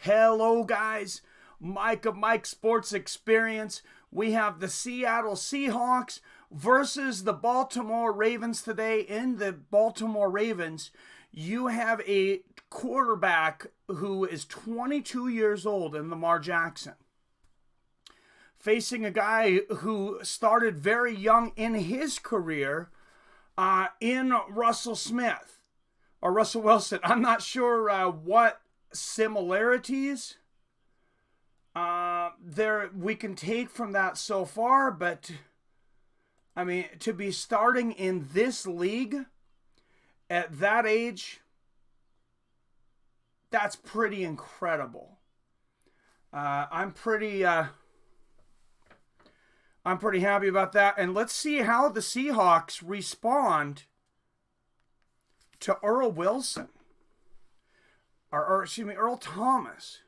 Hello, guys. Mike of Mike Sports Experience. We have the Seattle Seahawks versus the Baltimore Ravens today. In the Baltimore Ravens, you have a quarterback who is 22 years old in Lamar Jackson, facing a guy who started very young in his career in Russell Smith or Russell Wilson. I'm not sure what similarities there we can take from that so far, but I mean, to be starting in this league at that age, that's pretty incredible. I'm pretty happy about that, and let's see how the Seahawks respond to Earl Wilson. Earl Thomas.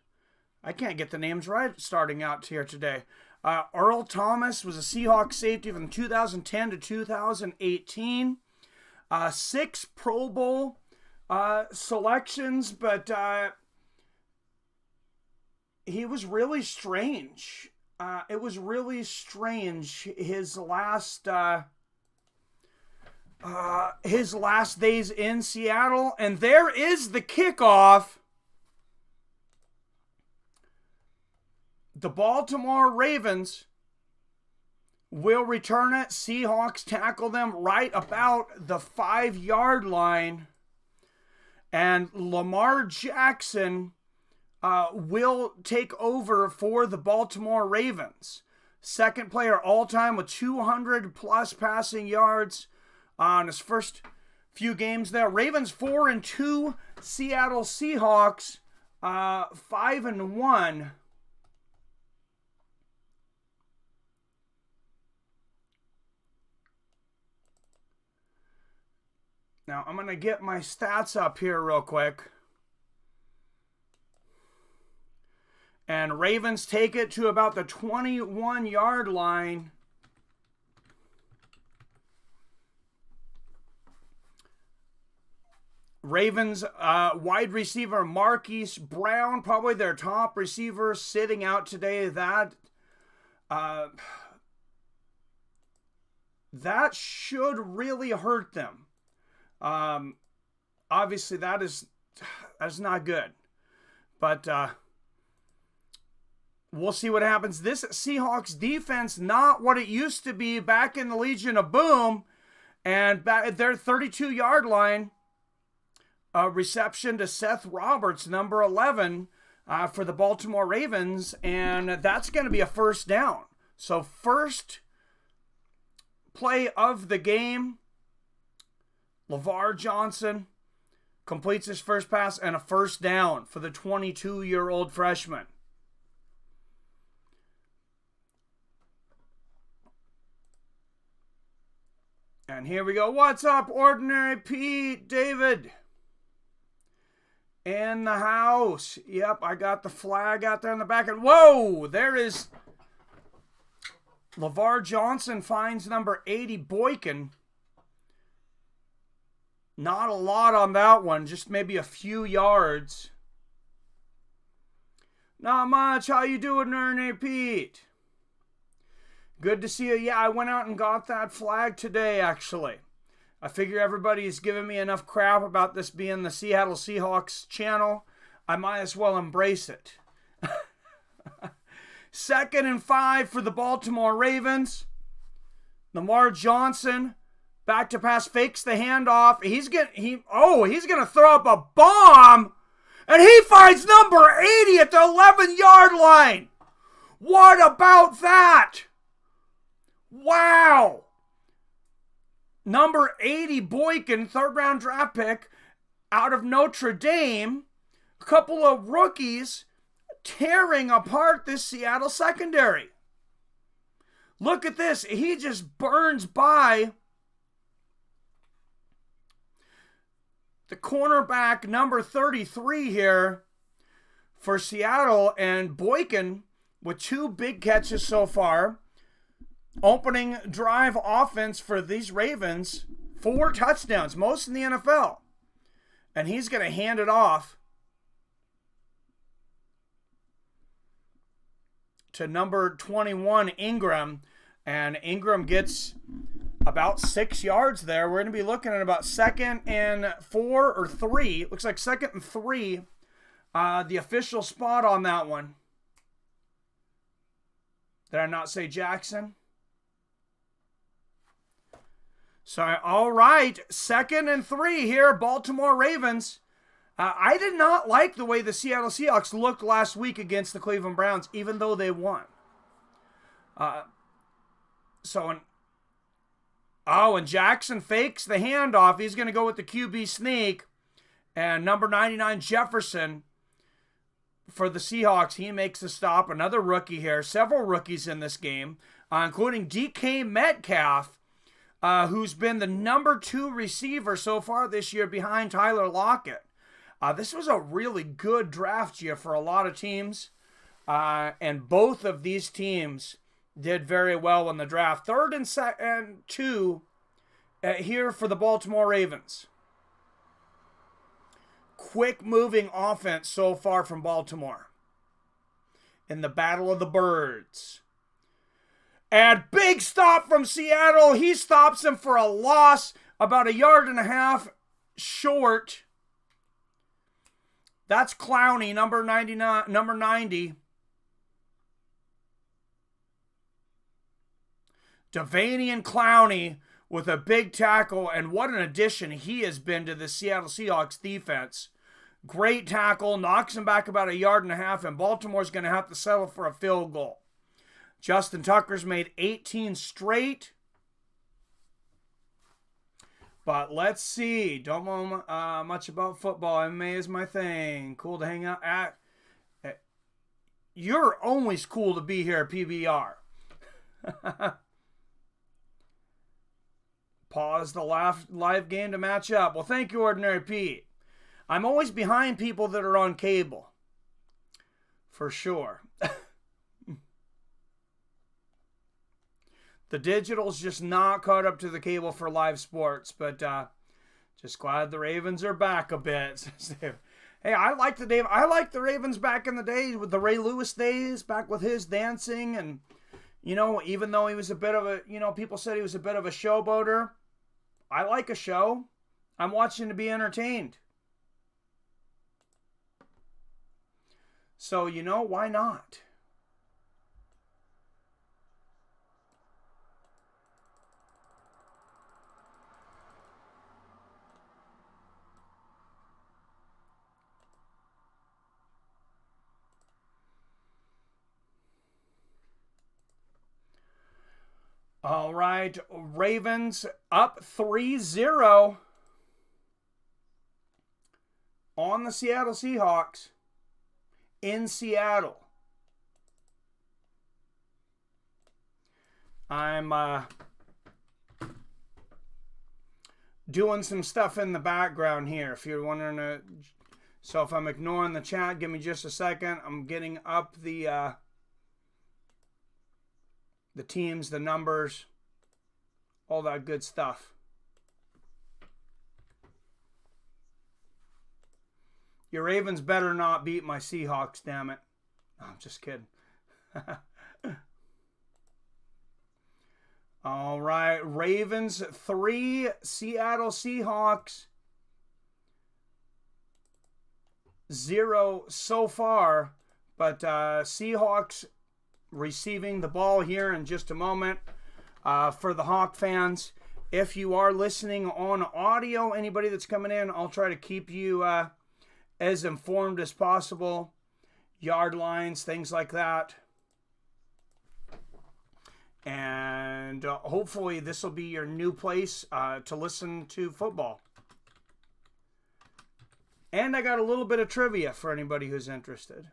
I can't get the names right starting out here today. Earl Thomas was a Seahawks safety from 2010 to 2018. 6 Pro Bowl selections, but he was really strange. It was really strange his last days in Seattle, and there is the kickoff. The Baltimore Ravens will return it. Seahawks tackle them right about the 5-yard line, and Lamar Jackson will take over for the Baltimore Ravens. Second player all-time with 200-plus passing yards on his first few games there. Ravens 4-2, Seattle Seahawks 5-1. Now I'm going to get my stats up here real quick. And Ravens take it to about the 21-yard line. Ravens wide receiver Marquise Brown, probably their top receiver, sitting out today. That should really hurt them. Obviously, that's not good. But we'll see what happens. This Seahawks defense, not what it used to be back in the Legion of Boom. And back at their 32-yard line, reception to Seth Roberts, number 11, for the Baltimore Ravens. And that's going to be a first down. So first play of the game, Lamar Jackson completes his first pass and a first down for the 22-year-old freshman. And here we go. What's up, Ordinary Pete? David in the house. Yep, I got the flag out there in the back. And whoa, there is Lamar Jackson finds number 80, Boykin. Not a lot on that one, just maybe a few yards. Not much. How you doing, Ernie Pete? Good to see you. Yeah, I went out and got that flag today, actually. I figure everybody's giving me enough crap about this being the Seattle Seahawks channel. I might as well embrace it. 2nd and 5 for the Baltimore Ravens. Lamar Jackson, back to pass, fakes the handoff. He's gonna throw up a bomb, and he finds number 80 at the 11-yard line. What about that? Wow. Number 80, Boykin, 3rd-round draft pick out of Notre Dame. A couple of rookies tearing apart this Seattle secondary. Look at this. He just burns by the cornerback, number 33 here for Seattle, and Boykin with 2 big catches so far. Opening drive offense for these Ravens, 4 touchdowns, most in the NFL. And he's going to hand it off to number 21, Ingram. And Ingram gets about 6 yards there. We're going to be looking at about 2nd and 4 or 3. Looks like 2nd and 3. The official spot on that one. Did I not say Jackson? So, all right. 2nd and 3 here. Baltimore Ravens. I did not like the way the Seattle Seahawks looked last week against the Cleveland Browns, even though they won. And Jackson fakes the handoff. He's going to go with the QB sneak. And number 99, Jefferson, for the Seahawks, he makes the stop. Another rookie here. Several rookies in this game, including DK Metcalf, who's been the number 2 receiver so far this year behind Tyler Lockett. This was a really good draft year for a lot of teams. And both of these teams did very well in the draft. 3rd and 2 here for the Baltimore Ravens. Quick moving offense so far from Baltimore in the Battle of the Birds. And big stop from Seattle. He stops him for a loss, about 1.5 yards short. That's Clowney, number 90. Devanian Clowney with a big tackle, and what an addition he has been to the Seattle Seahawks defense. Great tackle, knocks him back about 1.5 yards, and Baltimore's going to have to settle for a field goal. Justin Tucker's made 18 straight. But let's see. Don't know much about football. MMA is my thing. Cool to hang out at. You're always cool to be here at PBR. Pause the live game to match up. Well, thank you, Ordinary Pete. I'm always behind people that are on cable. For sure. The digital's just not caught up to the cable for live sports, but just glad the Ravens are back a bit. Hey, I like the Ravens back in the days with the Ray Lewis days, back with his dancing, and even though he was a bit of a, people said he was a bit of a showboater. I like a show. I'm watching to be entertained. So, why not? All right, Ravens up 3-0 on the Seattle Seahawks in Seattle. I'm doing some stuff in the background here. If you're wondering, so if I'm ignoring the chat, give me just a second. I'm getting up the teams, the numbers, all that good stuff. Your Ravens better not beat my Seahawks, damn it. No, I'm just kidding. All right, Ravens 3, Seattle Seahawks 0 so far, but Seahawks receiving the ball here in just a moment. For the Hawk fans, if you are listening on audio, anybody that's coming in, I'll try to keep you as informed as possible. Yard lines, things like that. And hopefully this will be your new place to listen to football. And I got a little bit of trivia for anybody who's interested.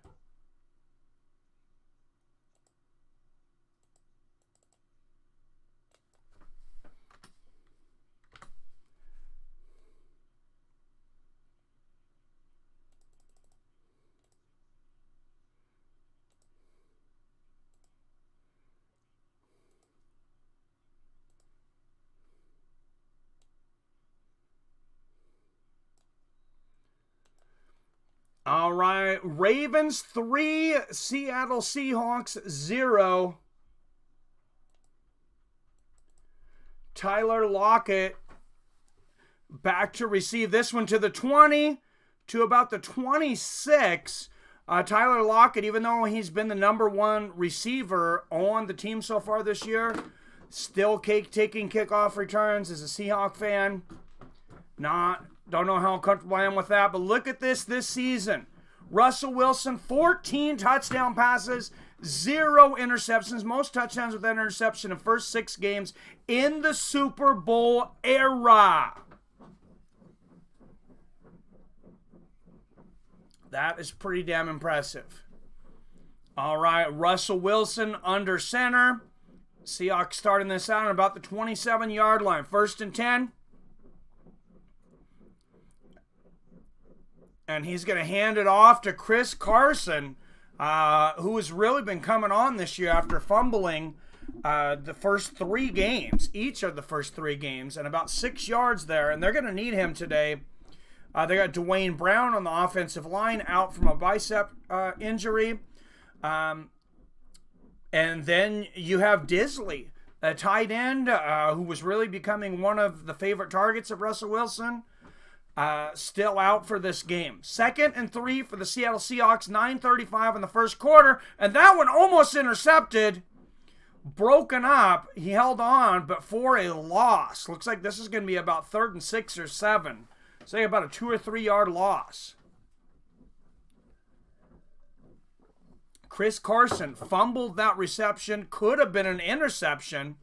All right, Ravens 3, Seattle Seahawks 0. Tyler Lockett back to receive this one to the 20, to about the 26. Tyler Lockett, even though he's been the #1 receiver on the team so far this year, still taking kickoff returns as a Seahawk fan. Don't know how comfortable I am with that, but look at this season. Russell Wilson, 14 touchdown passes, 0 interceptions. Most touchdowns with that interception in first 6 games in the Super Bowl era. That is pretty damn impressive. All right, Russell Wilson under center. Seahawks starting this out at about the 27-yard line. 1st and 10. And he's going to hand it off to Chris Carson, who has really been coming on this year after fumbling the first 3 games, each of the first 3 games, and about 6 yards there. And they're going to need him today. They got Dwayne Brown on the offensive line out from a bicep injury. And then you have Disley, a tight end who was really becoming one of the favorite targets of Russell Wilson. Still out for this game. 2nd and 3 for the Seattle Seahawks. 9:35 in the first quarter. And that one almost intercepted. Broken up. He held on, but for a loss. Looks like this is going to be about 3rd and 6 or 7. Say about a 2 or 3 yard loss. Chris Carson fumbled that reception. Could have been an interception.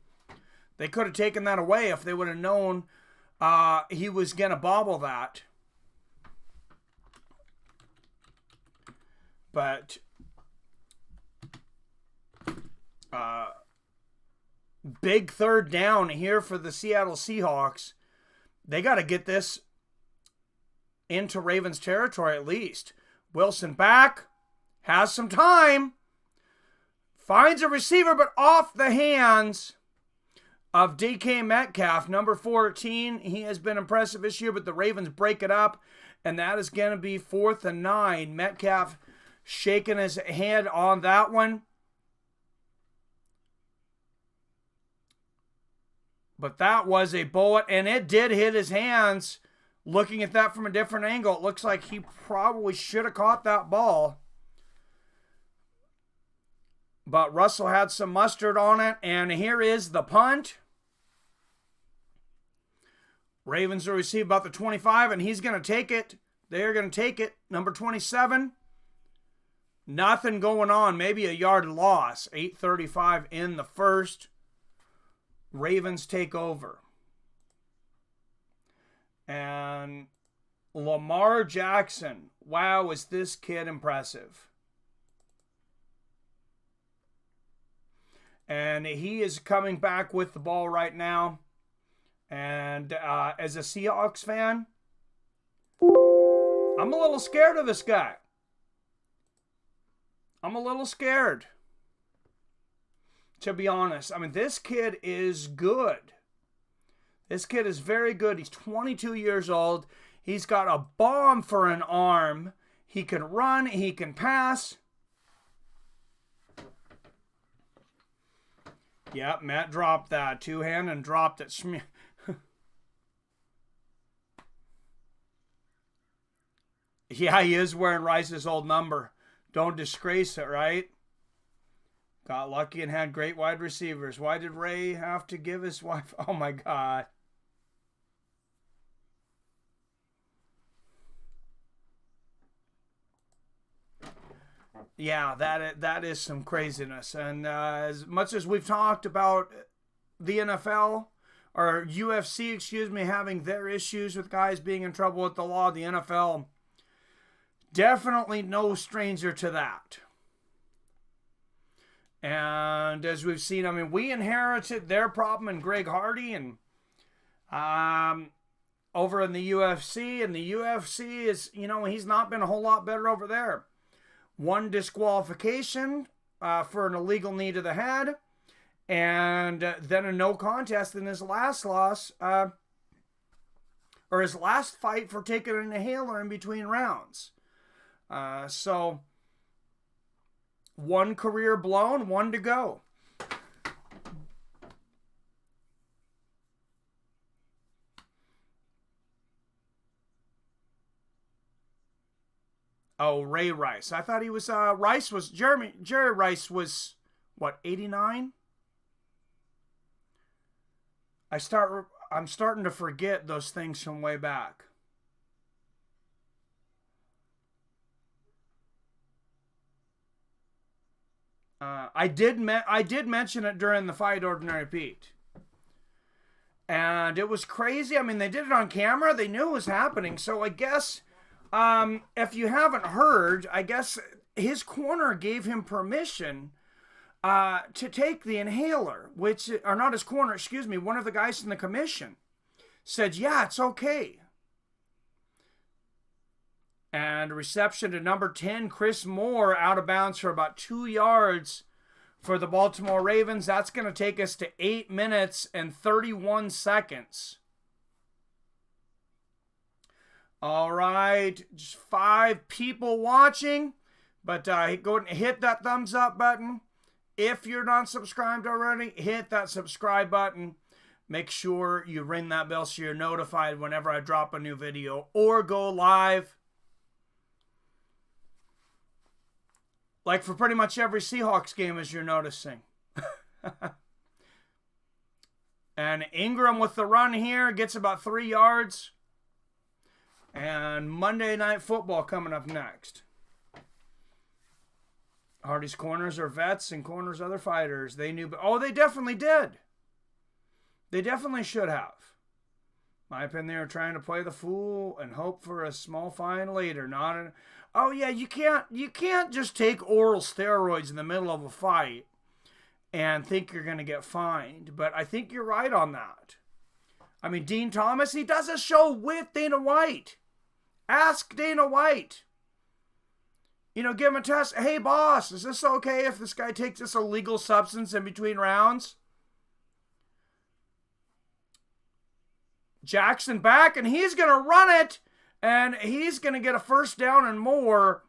They could have taken that away if they would have known he was going to bobble that. But big 3rd down here for the Seattle Seahawks. They got to get this into Ravens territory at least. Wilson back. Has some time. Finds a receiver, but off the hands of DK Metcalf, number 14. He has been impressive this year, but the Ravens break it up, and that is going to be 4th and 9. Metcalf shaking his head on that one. But that was a bullet, and it did hit his hands. Looking at that from a different angle, it looks like he probably should have caught that ball. But Russell had some mustard on it, and here is the punt. Ravens will receive about the 25, and he's going to take it. They're going to take it. Number 27. Nothing going on. Maybe a yard loss. 8:35 in the first. Ravens take over. And Lamar Jackson. Wow, is this kid impressive. And he is coming back with the ball right now. And as a Seahawks fan, I'm a little scared of this guy. I'm a little scared, to be honest. I mean, this kid is good. This kid is very good. He's 22 years old. He's got a bomb for an arm. He can run. He can pass. Yep, Matt dropped that two-hand and dropped it. Yeah, he is wearing Rice's old number. Don't disgrace it, right? Got lucky and had great wide receivers. Why did Ray have to give his wife? Oh, my God. Yeah, that is some craziness. And as much as we've talked about the NFL, or UFC, excuse me, having their issues with guys being in trouble with the law, the NFL, definitely no stranger to that. And as we've seen, I mean, we inherited their problem in Greg Hardy and over in the UFC. And the UFC is, you know, he's not been a whole lot better over there. One disqualification for an illegal knee to the head, and then a no contest in his last loss, or his last fight for taking an inhaler in between rounds. So, one career blown, one to go. Oh, Ray Rice. I thought he was, Jerry Rice was, what, 89? I'm starting to forget those things from way back. I did mention it during the fight, Ordinary Pete. And it was crazy. I mean, they did it on camera. They knew it was happening. So I guess, if you haven't heard, I guess his corner gave him permission to take the inhaler, or not his corner, excuse me, one of the guys in the commission said, yeah, it's okay. And reception to number 10, Chris Moore, out of bounds for about 2 yards for the Baltimore Ravens. That's going to take us to 8 minutes and 31 seconds. All right, just 5 people watching, but go ahead and hit that thumbs up button. If you're not subscribed already, hit that subscribe button. Make sure you ring that bell so you're notified whenever I drop a new video or go live. Like for pretty much every Seahawks game, as you're noticing. And Ingram with the run here gets about 3 yards. And Monday Night Football coming up next. Hardy's corners are vets and corners other fighters. They knew, oh, they definitely did. They definitely should have. My opinion, they were trying to play the fool and hope for a small fine later. Oh yeah, you can't just take oral steroids in the middle of a fight and think you're going to get fined. But I think you're right on that. I mean, Dean Thomas, he does a show with Dana White. Ask Dana White. You know, give him a test. Hey, boss, is this okay if this guy takes this illegal substance in between rounds? Jackson back, and he's going to run it, and he's going to get a first down and more.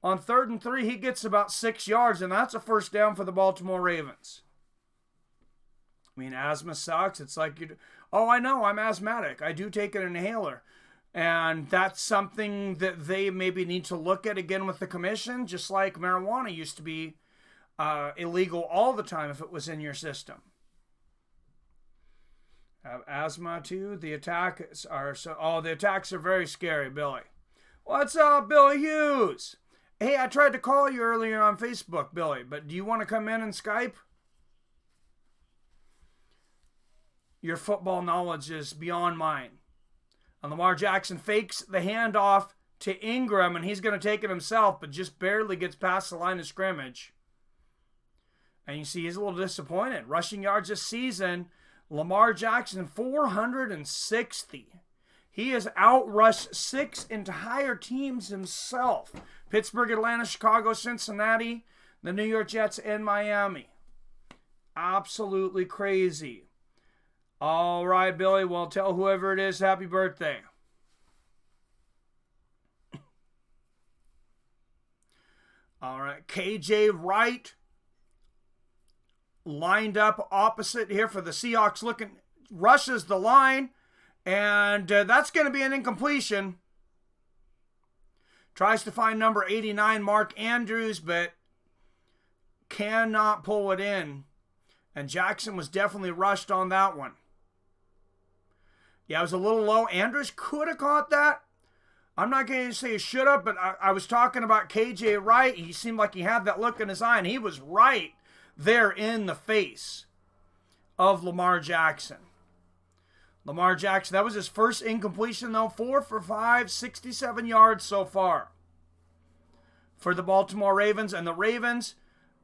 On 3rd and 3, he gets about 6 yards, and that's a first down for the Baltimore Ravens. I mean, asthma sucks. It's like, oh, I know, I'm asthmatic. I do take an inhaler. And that's something that they maybe need to look at again with the commission, just like marijuana used to be illegal all the time if it was in your system. Have asthma too. The attacks are the attacks are very scary, Billy. What's up, Billy Hughes? Hey, I tried to call you earlier on Facebook, Billy, but do you want to come in and Skype? Your football knowledge is beyond mine. And Lamar Jackson fakes the handoff to Ingram, and he's going to take it himself, but just barely gets past the line of scrimmage. And you see he's a little disappointed. Rushing yards this season, Lamar Jackson, 460. He has outrushed 6 entire teams himself. Pittsburgh, Atlanta, Chicago, Cincinnati, the New York Jets, and Miami. Absolutely crazy. All right, Billy, well, tell whoever it is happy birthday. All right, KJ Wright lined up opposite here for the Seahawks, rushes the line, and that's going to be an incompletion. Tries to find number 89, Mark Andrews, but cannot pull it in. And Jackson was definitely rushed on that one. Yeah, it was a little low. Andrews could have caught that. I'm not going to say he should have, but I was talking about KJ Wright. He seemed like he had that look in his eye, and he was right there in the face of Lamar Jackson. Lamar Jackson, that was his first incompletion, though. 4 for 5, 67 yards so far for the Baltimore Ravens. And the Ravens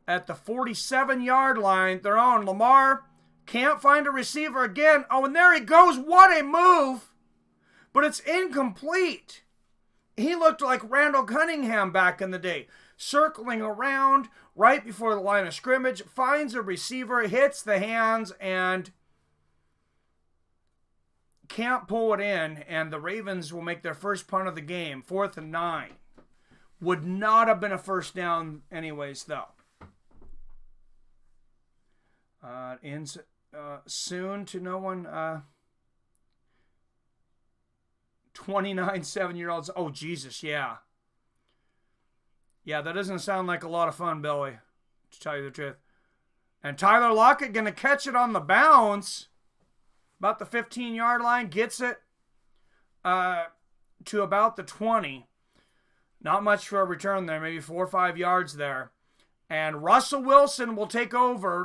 at the 47-yard line, they're on. Lamar can't find a receiver again. Oh, and there he goes. What a move. But it's incomplete. He looked like Randall Cunningham back in the day. Circling around right before the line of scrimmage. Finds a receiver, hits the hands, and can't pull it in, and the Ravens will make their first punt of the game, 4th and 9. Would not have been a first down anyways, though. Ends soon to no one. 29 7-year-olds. Oh, Jesus, yeah. Yeah, that doesn't sound like a lot of fun, Billy, to tell you the truth. And Tyler Lockett going to catch it on the bounce. About the 15-yard line. Gets it to about the 20. Not much for a return there. Maybe 4 or 5 yards there. And Russell Wilson will take over,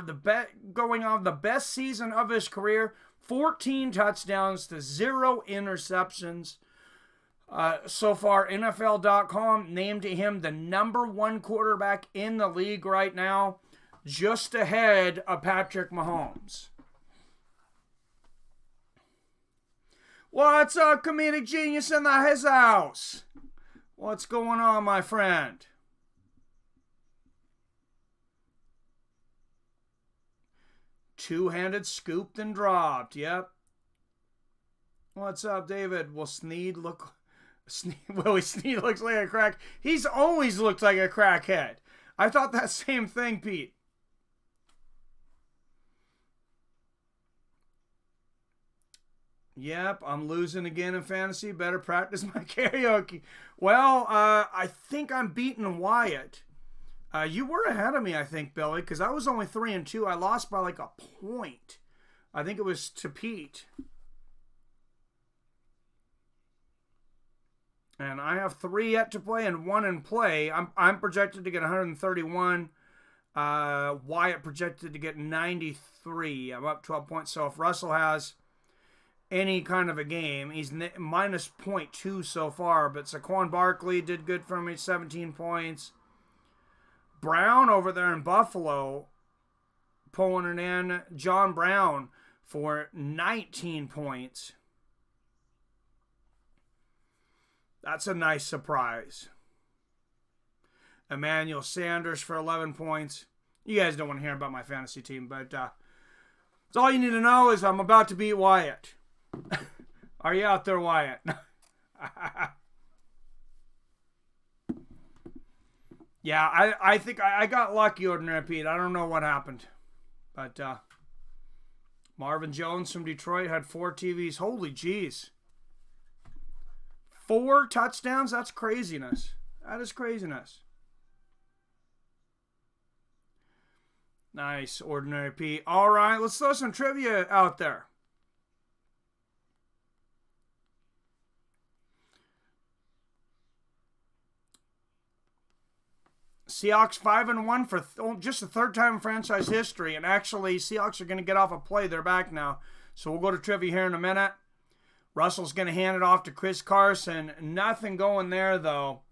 going on the best season of his career. 14 touchdowns to 0 interceptions. So far, NFL.com named him the #1 quarterback in the league right now, just ahead of Patrick Mahomes. What's up, comedic genius in his house? What's going on, my friend? Two-handed, scooped and dropped. Yep. What's up, David? Will Snead look... Willie Snead looks like a crack. He's always looked like a crackhead. I thought that same thing, Pete. Yep, I'm losing again in fantasy. Better practice my karaoke. Well, I think I'm beating Wyatt. You were ahead of me, I think, Billy, because I was only 3-2. I lost by like a point. I think it was to Pete. And I have 3 yet to play and 1 in play. I'm projected to get 131. Wyatt projected to get 93. I'm up 12 points. So if Russell has any kind of a game, he's minus 0.2 so far. But Saquon Barkley did good for me, 17 points. Brown over there in Buffalo pulling it in. John Brown for 19 points. That's a nice surprise. Emmanuel Sanders for 11 points. You guys don't want to hear about my fantasy team, but that's all you need to know is I'm about to beat Wyatt. Are you out there, Wyatt? Yeah, I think I got lucky, Ordinary Pete. I don't know what happened. But Marvin Jones from Detroit had 4 TVs. Holy jeez. 4 touchdowns? That's craziness. That is craziness. Nice, Ordinary Pete. All right, let's throw some trivia out there. Seahawks 5-1 for just the 3rd time in franchise history. And actually, Seahawks are going to get off a play. They're back now. So we'll go to trivia here in a minute. Russell's going to hand it off to Chris Carson. Nothing going there, though.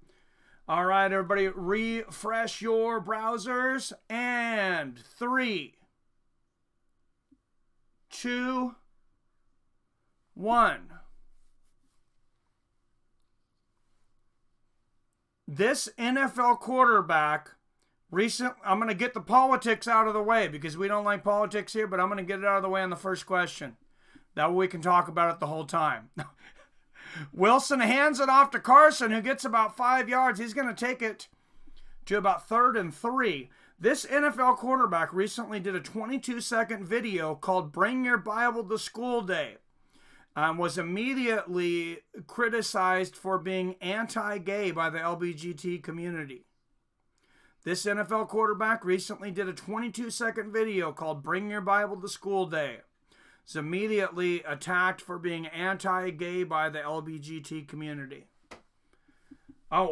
All right, everybody, refresh your browsers. And 3, 2, 1. This NFL quarterback, I'm going to get the politics out of the way because we don't like politics here, but I'm going to get it out of the way on the first question. That way we can talk about it the whole time. Wilson hands it off to Carson, who gets about 5 yards. He's going to take it to about 3rd and 3. This NFL quarterback recently did a 22-second video called Bring Your Bible to School Day. Was immediately criticized for being anti-gay by the LGBT community. This NFL quarterback recently did a 22-second video called Bring Your Bible to School Day. Was immediately attacked for being anti-gay by the LGBT community. Oh,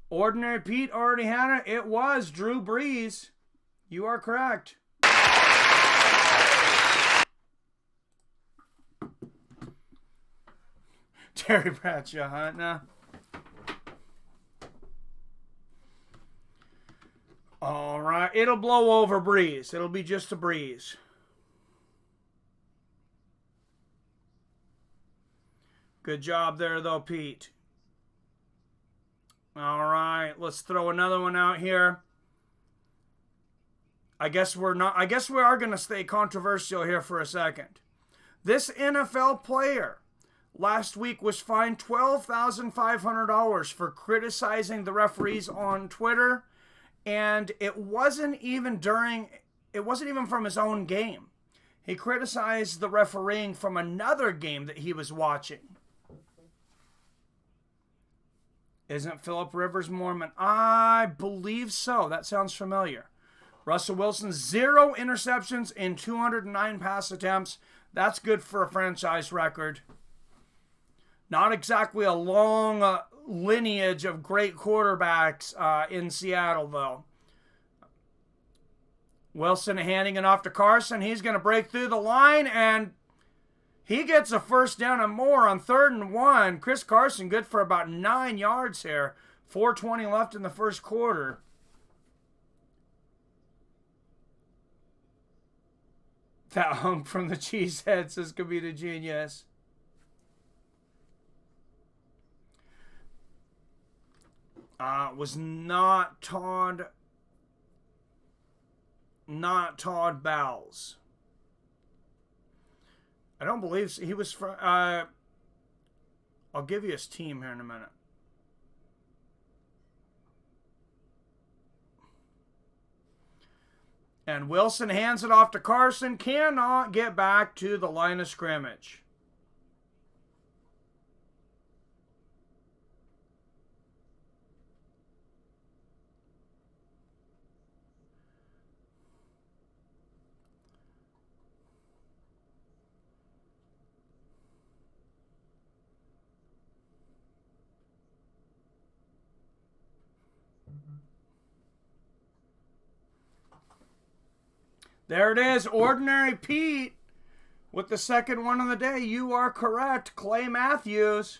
Ordinary Pete already had it. It was Drew Brees. You are correct. Terry Bradshaw, huh? No. All right. It'll blow over Breeze. It'll be just a breeze. Good job there, though, Pete. All right. Let's throw another one out here. I guess we are going to stay controversial here for a second. This NFL player last week was fined $12,500 for criticizing the referees on Twitter, and it wasn't even from his own game. He criticized the refereeing from another game that he was watching. Isn't Phillip Rivers Mormon? I believe so. That sounds familiar. Russell Wilson, 0 interceptions in 209 pass attempts. That's good for a franchise record. Not exactly a long lineage of great quarterbacks in Seattle, though. Wilson handing it off to Carson. He's going to break through the line, and he gets a first down and more on 3rd and 1. Chris Carson good for about 9 yards here. 4:20 left in the first quarter. That hunk from the cheesehead, says Kavita Genius. Was not Todd Bowles. I don't believe so. He was from. I'll give you his team here in a minute. And Wilson hands it off to Carson. Cannot get back to the line of scrimmage. There it is, Ordinary Pete with the second one of the day. You are correct, Clay Matthews.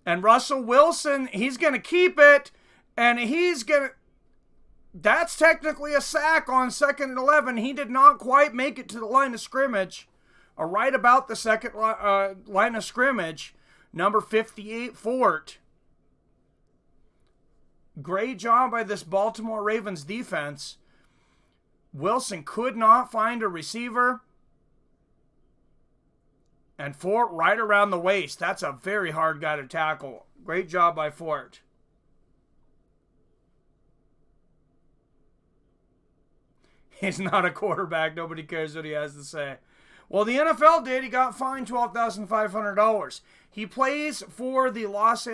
And Russell Wilson, he's going to keep it, and that's technically a sack on 2nd and 11. He did not quite make it to the line of scrimmage, or right about the second line of scrimmage. Number 58, Fort. Great job by this Baltimore Ravens defense. Wilson could not find a receiver. And Fort right around the waist. That's a very hard guy to tackle. Great job by Fort. He's not a quarterback. Nobody cares what he has to say. Well, the NFL did. He got fined $12,500. He plays for the Los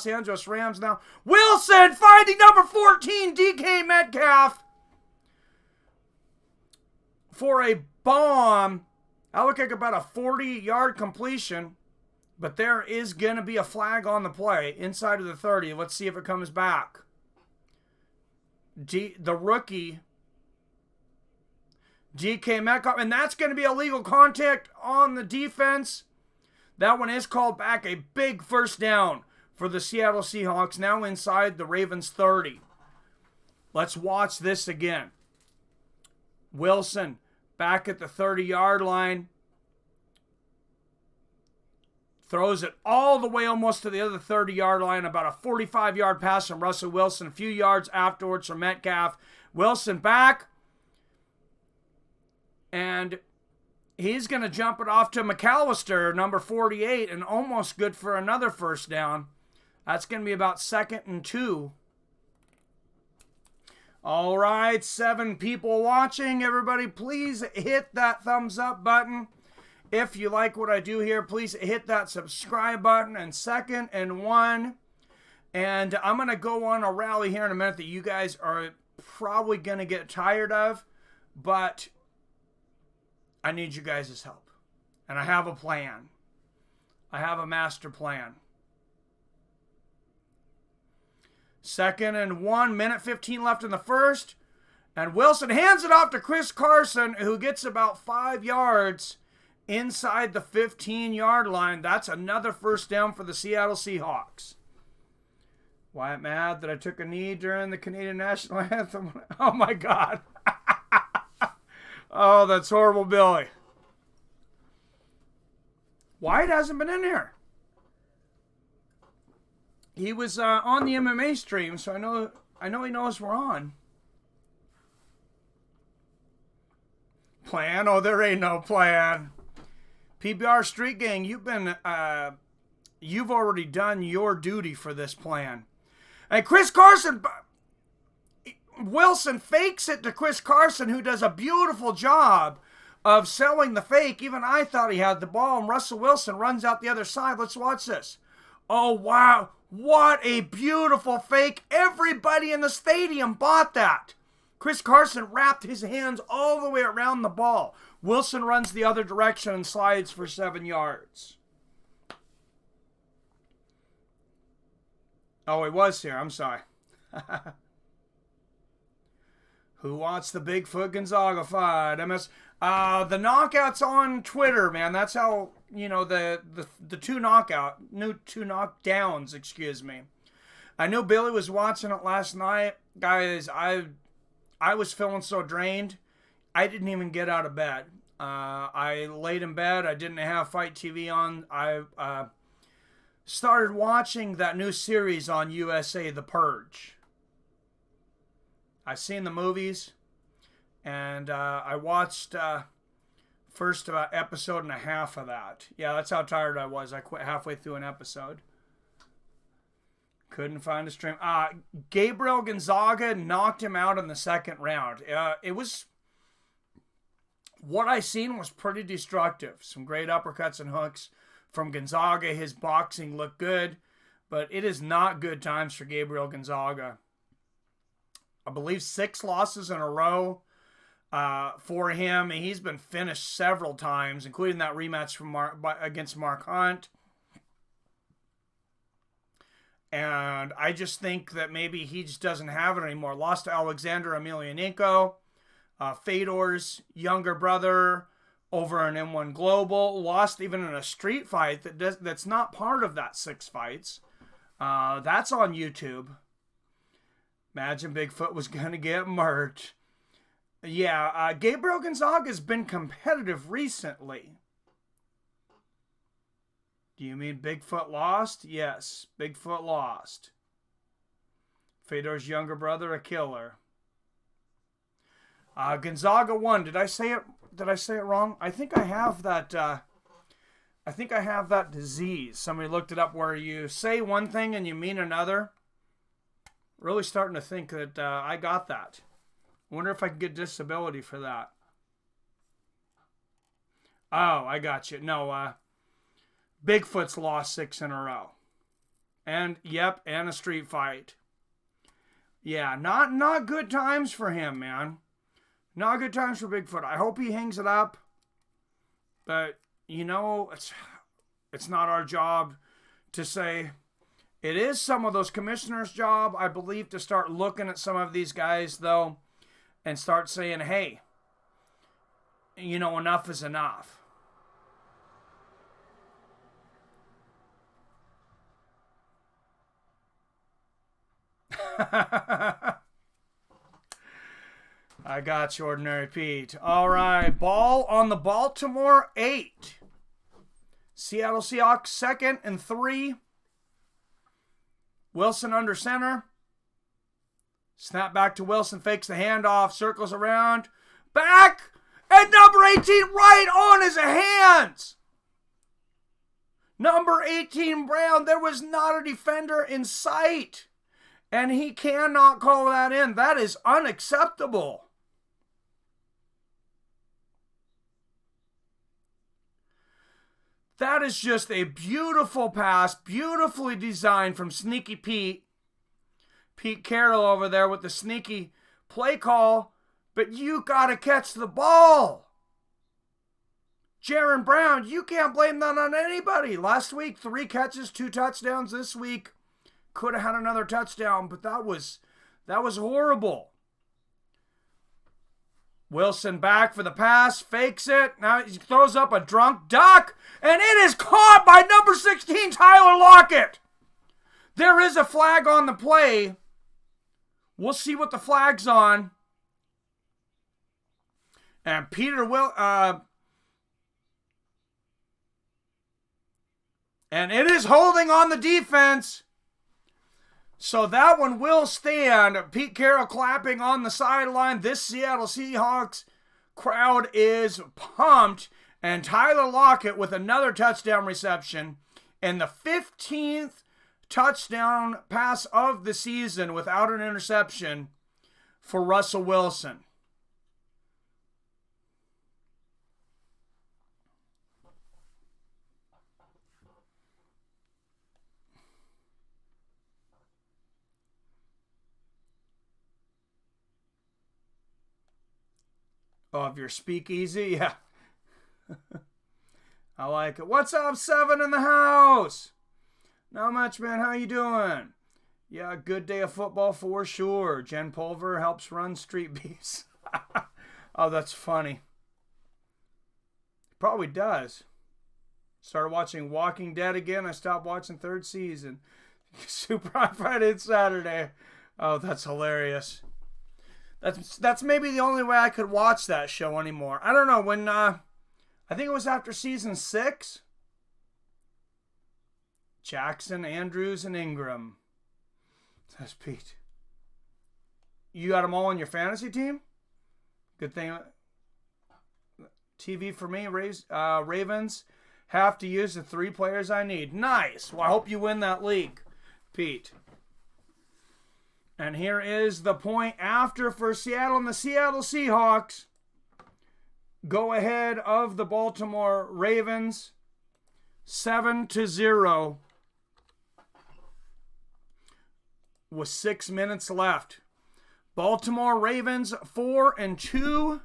Angeles Rams now. Wilson finding number 14, DK Metcalf, for a bomb. That looked like about a 40-yard completion, but there is going to be a flag on the play inside of the 30. Let's see if it comes back. The rookie, DK Metcalf, and that's going to be a legal contact on the defense. That one is called back. A big first down for the Seattle Seahawks, now inside the Ravens 30. Let's watch this again. Wilson back at the 30-yard line. Throws it all the way almost to the other 30-yard line. About a 45-yard pass from Russell Wilson. A few yards afterwards from Metcalf. Wilson back. And he's going to jump it off to McAllister, number 48, and almost good for another first down. That's going to be about 2nd and 2. All right, 7 people watching. Everybody, please hit that thumbs up button. If you like what I do here, please hit that subscribe button. And 2nd and 1. And I'm going to go on a rally here in a minute that you guys are probably going to get tired of. But I need you guys' help. And I have a plan. I have a master plan. 2nd and 1, minute 15 left in the first. And Wilson hands it off to Chris Carson, who gets about 5 yards inside the 15-yard line. That's another first down for the Seattle Seahawks. Wyatt mad that I took a knee during the Canadian National Anthem. Oh, my God. Oh, that's horrible, Billy. Wyatt hasn't been in here. He was on the MMA stream, so I know he knows we're on. Plan? Oh, there ain't no plan. PBR Street Gang, you've already done your duty for this plan. And Chris Carson, Wilson fakes it to Chris Carson, who does a beautiful job of selling the fake. Even I thought he had the ball, and Russell Wilson runs out the other side. Let's watch this. Oh, wow. What a beautiful fake. Everybody in the stadium bought that. Chris Carson wrapped his hands all the way around the ball. Wilson runs the other direction and slides for 7 yards. Oh, he was here. I'm sorry. Who wants the Bigfoot Gonzaga fight? The knockouts on Twitter, man. That's how, the two knockdowns, excuse me. I know Billy was watching it last night. Guys, I was feeling so drained, I didn't even get out of bed. I laid in bed. I didn't have Fight TV on. I started watching that new series on USA, The Purge. I've seen the movies, and I watched first about episode and a half of that. Yeah, that's how tired I was. I quit halfway through an episode. Couldn't find a stream. Gabriel Gonzaga knocked him out in the second round. It was, what I seen was pretty destructive. Some great uppercuts and hooks from Gonzaga. His boxing looked good, but it is not good times for Gabriel Gonzaga. I believe 6 losses in a row for him. He's been finished several times, including that rematch against Mark Hunt. And I just think that maybe he just doesn't have it anymore. Lost to Alexander Emelianenko, Fedor's younger brother, over an M1 Global. Lost even in a street fight that's not part of that 6 fights. That's on YouTube. Imagine Bigfoot was going to get murked. Yeah, Gabriel Gonzaga has been competitive recently. Do you mean Bigfoot lost? Yes, Bigfoot lost. Fedor's younger brother, a killer. Gonzaga won. Did I say it wrong? I think I have that. I think I have that disease. Somebody looked it up where you say one thing and you mean another. Really starting to think that I got that. Wonder if I can get disability for that. Oh, I got you. No, Bigfoot's lost 6 in a row. And, yep, and a street fight. Yeah, not good times for him, man. Not good times for Bigfoot. I hope he hangs it up. But, it's not our job to say. It is some of those commissioners' job, I believe, to start looking at some of these guys, though, and start saying, hey, enough is enough. I got you, Ordinary Pete. All right, ball on the Baltimore 8. Seattle Seahawks 2nd and 3. Wilson under center. Snap back to Wilson, fakes the handoff, circles around. Back! And number 18 right on his hands! Number 18, Brown, there was not a defender in sight. And he cannot call that in. That is unacceptable. That is just a beautiful pass, beautifully designed from Sneaky Pete. Pete Carroll over there with the sneaky play call, but you got to catch the ball. Jaron Brown, you can't blame that on anybody. Last week, 3 catches, 2 touchdowns. This week, could have had another touchdown, but that was horrible. Wilson back for the pass, fakes it. Now he throws up a drunk duck, and it is caught by number 16, Tyler Lockett. There is a flag on the play. We'll see what the flag's on. And and it is holding on the defense. So that one will stand. Pete Carroll clapping on the sideline. This Seattle Seahawks Crowd is pumped. And Tyler Lockett with another touchdown reception and the 15th touchdown pass of the season without an interception for Russell Wilson. Oh, of your speakeasy? Yeah. I like it. What's up, Seven in the house? Not much, man. How you doing? Yeah, good day of football for sure. Jen Pulver helps run Street Beefs. Oh, that's funny. Probably does. Started watching Walking Dead again. I stopped watching third season. Super on Friday and Saturday. Oh, that's hilarious. That's maybe the only way I could watch that show anymore. I don't know, when I think it was after season 6. Jackson, Andrews, and Ingram. That's Pete. You got them all on your fantasy team? Good thing. TV for me, Ravens have to use the 3 players I need. Nice. Well, I hope you win that league, Pete. And here is the point after for Seattle and the Seattle Seahawks. Go ahead of the Baltimore Ravens 7-0 with 6 minutes left. Baltimore Ravens 4-2.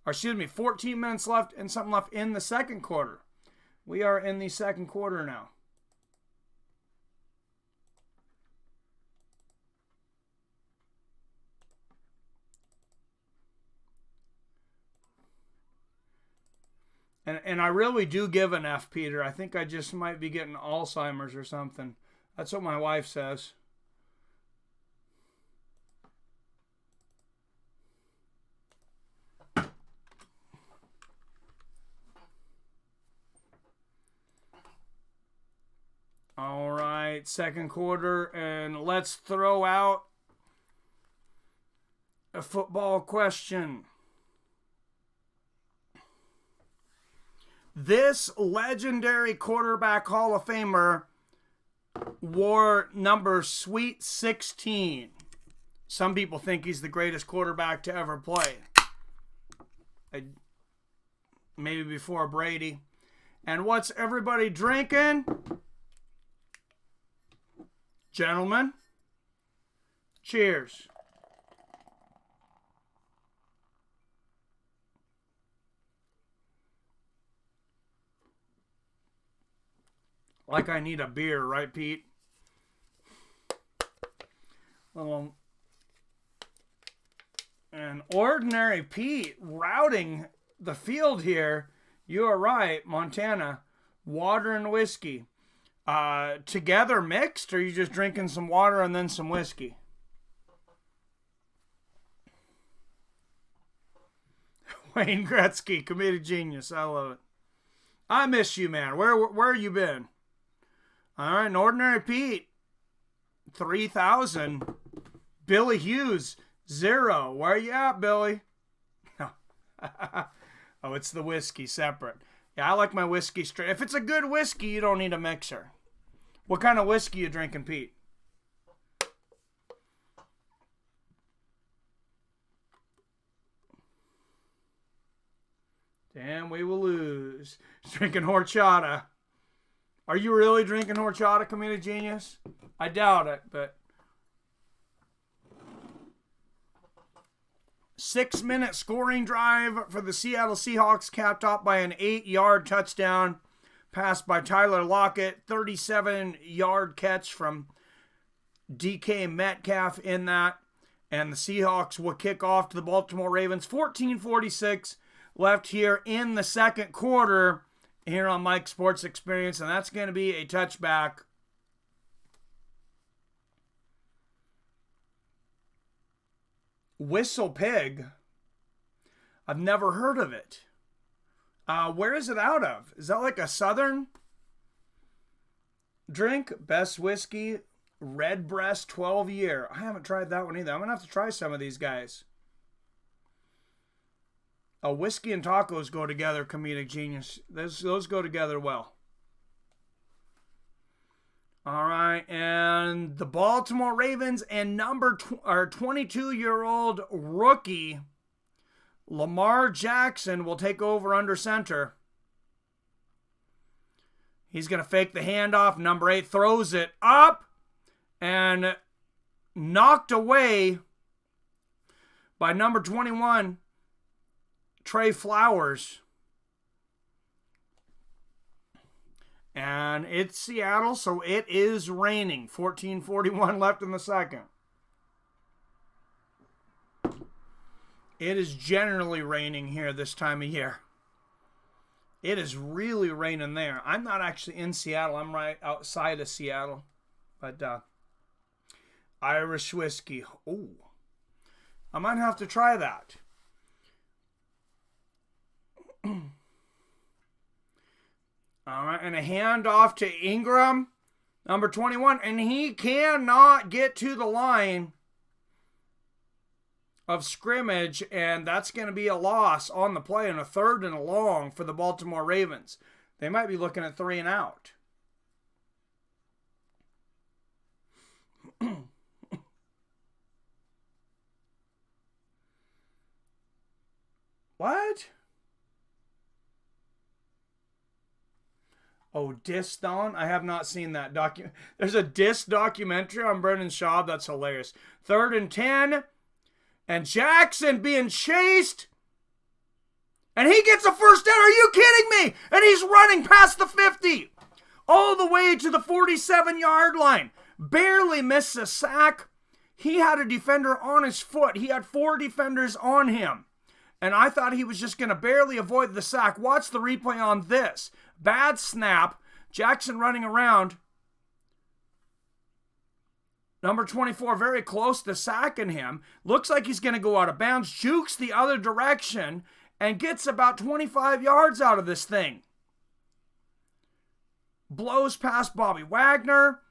Or 14 minutes left and something left in the second quarter. We are in the second quarter now. And I really do give an F, Peter. I think I just might be getting Alzheimer's or something. That's what my wife says. All right, second quarter, and let's throw out a football question. This legendary quarterback Hall of Famer wore number sweet 16. Some people think he's the greatest quarterback to ever play. Maybe before Brady. And what's everybody drinking? Gentlemen, cheers. Like I need a beer, right, Pete? And Ordinary Pete routing the field here. You are right, Montana. Water and whiskey. Together mixed, or are you just drinking some water and then some whiskey? Wayne Gretzky, comedic genius. I love it. I miss you, man. Where you been? All right, and Ordinary Pete, 3,000. Billy Hughes, 0. Where you at, Billy? Oh, it's the whiskey, separate. Yeah, I like my whiskey straight. If it's a good whiskey, you don't need a mixer. What kind of whiskey you drinking, Pete? Damn, we will lose. Drinking horchata. Are you really drinking horchata, comedic genius? I doubt it, but 6-minute scoring drive for the Seattle Seahawks, capped off by an 8-yard touchdown pass by Tyler Lockett. 37-yard catch from DK Metcalf in that. And the Seahawks will kick off to the Baltimore Ravens. 14:46 left here in the second quarter here on Mike's Sports Experience. And that's going to be a touchback. Whistle Pig. I've never heard of it. Where is it out of? Is that like a southern drink? Best whiskey, Redbreast 12 year. I haven't tried that one either. I'm going to have to try some of these guys. Whiskey and tacos go together, comedic genius. Those go together well. All right, and the Baltimore Ravens and 22-year-old rookie Lamar Jackson will take over under center. He's going to fake the handoff. Number 8 throws it up and knocked away by number 21, Trey Flowers. And it's Seattle, so it is raining. 14:41 left in the second. It is generally raining here this time of year. It is really raining there. I'm not actually in Seattle. I'm right outside of Seattle. But Irish whiskey. Oh, I might have to try that. All right, and a handoff to Ingram, number 21, and he cannot get to the line of scrimmage, and that's going to be a loss on the play, and a 3rd and a long for the Baltimore Ravens. They might be looking at 3 and out. What? Oh, Disc Dawn? I have not seen that There's a Disc documentary on Brendan Schaub. That's hilarious. 3rd and 10. And Jackson being chased. And he gets a first down. Are you kidding me? And he's running past the 50. All the way to the 47-yard line. Barely missed a sack. He had a defender on his foot. He had 4 defenders on him. And I thought he was just going to barely avoid the sack. Watch the replay on this. Bad snap. Jackson running around. Number 24 very close to sacking him. Looks like he's going to go out of bounds. Jukes the other direction and gets about 25 yards out of this thing. Blows past Bobby Wagner.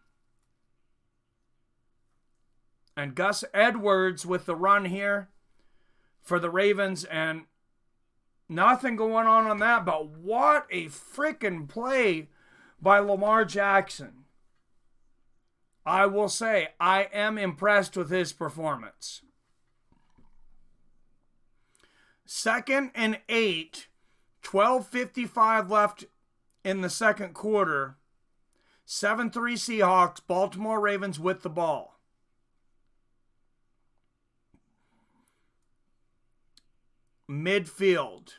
And Gus Edwards with the run here for the Ravens, and nothing going on that, but what a freaking play by Lamar Jackson. I will say, I am impressed with his performance. 2nd and 8, 12:55 left in the second quarter. 7-3 Seahawks, Baltimore Ravens with the ball. Midfield.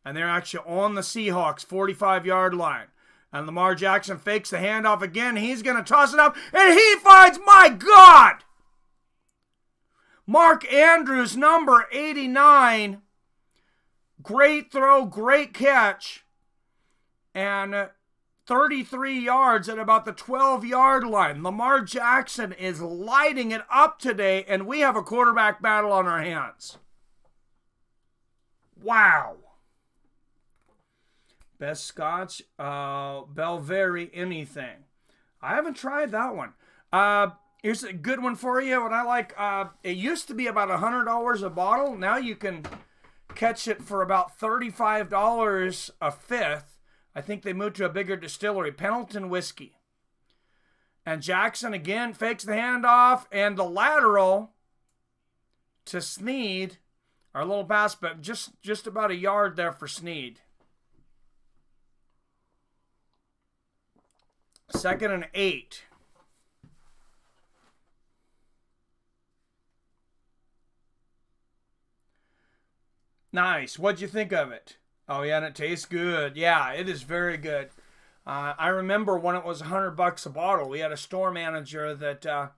And they're actually on the Seahawks 45-yard line. And Lamar Jackson fakes the handoff again. He's going to toss it up. And he finds, my God! Mark Andrews, number 89. Great throw, great catch. And 33 yards at about the 12-yard line. Lamar Jackson is lighting it up today. And we have a quarterback battle on our hands. Wow. Best Scotch, Belvedere, anything. I haven't tried that one. Here's a good one for you. What I like, it used to be about $100 a bottle. Now you can catch it for about $35 a fifth. I think they moved to a bigger distillery. Pendleton whiskey. And Jackson again fakes the handoff and the lateral to Snead. Our little pass, but just about a yard there for Snead. 2nd and 8. Nice. What'd you think of it? Oh, yeah, and it tastes good. Yeah, it is very good. I remember when it was $100 a bottle. We had a store manager that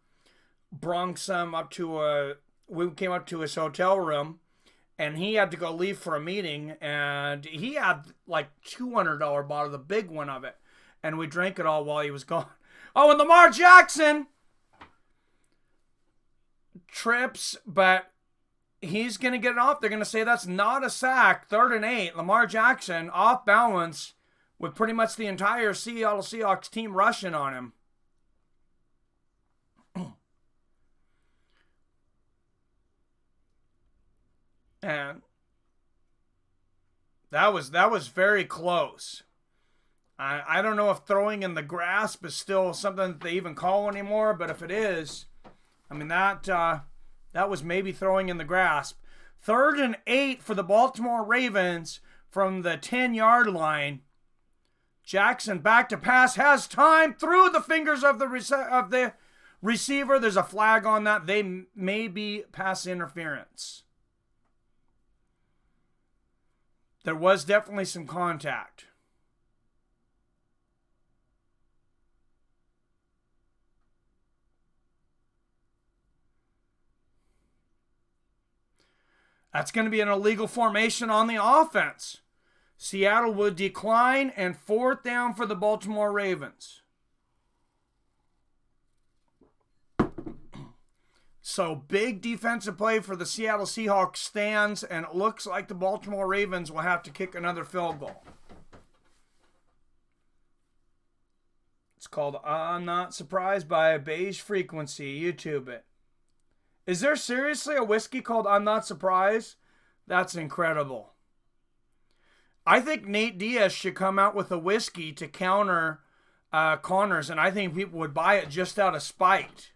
brung some up to we came up to his hotel room. And he had to go leave for a meeting, and he had like $200 bottle, the big one of it. And we drank it all while he was gone. Oh, and Lamar Jackson trips, but he's going to get it off. They're going to say that's not a sack. 3rd and 8. Lamar Jackson off balance with pretty much the entire Seattle Seahawks team rushing on him. And That was very close. I don't know if throwing in the grasp is still something that they even call anymore, but if it is, I mean, that was maybe throwing in the grasp. 3rd and 8 for the Baltimore Ravens from the 10-yard line. Jackson back to pass, has time through the fingers of the receiver. There's a flag on that. They may be pass interference. There was definitely some contact. That's going to be an illegal formation on the offense. Seattle would decline, and 4th down for the Baltimore Ravens. So big defensive play for the Seattle Seahawks stands, and it looks like the Baltimore Ravens will have to kick another field goal. It's called I'm Not Surprised by a Beige Frequency. YouTube it. Is there seriously a whiskey called I'm Not Surprised? That's incredible. I think Nate Diaz should come out with a whiskey to counter Connors, and I think people would buy it just out of spite.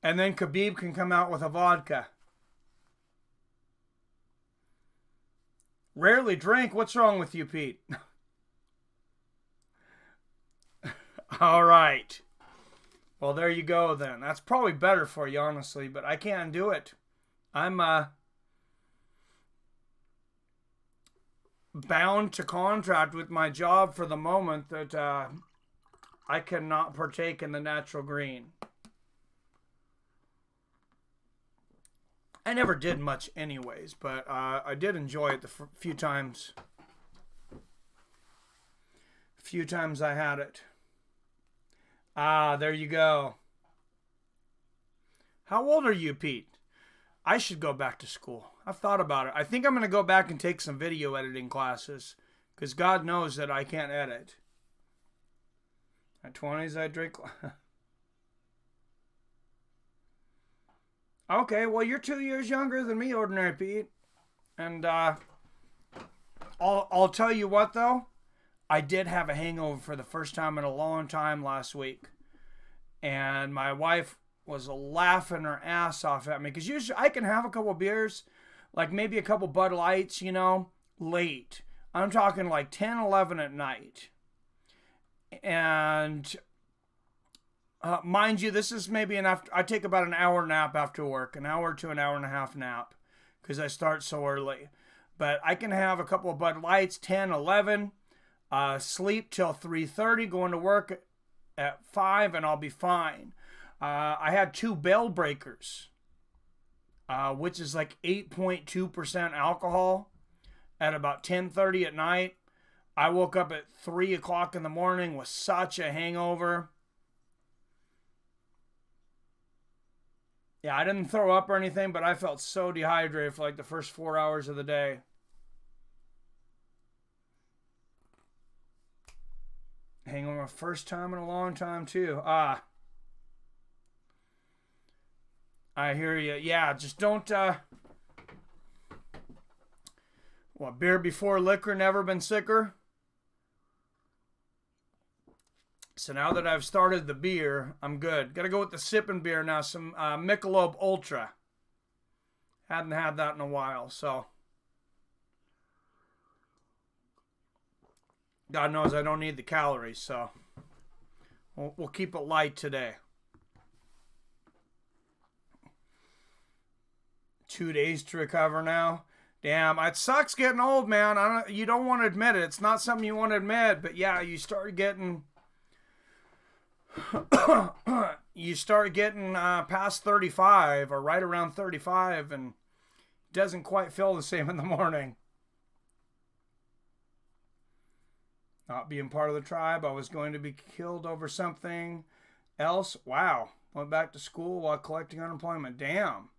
And then Khabib can come out with a vodka. Rarely drink. What's wrong with you, Pete? All right. Well, there you go then. That's probably better for you, honestly, but I can't do it. I'm bound to contract with my job for the moment that I cannot partake in the natural green. I never did much anyways, but I did enjoy it the few times I had it. There you go. How old are you, Pete? I should go back to school. I've thought about it. I think I'm going to go back and take some video editing classes because God knows that I can't edit. At 20s, I drink. Okay, well, you're 2 years younger than me, Ordinary Pete. And I'll tell you what, though. I did have a hangover for the first time in a long time last week. And my wife was laughing her ass off at me. Because usually I can have a couple beers, like maybe a couple Bud Lights, late. I'm talking like 10, 11 at night. And mind you, this is maybe I take about an hour nap after work. An hour to an hour and a half nap. Because I start so early. But I can have a couple of Bud Lights, 10, 11. Sleep till 3:30, going to work at 5, and I'll be fine. I had 2 Bell Breakers, which is like 8.2% alcohol at about 10:30 at night. I woke up at 3 o'clock in the morning with such a hangover. Yeah, I didn't throw up or anything, but I felt so dehydrated for like the first 4 hours of the day. Hangover first time in a long time, too. I hear you. Yeah, just don't, beer before liquor, never been sicker? So now that I've started the beer, I'm good. Got to go with the sipping beer now, some Michelob Ultra. Hadn't had that in a while, so. God knows I don't need the calories, so we'll keep it light today. 2 days to recover now. Damn, it sucks getting old, man. You don't want to admit it. It's not something you want to admit, but yeah, you start getting past 35 or right around 35, and it doesn't quite feel the same in the morning. Not being part of the tribe, I was going to be killed over something else. Wow. Went back to school while collecting unemployment. Damn.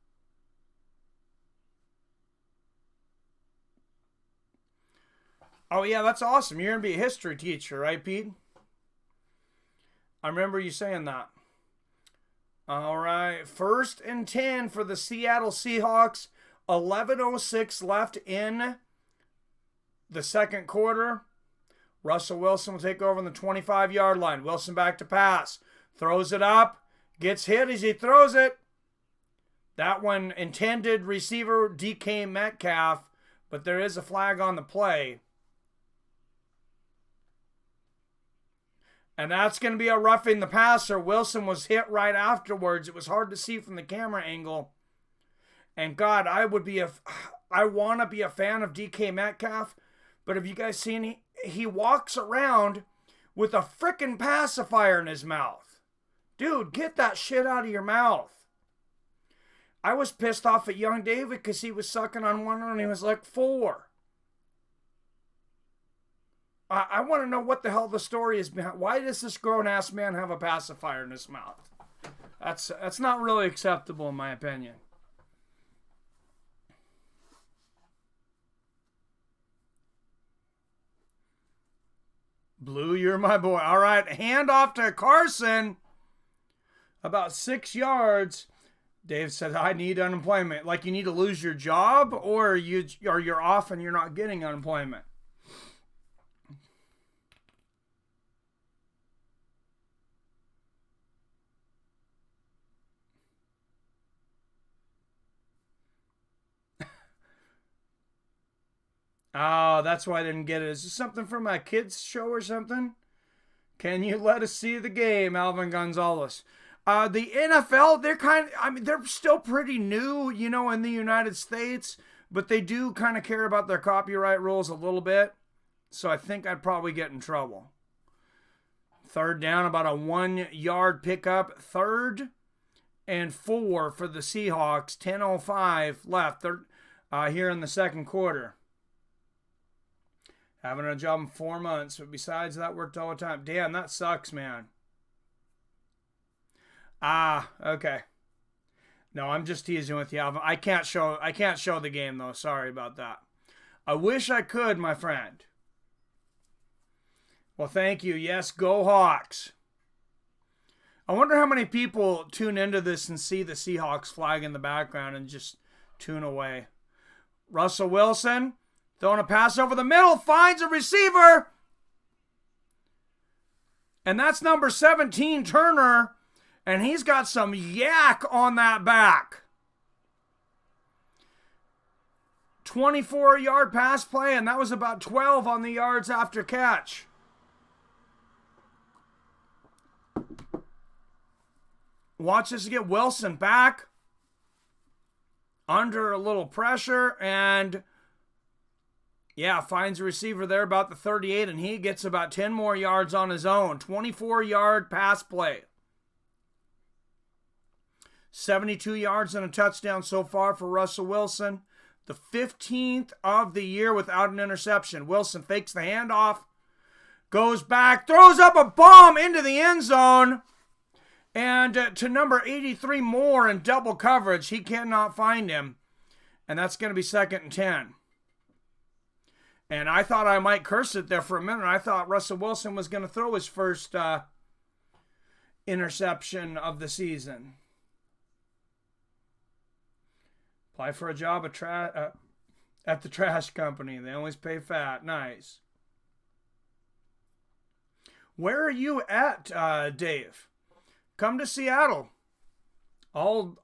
Oh, yeah, that's awesome. You're going to be a history teacher, right, Pete? I remember you saying that. All right, 1st and 10 for the Seattle Seahawks. 11:06 left in the second quarter. Russell Wilson will take over on the 25-yard line. Wilson back to pass. Throws it up. Gets hit as he throws it. That one intended receiver DK Metcalf, but there is a flag on the play. And that's going to be a roughing the passer. Wilson was hit right afterwards. It was hard to see from the camera angle. And God, I want to be a fan of DK Metcalf, but have you guys seen he walks around with a frickin' pacifier in his mouth. Dude, get that shit out of your mouth. I was pissed off at young David because he was sucking on one and he was like 4. I want to know what the hell the story is behind. Why does this grown-ass man have a pacifier in his mouth? That's not really acceptable in my opinion. Blue, you're my boy. All right, hand off to Carson. About 6 yards. Dave said, I need unemployment. Like you need to lose your job or you're off and you're not getting unemployment. Oh, that's why I didn't get it. Is this something from my kids' show or something? Can you let us see the game, Alvin Gonzalez? The NFL, they're still pretty new, in the United States, but they do kind of care about their copyright rules a little bit. So I think I'd probably get in trouble. 3rd down, about a 1-yard pickup. 3rd and 4 for the Seahawks. 10:05 left here in the second quarter. Having a job in 4 months, but besides that, worked all the time. Damn, that sucks, man. Okay. No, I'm just teasing with you, Alvin. I can't show the game though. Sorry about that. I wish I could, my friend. Well, thank you. Yes, go Hawks. I wonder how many people tune into this and see the Seahawks flag in the background and just tune away. Russell Wilson throwing a pass over the middle, finds a receiver. And that's number 17, Turner. And he's got some yak on that back. 24-yard pass play, and that was about 12 on the yards after catch. Watch this get Wilson back. Under a little pressure, and finds a receiver there about the 38, and he gets about 10 more yards on his own. 24-yard pass play. 72 yards and a touchdown so far for Russell Wilson. The 15th of the year without an interception. Wilson fakes the handoff, goes back, throws up a bomb into the end zone. And to number 83 Moore in double coverage. He cannot find him. And that's going to be 2nd and 10. And I thought I might curse it there for a minute. I thought Russell Wilson was going to throw his first interception of the season. Apply for a job at the trash company. They always pay fat. Nice. Where are you at, Dave? Come to Seattle. I'll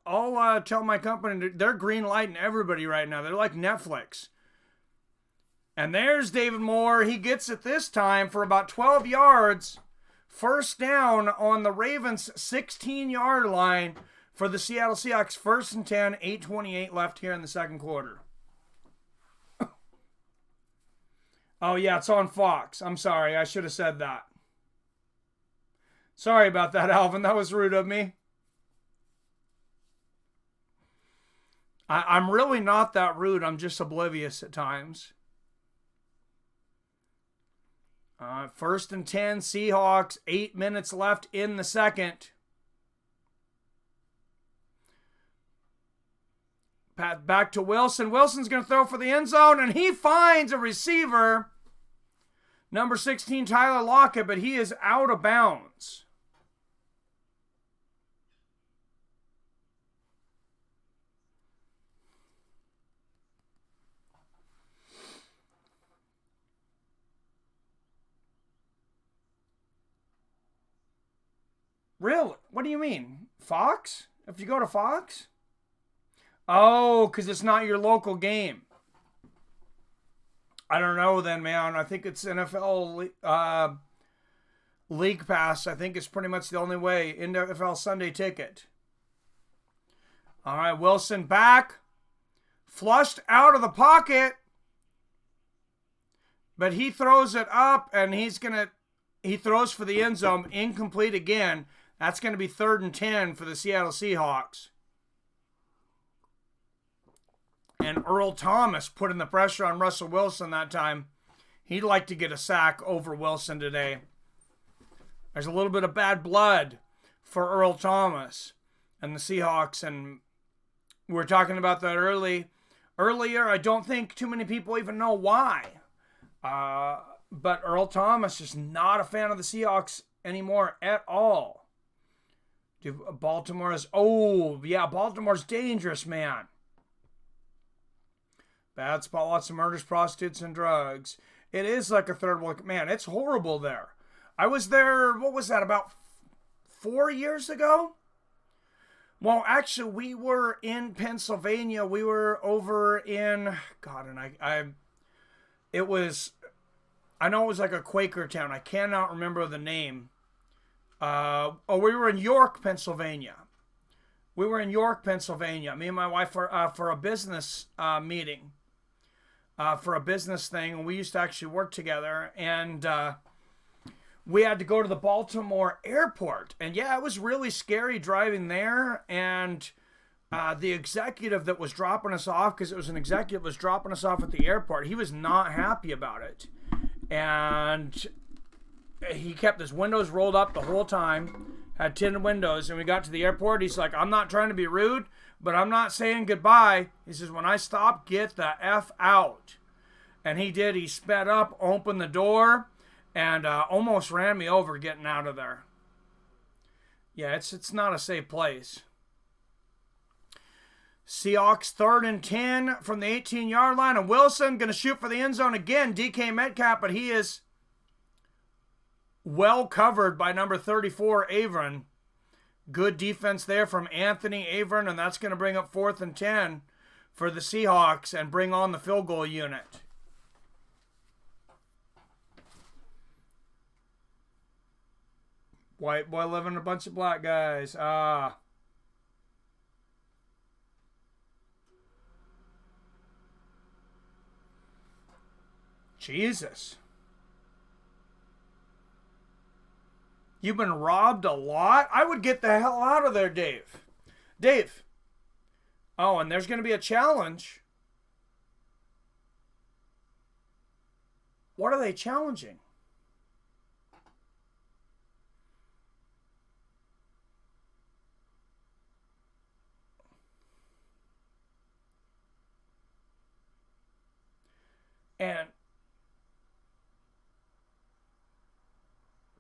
tell my company they're green lighting everybody right now. They're like Netflix. And there's David Moore. He gets it this time for about 12 yards. 1st down on the Ravens' 16-yard line for the Seattle Seahawks. 1st and 10, 8:28 left here in the second quarter. Oh, yeah, it's on Fox. I'm sorry. I should have said that. Sorry about that, Alvin. That was rude of me. I'm really not that rude. I'm just oblivious at times. 1st and 10, Seahawks. 8 minutes left in the second. Back to Wilson. Wilson's going to throw for the end zone, and he finds a receiver. Number 16, Tyler Lockett, but he is out of bounds. Really? What do you mean? Fox? If you go to Fox? Oh, because it's not your local game. I don't know then, man. I think it's NFL League Pass. I think it's pretty much the only way. NFL Sunday Ticket. All right, Wilson back. Flushed out of the pocket. But he throws it up, and he throws for the end zone. Incomplete again. That's going to be 3rd and 10 for the Seattle Seahawks. And Earl Thomas putting the pressure on Russell Wilson that time. He'd like to get a sack over Wilson today. There's a little bit of bad blood for Earl Thomas and the Seahawks. And we were talking about that earlier. I don't think too many people even know why. But Earl Thomas is not a fan of the Seahawks anymore at all. Baltimore's dangerous, man. Bad spot, lots of murders, prostitutes, and drugs. It is like a third world. Man, it's horrible there. I was there, what was that, about 4 years ago? Well, actually, we were in Pennsylvania. We were over in, God, and I know it was like a Quaker town. I cannot remember the name. We were in York, Pennsylvania. Me and my wife for a business meeting. For a business thing, and we used to actually work together, and we had to go to the Baltimore airport, and yeah, it was really scary driving there, and the executive that was dropping us off, because it was an executive was dropping us off at the airport, he was not happy about it, and he kept his windows rolled up the whole time, had tinted windows, and we got to the airport, he's like, I'm not trying to be rude, but I'm not saying goodbye. He says, when I stop, get the F out. And he did. He sped up, opened the door, and almost ran me over getting out of there. Yeah, it's not a safe place. Seahawks 3rd and 10 from the 18-yard line. And Wilson going to shoot for the end zone again. DK Metcalf, but he is well covered by number 34, Avron. Good defense there from Anthony Avron, and that's going to bring up 4th and 10 for the Seahawks and bring on the field goal unit. White boy living a bunch of black guys. Jesus. You've been robbed a lot? I would get the hell out of there, Dave. Dave. Oh, and there's going to be a challenge. What are they challenging? And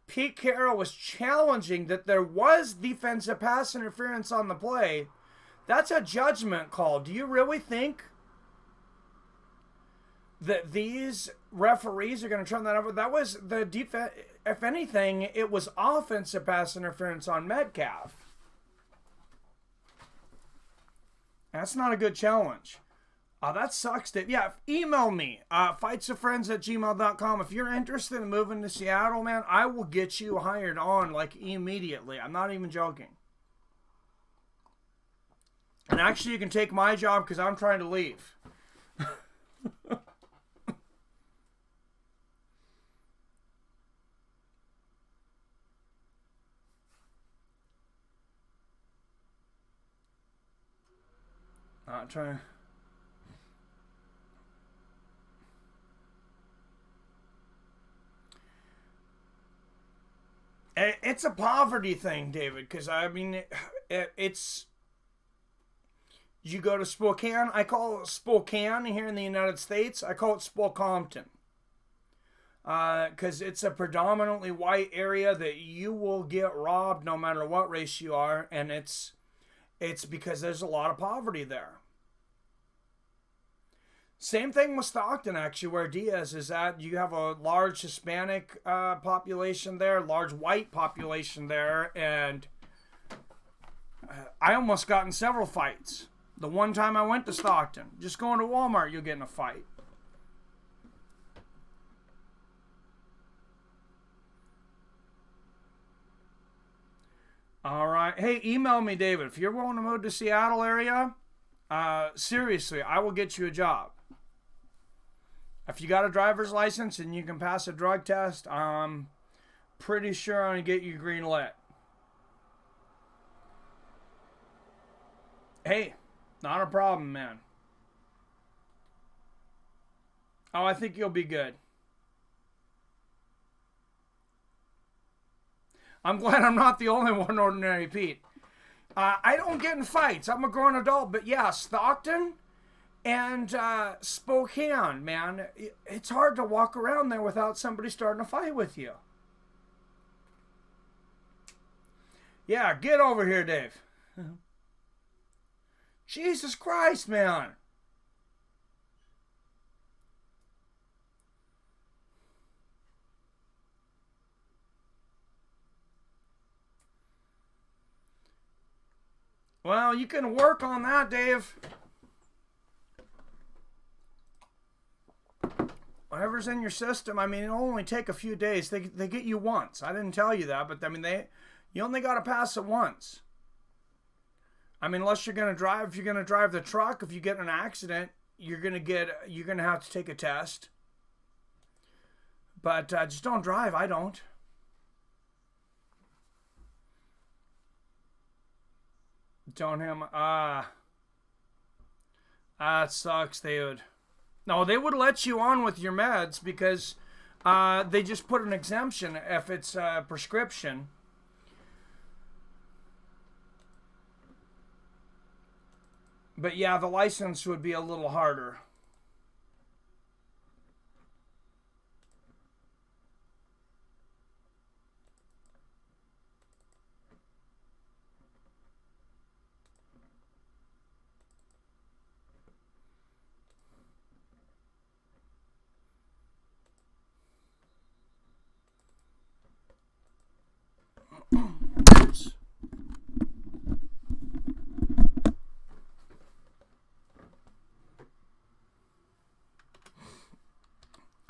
Pete Carroll was challenging that there was defensive pass interference on the play. That's a judgment call. Do you really think that these referees are going to turn that over? That was the defense. If anything, it was offensive pass interference on Metcalf. That's not a good challenge. That sucks, Dave. Yeah, email me, fightsofriends@gmail.com. If you're interested in moving to Seattle, man, I will get you hired on, like, immediately. I'm not even joking. And actually, you can take my job because I'm trying to leave. Not trying. It's a poverty thing, David, because, I mean, it's... You go to Spokane, I call it Spokane here in the United States. I call it Spokompton. Because it's a predominantly white area that you will get robbed no matter what race you are, and it's because there's a lot of poverty there. Same thing with Stockton, actually, where Diaz is at. You have a large Hispanic population there, large white population there, and I almost got in several fights. The one time I went to Stockton, just going to Walmart, you'll get in a fight. All right. Hey, email me, David. If you're willing to move to Seattle area, seriously, I will get you a job. If you got a driver's license and you can pass a drug test, I'm pretty sure I'm going to get you green lit. Hey, not a problem, man. Oh, I think you'll be good. I'm glad I'm not the only one, Ordinary Pete. I don't get in fights. I'm a grown adult. But yeah, Stockton and Spokane, man, it's hard to walk around there without somebody starting a fight with you. Yeah, get over here, Dave. Jesus Christ, man. Well, you can work on that, Dave. Whatever's in your system, I mean, it'll only take a few days. They get you once. I didn't tell you that, but I mean, you only got to pass it once. I mean, unless you're going to drive, if you're going to drive the truck, if you get in an accident, you're going to have to take a test. But just don't drive. I don't. Don't him. That sucks, dude. No, they would let you on with your meds because they just put an exemption if it's a prescription. But yeah, the license would be a little harder. Oops.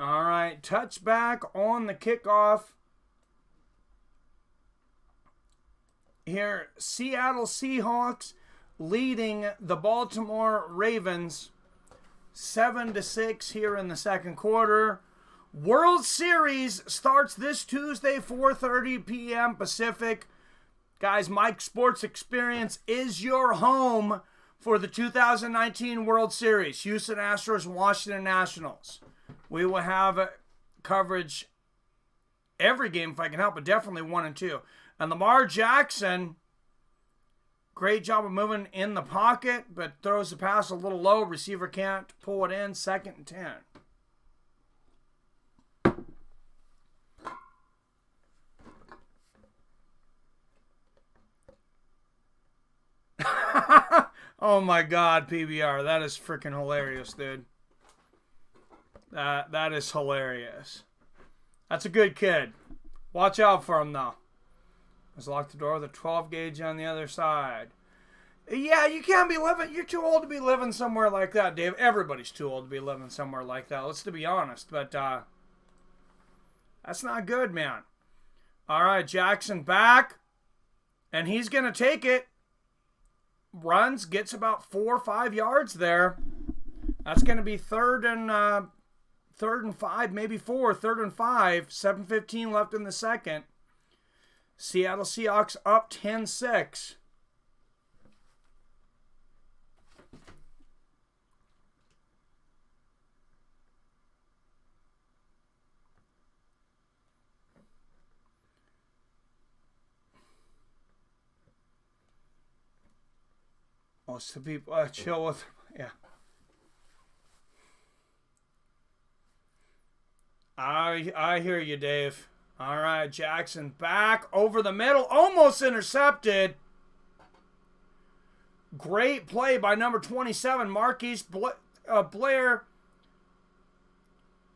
All right, touchback on the kickoff. Here, Seattle Seahawks leading the Baltimore Ravens 7-6 here in the second quarter. World Series starts this Tuesday, 4:30 p.m. Pacific. Guys, Mike's Sports Experience is your home for the 2019 World Series. Houston Astros, Washington Nationals. We will have coverage every game if I can help it, definitely 1 and 2. And Lamar Jackson, great job of moving in the pocket, but throws the pass a little low. Receiver can't pull it in, 2nd and 10. Oh my God, PBR. That is freaking hilarious, dude. That is hilarious. That's a good kid. Watch out for him, though. Let's lock the door with a 12 gauge on the other side. Yeah, you can't be living. You're too old to be living somewhere like that, Dave. Everybody's too old to be living somewhere like that. Let's to be honest. But that's not good, man. All right, Jackson back. And he's going to take it. Runs, gets about 4 or 5 yards there. That's going to be third and 5, maybe 4, 3rd and 5. 7:15 left in the second. Seattle Seahawks up 10-6. Most of the people chill with, yeah. I hear you, Dave. All right, Jackson back over the middle, almost intercepted. Great play by number 27, Marquise Blair.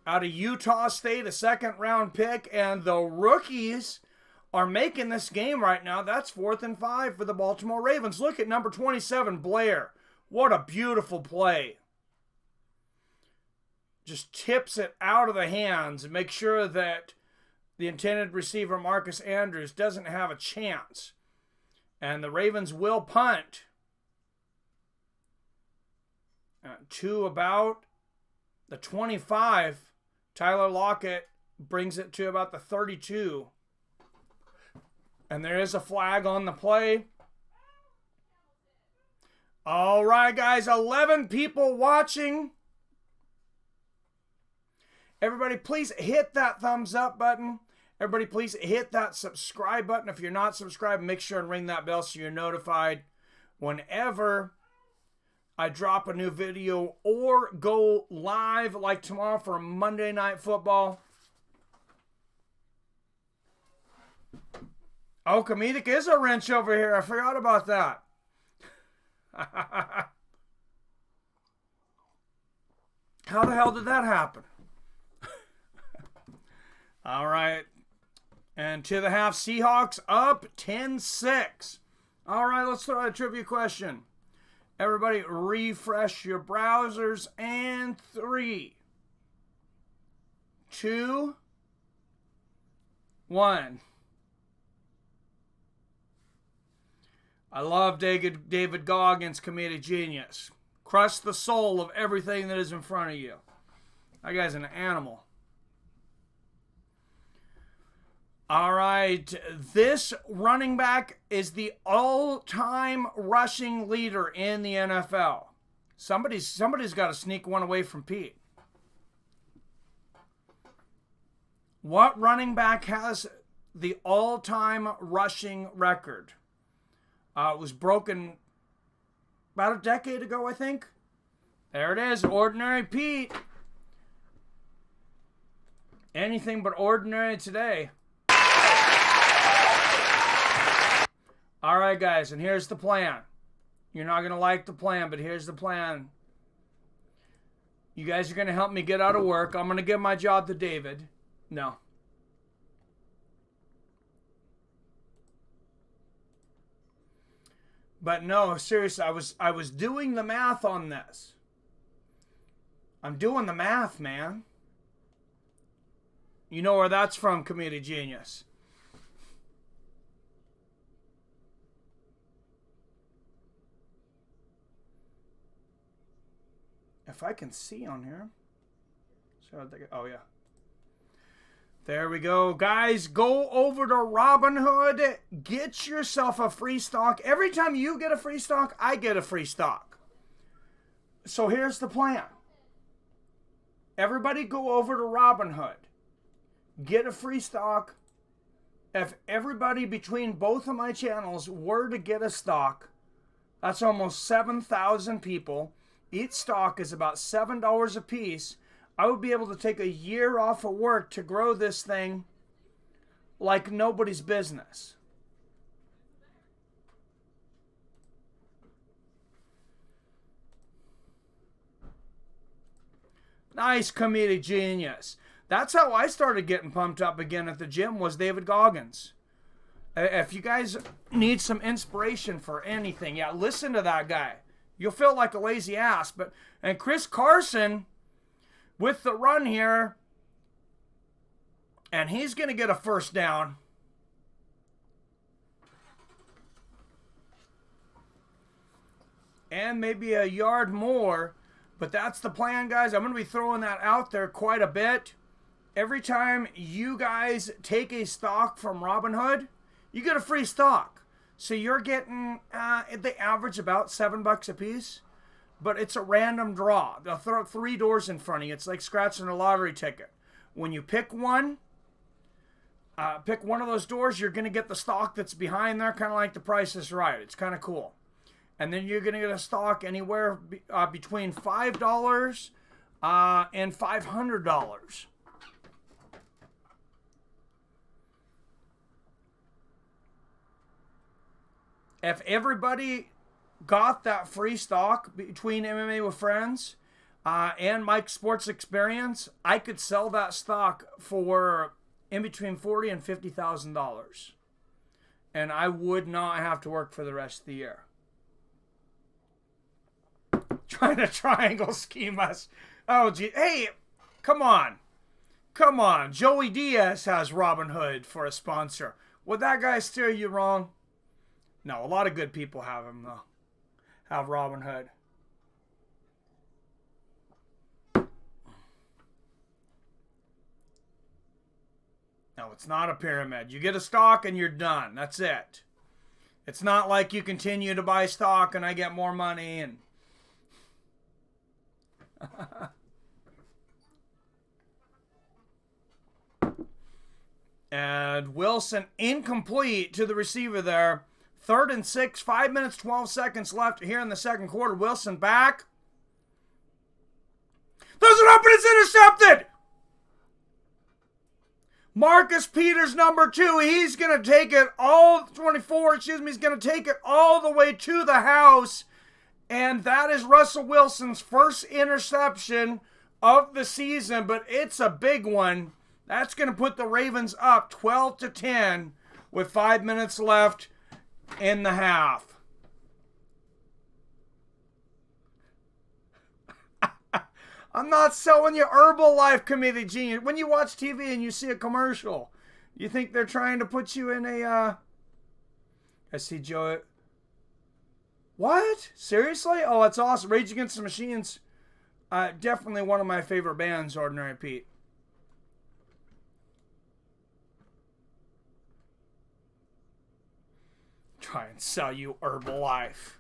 out of Utah State, a second-round pick, and the rookies are making this game right now. That's 4th and 5 for the Baltimore Ravens. Look at number 27, Blair. What a beautiful play. Just tips it out of the hands and makes sure that the intended receiver, Marcus Andrews, doesn't have a chance. And the Ravens will punt to about the 25. Tyler Lockett brings it to about the 32. And there is a flag on the play. All right, guys, 11 people watching. Everybody, please hit that thumbs up button. Everybody, please hit that subscribe button. If you're not subscribed, make sure and ring that bell so you're notified whenever I drop a new video or go live like tomorrow for Monday Night Football. Oh, comedic is a wrench over here. I forgot about that. How the hell did that happen? All right. And to the half, Seahawks up 10-6. All right, let's throw out a trivia question. Everybody refresh your browsers. And 3, 2, 1. I love David Goggins, comedic genius. Crush the soul of everything that is in front of you. That guy's an animal. All right, this running back is the all-time rushing leader in the NFL. Somebody's got to sneak one away from Pete. What running back has the all-time rushing record? It was broken about a decade ago, I think. There it is, Ordinary Pete. Anything but ordinary today. All right, guys, and here's the plan. You're not going to like the plan, but here's the plan. You guys are going to help me get out of work. I'm going to give my job to David. No. But no, seriously, I was doing the math on this. I'm doing the math, man. You know where that's from, comedic genius. If I can see on here. Oh, yeah. There we go. Guys, go over to Robinhood. Get yourself a free stock. Every time you get a free stock, I get a free stock. So here's the plan. Everybody go over to Robinhood. Get a free stock. If everybody between both of my channels were to get a stock, that's almost 7,000 people. Each stock is about $7 a piece. I would be able to take a year off of work to grow this thing like nobody's business. Nice, comedic genius. That's how I started getting pumped up again at the gym, was David Goggins. If you guys need some inspiration for anything, yeah, listen to that guy. You'll feel like a lazy ass. And Chris Carson with the run here, and he's going to get a first down. And maybe a yard more. But that's the plan, guys. I'm going to be throwing that out there quite a bit. Every time you guys take a stock from Robinhood, you get a free stock. So you're getting, they average about $7 a piece. But it's a random draw. They'll throw 3 doors in front of you. It's like scratching a lottery ticket. When you pick one of those doors, you're going to get the stock that's behind there, kind of like The Price is Right. It's kind of cool. And then you're going to get a stock anywhere between $5 and $500. If everybody got that free stock between MMA with Friends, and Mike's Sports Experience, I could sell that stock for in between $40,000 and $50,000. And I would not have to work for the rest of the year. Trying to triangle scheme us. Oh, gee. Hey, come on. Come on. Joey Diaz has Robinhood for a sponsor. Would that guy steer you wrong? No, a lot of good people have him, though. Have Robinhood. No, it's not a pyramid. You get a stock and you're done. That's it. It's not like you continue to buy stock and I get more money and... And Wilson incomplete to the receiver there. 3rd and 6, 5 minutes, 12 seconds left here in the second quarter. Wilson back. There's an open, it's intercepted! Marcus Peters, number 2, he's going to take it all, 24, he's going to take it all the way to the house. And that is Russell Wilson's first interception of the season, but it's a big one. That's going to put the Ravens up 12-10 with 5 minutes left in the half. I'm not selling you Herbalife Committee, genius. When you watch TV and you see a commercial, you think they're trying to put you in a, I see Joe. What? Seriously? Oh, that's awesome. Rage Against the Machines. Definitely one of my favorite bands, Ordinary Pete. Try and sell you Herbalife.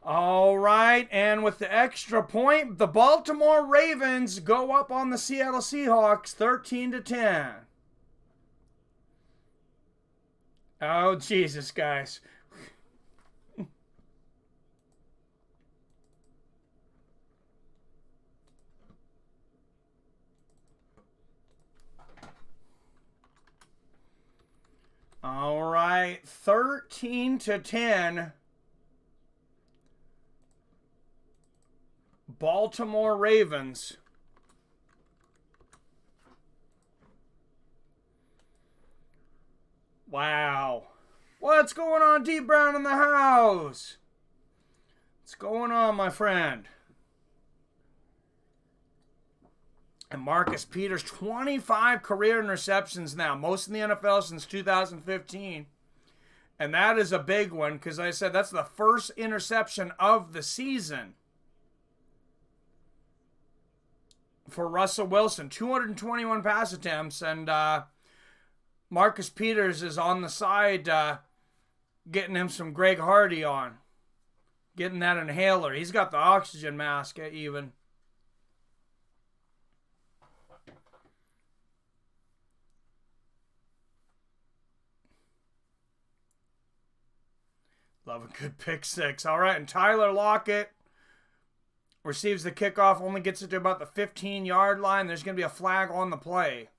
All right, and with the extra point, the Baltimore Ravens go up on the Seattle Seahawks 13-10. Oh, Jesus, guys. All right, 13-10. Baltimore Ravens. Wow. What's going on, D. Brown in the house? What's going on, my friend? And Marcus Peters, 25 career interceptions now. Most in the NFL since 2015. And that is a big one because, like I said, that's the first interception of the season for Russell Wilson. 221 pass attempts, and Marcus Peters is on the side getting him some Greg Hardy on. Getting that inhaler. He's got the oxygen mask even. Love a good pick six. All right, and Tyler Lockett receives the kickoff, only gets it to about the 15-yard line. There's going to be a flag on the play.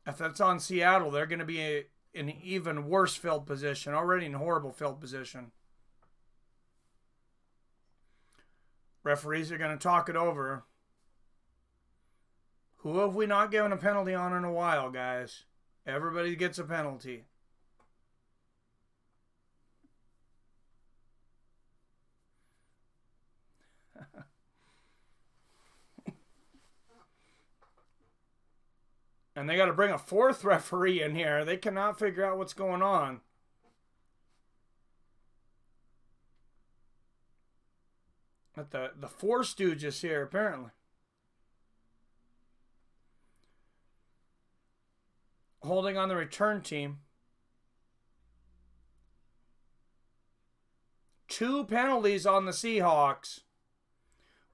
If that's on Seattle, they're going to be in even worse field position, already in horrible field position. Referees are going to talk it over. Who have we not given a penalty on in a while, guys? Everybody gets a penalty. And they got to bring a fourth referee in here. They cannot figure out what's going on. But the Four Stooges here, apparently. Holding on the return team. 2 penalties on the Seahawks.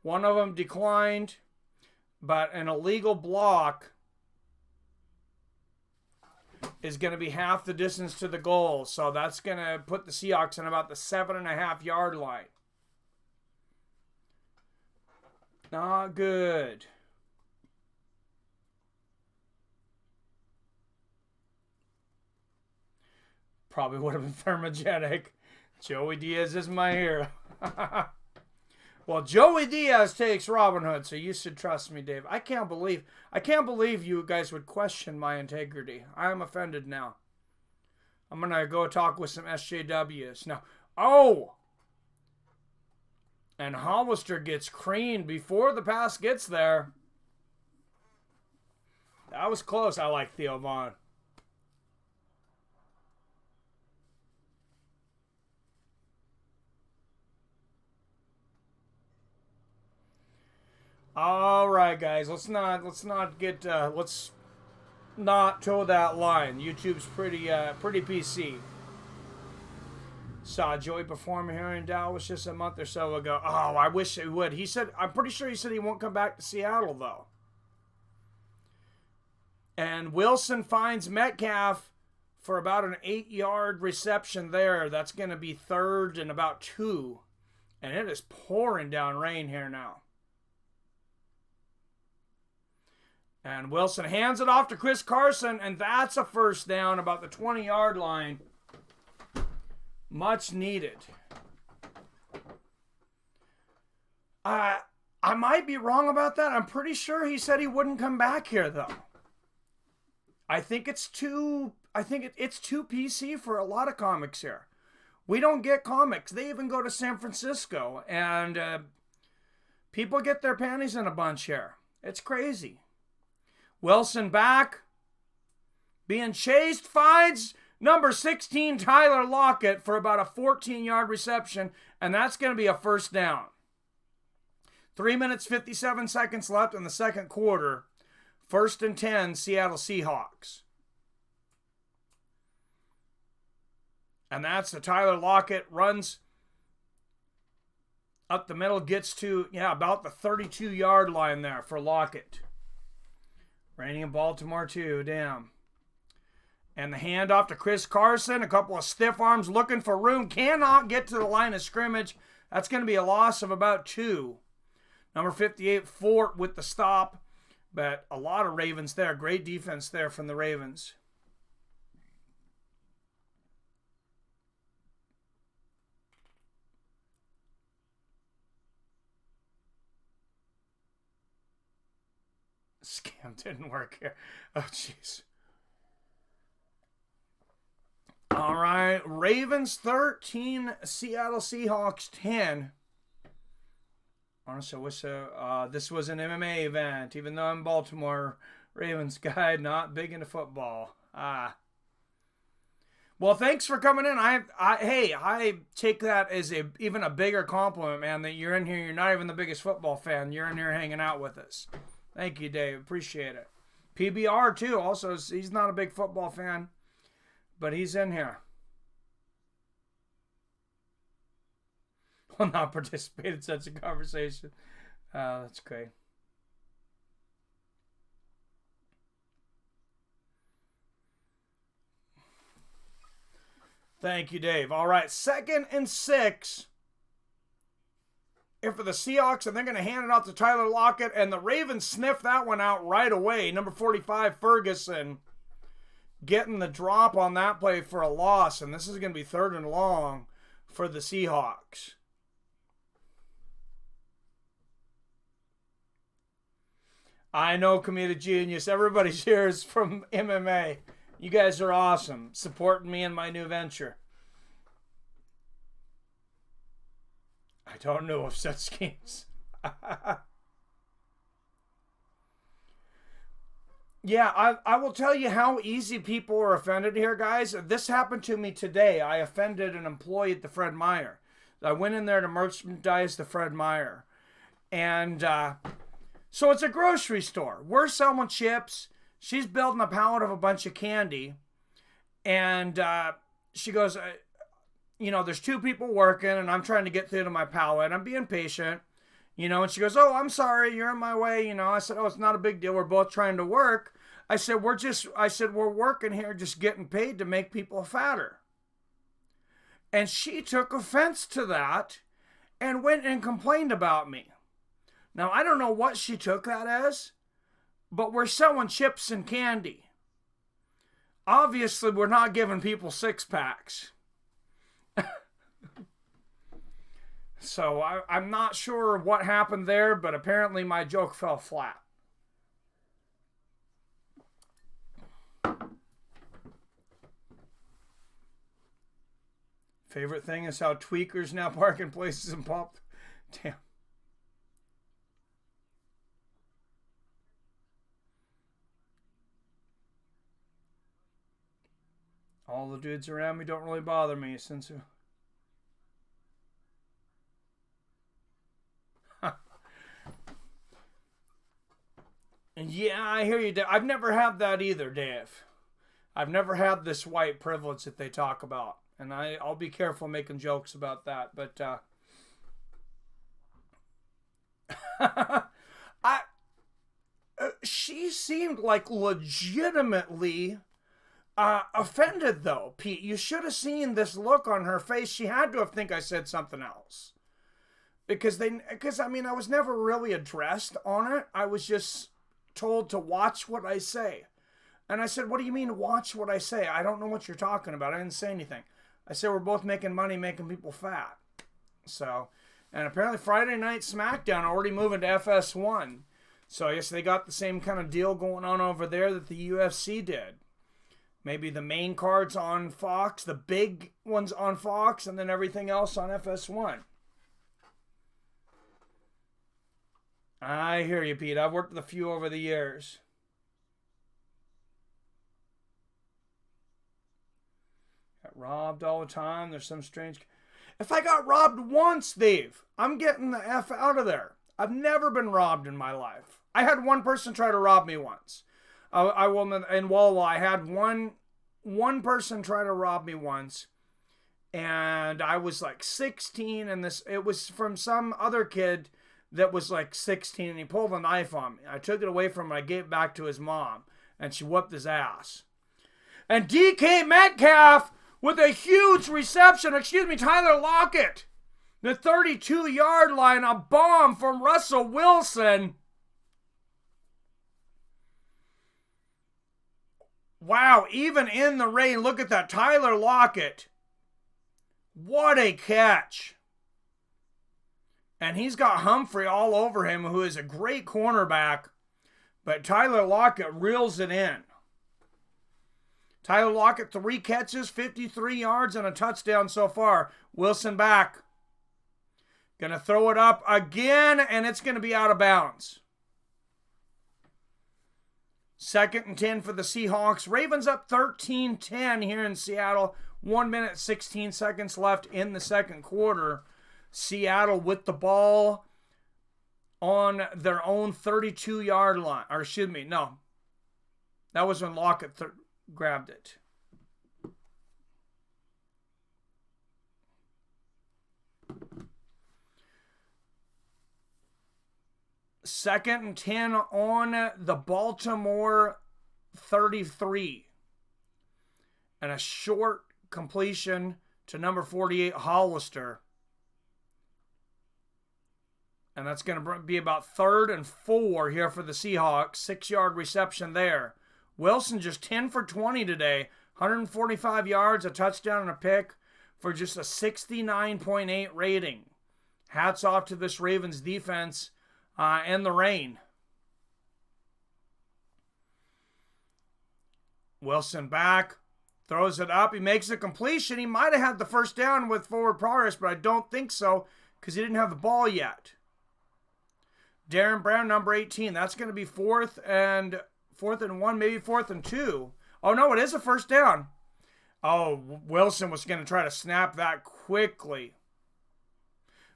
One of them declined, but an illegal block is going to be half the distance to the goal. So that's going to put the Seahawks in about the 7.5-yard line. Not good. Probably would have been thermogenic. Joey Diaz is my hero. Well, Joey Diaz takes Robin Hood, so you should trust me, Dave. I can't believe you guys would question my integrity. I am offended now. I'm going to go talk with some SJWs. Now, and Hollister gets creamed before the pass gets there. That was close. I like Theo Vaughn. All right, guys. Let's not toe that line. YouTube's pretty PC. Saw Joey perform here in Dallas just a month or so ago. Oh, I wish he would. I'm pretty sure he said he won't come back to Seattle though. And Wilson finds Metcalf for about an 8-yard reception there. That's going to be 3rd and about 2. And it is pouring down rain here now. And Wilson hands it off to Chris Carson, and that's a first down about the 20-yard line. Much needed. I might be wrong about that. I'm pretty sure he said he wouldn't come back here, though. I think it's too PC for a lot of comics here. We don't get comics. They even go to San Francisco, and people get their panties in a bunch here. It's crazy. Wilson back, being chased, finds number 16, Tyler Lockett, for about a 14-yard reception, and that's going to be a first down. 3 minutes, 57 seconds left in the second quarter. 1st and 10, Seattle Seahawks. And that's the Tyler Lockett, runs up the middle, gets to, about the 32-yard line there for Lockett. Raining in Baltimore too, damn. And the handoff to Chris Carson, a couple of stiff arms looking for room, cannot get to the line of scrimmage. That's going to be a loss of about 2. Number 58, Fort with the stop, but a lot of Ravens there. Great defense there from the Ravens. Scam didn't work here. Oh, jeez. All right. Ravens 13, Seattle Seahawks 10. Honestly, I wish this was an MMA event, even though I'm Baltimore Ravens guy, not big into football. Well, thanks for coming in. I take that as even a bigger compliment, man, that you're in here. You're not even the biggest football fan. You're in here hanging out with us. Thank you, Dave. Appreciate it. PBR, too. Also, he's not a big football fan, but he's in here. Will not participate in such a conversation. That's great. Thank you, Dave. All right, 2nd and 6. For the Seahawks, and they're going to hand it off to Tyler Lockett, and the Ravens sniff that one out right away. Number 45, Ferguson, getting the drop on that play for a loss, and this is going to be 3rd and long for the Seahawks. I know, Comedic Genius. Everybody's here is from MMA. You guys are awesome, supporting me in my new venture. I don't know of such schemes. Yeah, I will tell you how easy people are offended here, guys. This happened to me today. I offended an employee at the Fred Meyer. I went in there to merchandise the Fred Meyer. And so it's a grocery store. We're selling chips. She's building a pallet of a bunch of candy. And she goes... there's 2 people working, and I'm trying to get through to my pallet. I'm being patient, and she goes, "Oh, I'm sorry, you're in my way." I said, "Oh, it's not a big deal. We're both trying to work." I said, we're working here just getting paid to make people fatter. And she took offense to that and went and complained about me. Now, I don't know what she took that as, but we're selling chips and candy. Obviously, we're not giving people 6-packs. So I'm not sure what happened there, but apparently my joke fell flat. Favorite thing is how tweakers now park in places and pop. Damn. All the dudes around me don't really bother me since. Yeah, I hear you, Dave. I've never had that either, Dave. I've never had this white privilege that they talk about. And I'll be careful making jokes about that. But I she seemed like legitimately offended, though, Pete. You should have seen this look on her face. She had to have think I said something else. Because I mean, I was never really addressed on it. I was just told to watch what I say. And I said, what do you mean watch what I say? I don't know what you're talking about. I didn't say anything. I said, we're both making money making people fat. So, and apparently Friday Night SmackDown already moving to FS1. So I guess they got the same kind of deal going on over there that the UFC did. Maybe the main card's on Fox, the big one's on Fox, and then everything else on FS1. I hear you, Pete. I've worked with a few over the years. Got robbed all the time. There's some strange... If I got robbed once, Dave, I'm getting the F out of there. I've never been robbed in my life. I had one person try to rob me once. I will in Wawa. I had one person try to rob me once, and I was like 16, and it was from some other kid that was like 16, and he pulled a knife on me. I took it away from him. I gave it back to his mom, and she whooped his ass. And DK Metcalf with a huge reception. Tyler Lockett, the 32-yard line, a bomb from Russell Wilson. Wow, even in the rain, look at that. Tyler Lockett. What a catch. And he's got Humphrey all over him, who is a great cornerback. But Tyler Lockett reels it in. Tyler Lockett, 3 catches, 53 yards, and a touchdown so far. Wilson back. Going to throw it up again, and it's going to be out of bounds. 2nd and 10 for the Seahawks. Ravens up 13-10 here in Seattle. 1 minute, 16 seconds left in the second quarter. Seattle with the ball on their own 32-yard line. Or excuse me, no. That was when Lockett grabbed it. Second and 10 on the Baltimore 33. And a short completion to number 48, Hollister. And that's going to be about 3rd and 4 here for the Seahawks. 6-yard reception there. Wilson just 10 for 20 today. 145 yards, a touchdown, and a pick for just a 69.8 rating. Hats off to this Ravens defense and the rain. Wilson back. Throws it up. He makes a completion. He might have had the first down with forward progress, but I don't think so because he didn't have the ball yet. Darren Brown, number 18. That's going to be 4th and 1, maybe 4th and 2. Oh, no, it is a first down. Oh, Wilson was going to try to snap that quickly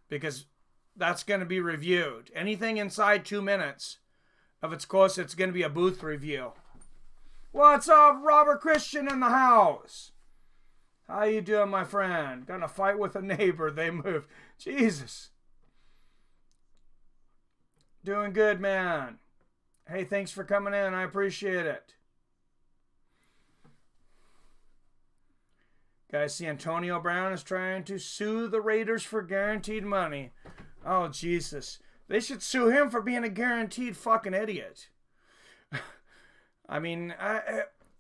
because that's going to be reviewed. Anything inside 2 minutes, if it's close, it's going to be a booth review. What's up, Robert Christian in the house? How you doing, my friend? Got in a fight with a neighbor. They moved. Jesus. Doing good, man. Hey, thanks for coming in. I appreciate it. Guys, see Antonio Brown is trying to sue the Raiders for guaranteed money. Oh, Jesus. They should sue him for being a guaranteed fucking idiot. I mean,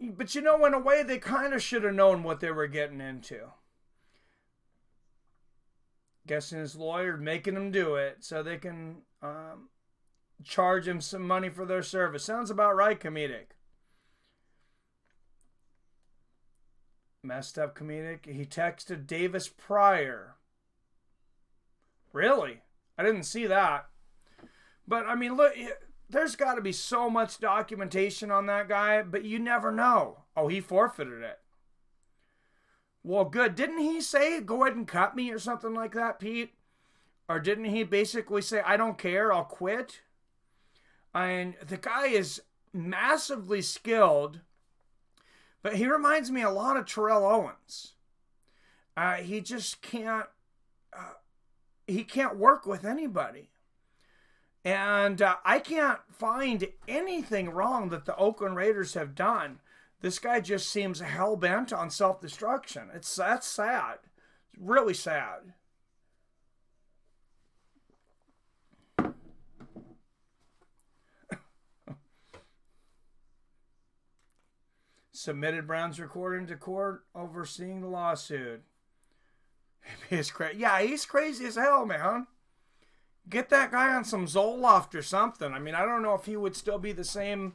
but you know, in a way, they kind of should have known what they were getting into. Guessing his lawyer making him do it so they can charge him some money for their service. Sounds about right, comedic. Messed up comedic. He texted Davis Pryor. Really? I didn't see that. But, I mean, look, there's got to be so much documentation on that guy, but you never know. Oh, he forfeited it. Well, good. Didn't he say, go ahead and cut me or something like that, Pete? Or didn't he basically say, I don't care, I'll quit? And the guy is massively skilled, but he reminds me a lot of Terrell Owens. He just can't, he can't work with anybody. And I can't find anything wrong that the Oakland Raiders have done. This guy just seems hell-bent on self-destruction. That's sad. It's really sad. Submitted Brown's recording to court overseeing the lawsuit. He's crazy. Yeah, he's crazy as hell, man. Get that guy on some Zoloft or something. I mean, I don't know if he would still be the same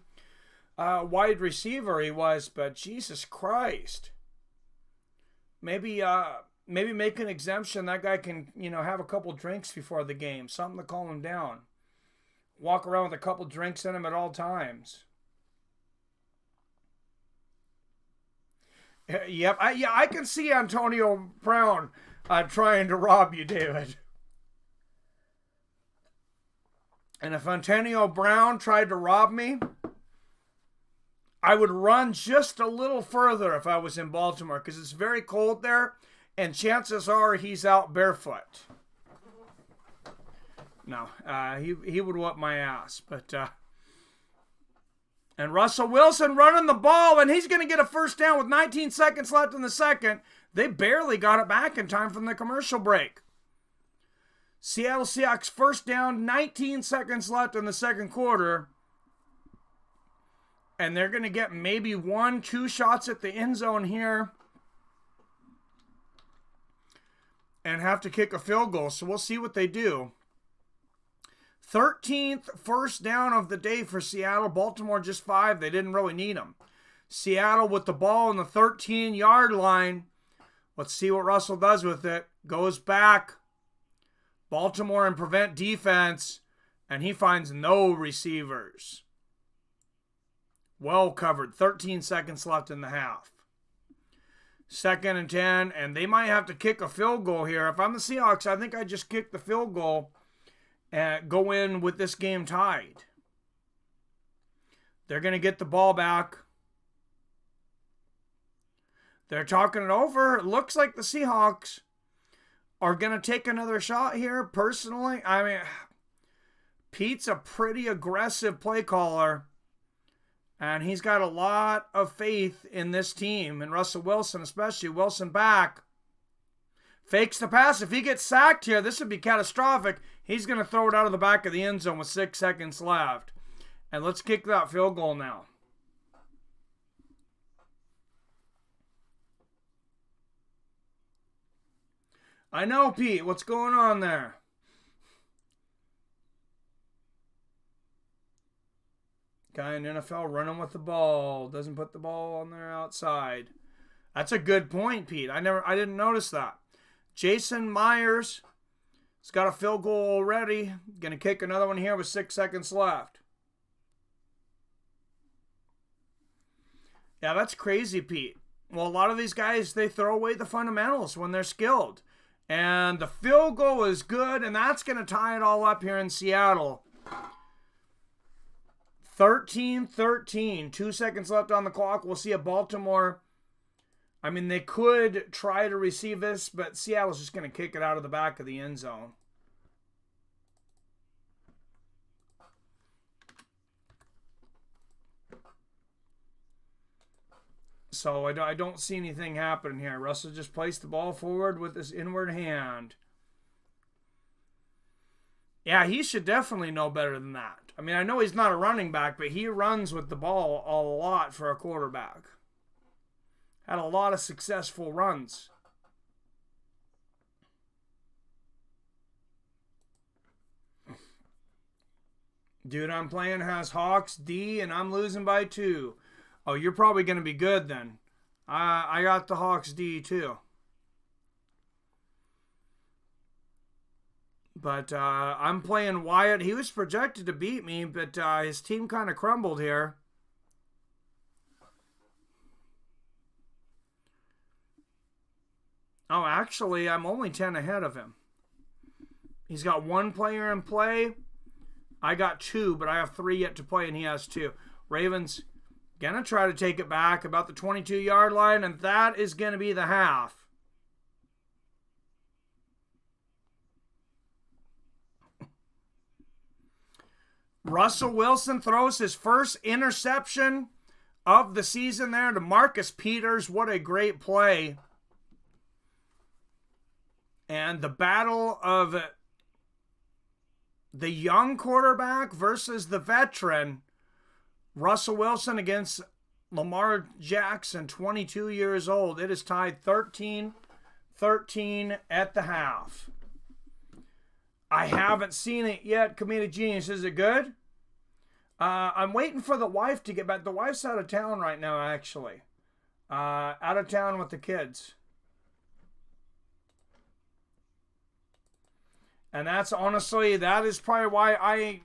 wide receiver he was, but Jesus Christ. Maybe make an exemption. That guy can, have a couple drinks before the game. Something to calm him down. Walk around with a couple drinks in him at all times. Yep. I can see Antonio Brown trying to rob you, David. And if Antonio Brown tried to rob me, I would run just a little further if I was in Baltimore, because it's very cold there, and chances are he's out barefoot. No, he would whoop my ass. But and Russell Wilson running the ball, and he's going to get a first down with 19 seconds left in the second. They barely got it back in time from the commercial break. Seattle Seahawks first down, 19 seconds left in the second quarter. And they're going to get maybe 1-2 shots at the end zone here. And have to kick a field goal. So we'll see what they do. 13th first down of the day for Seattle. Baltimore just 5. They didn't really need them. Seattle with the ball on the 13-yard line. Let's see what Russell does with it. Goes back. Baltimore in prevent defense. And he finds no receivers. Well covered. 13 seconds left in the half. 2nd and 10. And they might have to kick a field goal here. If I'm the Seahawks, I think I just kick the field goal and go in with this game tied. They're going to get the ball back. They're talking it over. It looks like the Seahawks are going to take another shot here. Personally, I mean, Pete's a pretty aggressive play caller. And he's got a lot of faith in this team. And Russell Wilson especially. Wilson back. Fakes the pass. If he gets sacked here, this would be catastrophic. He's going to throw it out of the back of the end zone with 6 seconds left. And let's kick that field goal now. I know, Pete. What's going on there? Guy in NFL running with the ball. Doesn't put the ball on their outside. That's a good point, Pete. I didn't notice that. Jason Myers has got a field goal already. Going to kick another one here with 6 seconds left. Yeah, that's crazy, Pete. Well, a lot of these guys, they throw away the fundamentals when they're skilled. And the field goal is good, and that's going to tie it all up here in Seattle. 13-13. 2 seconds left on the clock. We'll see a Baltimore. I mean, they could try to receive this, but Seattle's just going to kick it out of the back of the end zone. So I don't see anything happening here. Russell just placed the ball forward with his inward hand. Yeah, he should definitely know better than that. I mean, I know he's not a running back, but he runs with the ball a lot for a quarterback. Had a lot of successful runs. Dude, I'm playing has Hawks D, and I'm losing by 2. Oh, you're probably going to be good then. I got the Hawks D too. But I'm playing Wyatt. He was projected to beat me, but his team kind of crumbled here. Oh, actually, I'm only 10 ahead of him. He's got 1 player in play. I got 2, but I have 3 yet to play, and he has 2. Ravens gonna try to take it back about the 22-yard line, and that is gonna be the half. Russell Wilson throws his first interception of the season there to Marcus Peters. What a great play. And the battle of the young quarterback versus the veteran. Russell Wilson against Lamar Jackson, 22 years old. It is tied 13-13 at the half. I haven't seen it yet. Comedic Genius, is it good? I'm waiting for the wife to get back. The wife's out of town right now, actually. Out of town with the kids. And that's honestly, that is probably why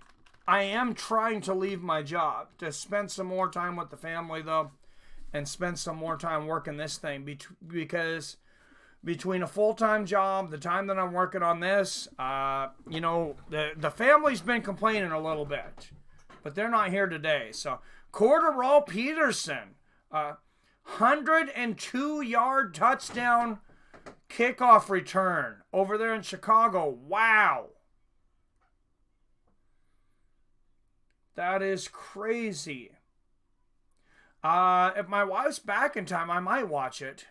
I am trying to leave my job, to spend some more time with the family, though, and spend some more time working this thing. Because between a full-time job, the time that I'm working on this, the family's been complaining a little bit. But they're not here today. So, Cordero Peterson, 102-yard touchdown kickoff return over there in Chicago. Wow. That is crazy. If my wife's back in time, I might watch it.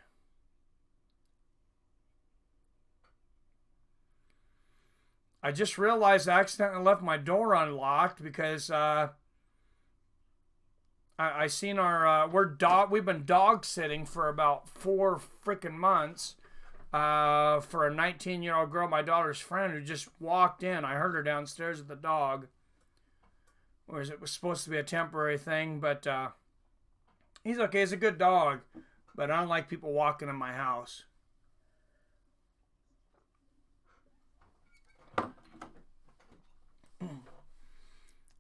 I just realized I accidentally left my door unlocked because I seen our we've been dog sitting for about 4 freaking months for a 19-year-old girl, my daughter's friend, who just walked in. I heard her downstairs with the dog. Whereas it was supposed to be a temporary thing, but he's okay. He's a good dog, but I don't like people walking in my house.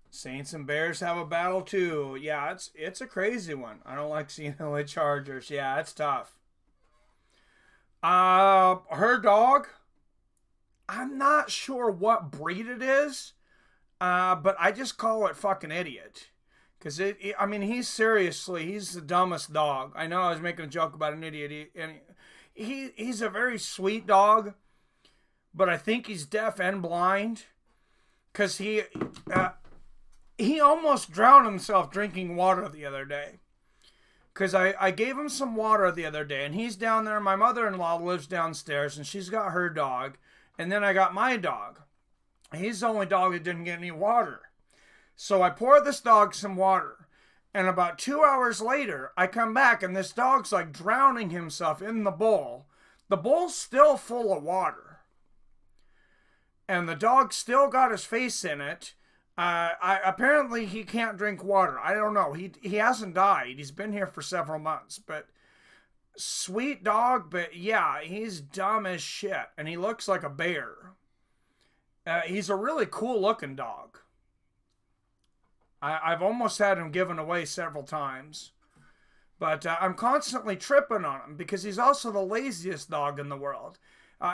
Saints and Bears have a battle too. Yeah, it's a crazy one. I don't like seeing LA Chargers. Yeah, it's tough. Her dog, I'm not sure what breed it is, but I just call it fucking idiot. Because, he's the dumbest dog. I know I was making a joke about an idiot. He's a very sweet dog, but I think he's deaf and blind. Because he almost drowned himself drinking water the other day. Because I gave him some water the other day, and he's down there. My mother-in-law lives downstairs, and she's got her dog. And then I got my dog. He's the only dog that didn't get any water. So I pour this dog some water. And about 2 hours later, I come back, and this dog's like drowning himself in the bowl. The bowl's still full of water. And the dog still got his face in it. Apparently he can't drink water. I don't know. He hasn't died. He's been here for several months. But sweet dog, but yeah, he's dumb as shit. And he looks like a bear. He's a really cool looking dog. I've almost had him given away several times. But I'm constantly tripping on him because he's also the laziest dog in the world.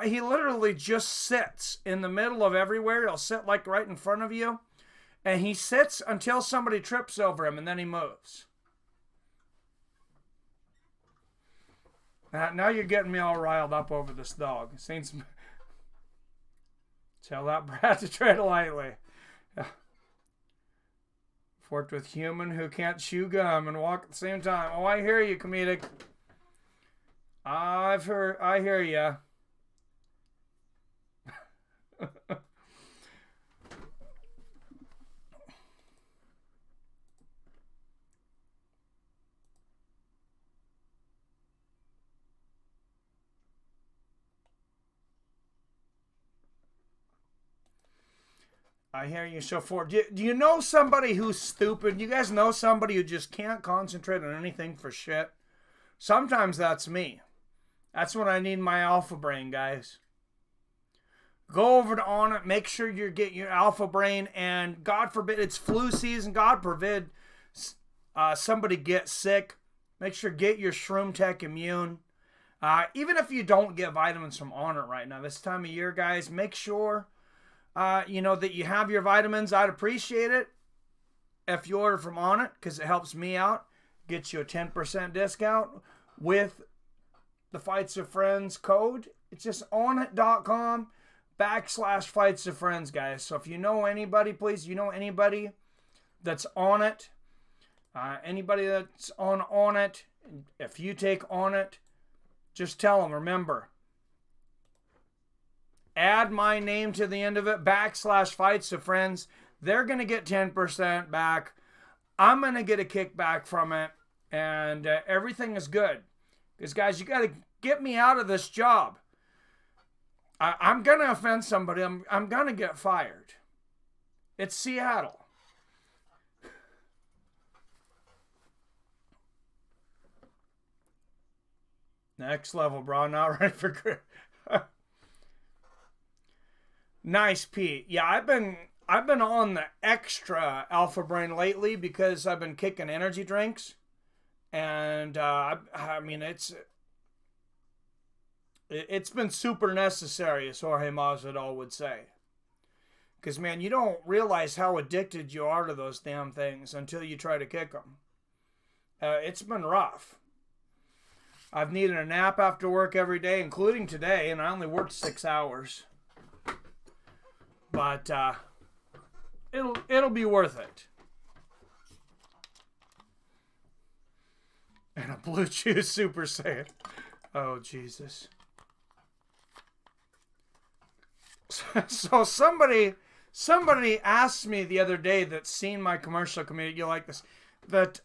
He literally just sits in the middle of everywhere. He'll sit like right in front of you. And he sits until somebody trips over him, and then he moves. Now you're getting me all riled up over this dog. Saints, tell that brat to tread lightly. Worked with human who can't chew gum and walk at the same time. Oh, I hear you, comedic. I hear you. I hear you so far. Do you know somebody who's stupid? You guys know somebody who just can't concentrate on anything for shit? Sometimes that's me. That's when I need my alpha brain, guys. Go over to On It. Make sure you get your alpha brain. And God forbid, it's flu season. God forbid somebody gets sick. Make sure get your Shroom Tech Immune. Even if you don't get vitamins from On It right now, this time of year, guys, make sure that you have your vitamins. I'd appreciate it if you order from On It because it helps me out. Gets you a 10% discount with the Fights of Friends code. It's just onit.com/Fights of Friends, guys. So if you know anybody, please, anybody that's on it, anybody that's on it, if you take On It, just tell them, remember, add my name to the end of it, /Fights of Friends. They're going to get 10% back. I'm going to get a kickback from it. And everything is good. Because, guys, you got to get me out of this job. I'm going to offend somebody. I'm going to get fired. It's Seattle. Next level, bro. Not ready for good. Nice, Pete. Yeah, I've been on the extra alpha brain lately because I've been kicking energy drinks. And, it's been super necessary, as Jorge Masvidal would say. Because, man, you don't realize how addicted you are to those damn things until you try to kick them. It's been rough. I've needed a nap after work every day, including today, and I only worked 6 hours. But it'll be worth it. And a Blue Chew Super Saiyan. Oh, Jesus. So somebody asked me the other day that's seen my commercial community, you like this, that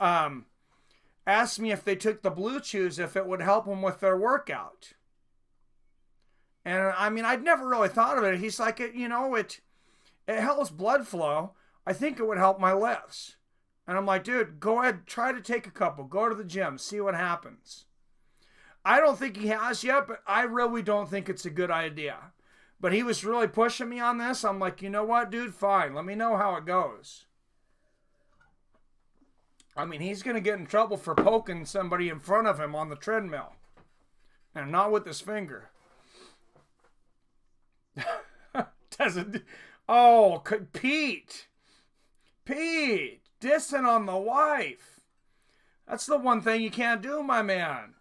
asked me if they took the Blue Chews, if it would help them with their workout. And I mean, I'd never really thought of it. He's like, it helps blood flow. I think it would help my lifts. And I'm like, dude, go ahead, try to take a couple. Go to the gym, see what happens. I don't think he has yet, but I really don't think it's a good idea. But he was really pushing me on this. I'm like, you know what, dude? Fine. Let me know how it goes. I mean, he's going to get in trouble for poking somebody in front of him on the treadmill. And not with his finger. Doesn't... Oh, Pete. Dissing on the wife. That's the one thing you can't do, my man.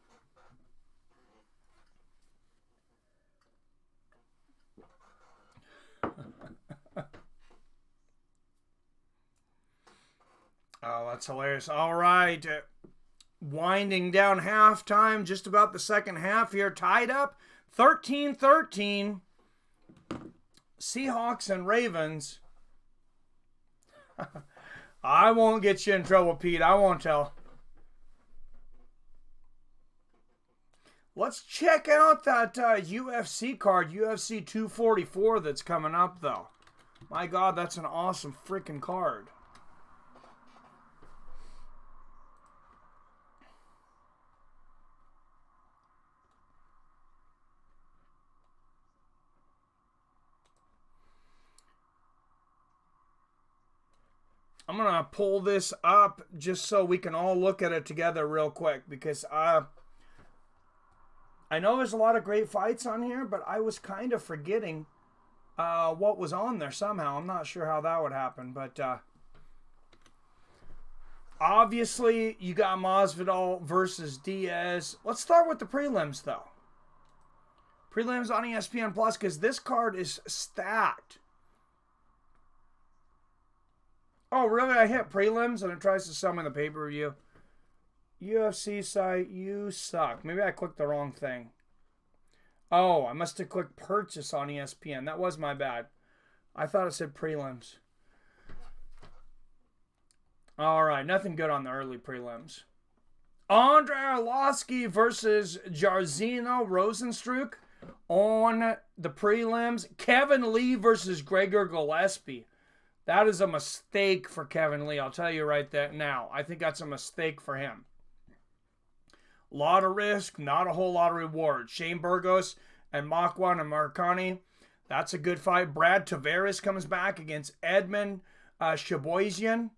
Oh, that's hilarious. All right. Winding down halftime, just about the second half here. Tied up 13-13. Seahawks and Ravens. I won't get you in trouble, Pete. I won't tell. Let's check out that UFC card, UFC 244 that's coming up, though. My God, that's an awesome freaking card. I'm going to pull this up just so we can all look at it together real quick because I know there's a lot of great fights on here, but I was kind of forgetting what was on there somehow. I'm not sure how that would happen, but obviously you got Masvidal versus Diaz. Let's start with the prelims, though. Prelims on ESPN Plus because this card is stacked. Oh, really? I hit prelims and it tries to summon the pay-per-view. UFC site, you suck. Maybe I clicked the wrong thing. Oh, I must have clicked purchase on ESPN. That was my bad. I thought it said prelims. All right, nothing good on the early prelims. Andrei Arlovski versus Jairzinho Rozenstruik on the prelims. Kevin Lee versus Gregor Gillespie. That is a mistake for Kevin Lee. I'll tell you right there now. I think that's a mistake for him. A lot of risk, not a whole lot of reward. Shane Burgos and Makwan and Marcani. That's a good fight. Brad Tavares comes back against Edmund Shaboisian.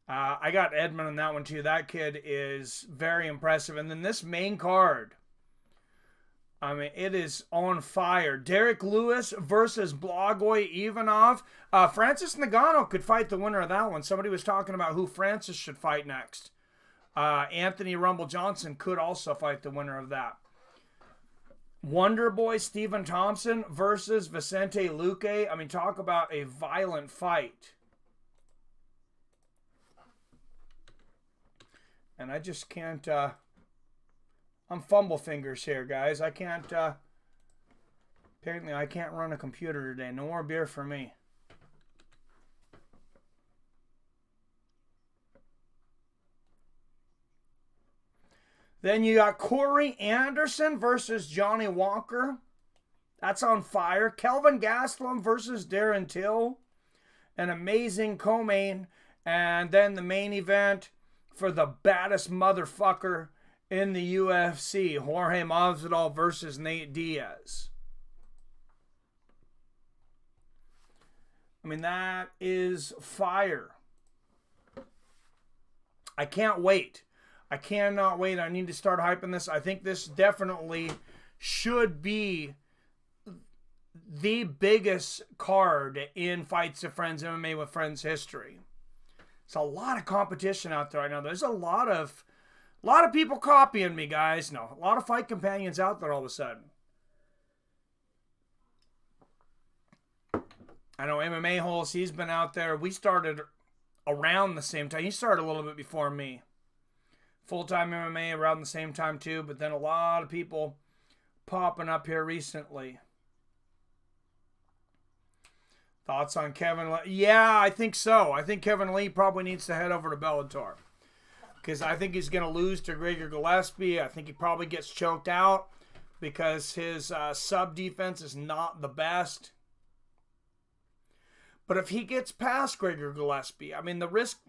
I got Edmund on that one too. That kid is very impressive. And then this main card, I mean, it is on fire. Derek Lewis versus Blagoy Ivanov. Francis Ngannou could fight the winner of that one. Somebody was talking about who Francis should fight next. Anthony Rumble Johnson could also fight the winner of that. Wonder Boy Stephen Thompson versus Vicente Luque. I mean, talk about a violent fight. And I just can't, I'm fumble fingers here, guys. I can't, apparently I can't run a computer today. No more beer for me. Then you got Corey Anderson versus Johnny Walker. That's on fire. Kelvin Gastelum versus Darren Till. An amazing co-main. And then the main event for the baddest motherfucker in the UFC, Jorge Masvidal versus Nate Diaz. I mean, that is fire. I can't wait. I cannot wait. I need to start hyping this. I think this definitely should be the biggest card in Fights of Friends MMA with Friends history. It's a lot of competition out there right now. There's a lot of people copying me, guys. No, a lot of fight companions out there all of a sudden. I know MMA Holes, he's been out there. We started around the same time. He started a little bit before me. Full-time MMA around the same time too, but then a lot of people popping up here recently. Thoughts on Kevin Lee? Yeah, I think so. I think Kevin Lee probably needs to head over to Bellator. Because I think he's going to lose to Gregor Gillespie. I think he probably gets choked out because his sub defense is not the best. But if he gets past Gregor Gillespie, I mean, the risk,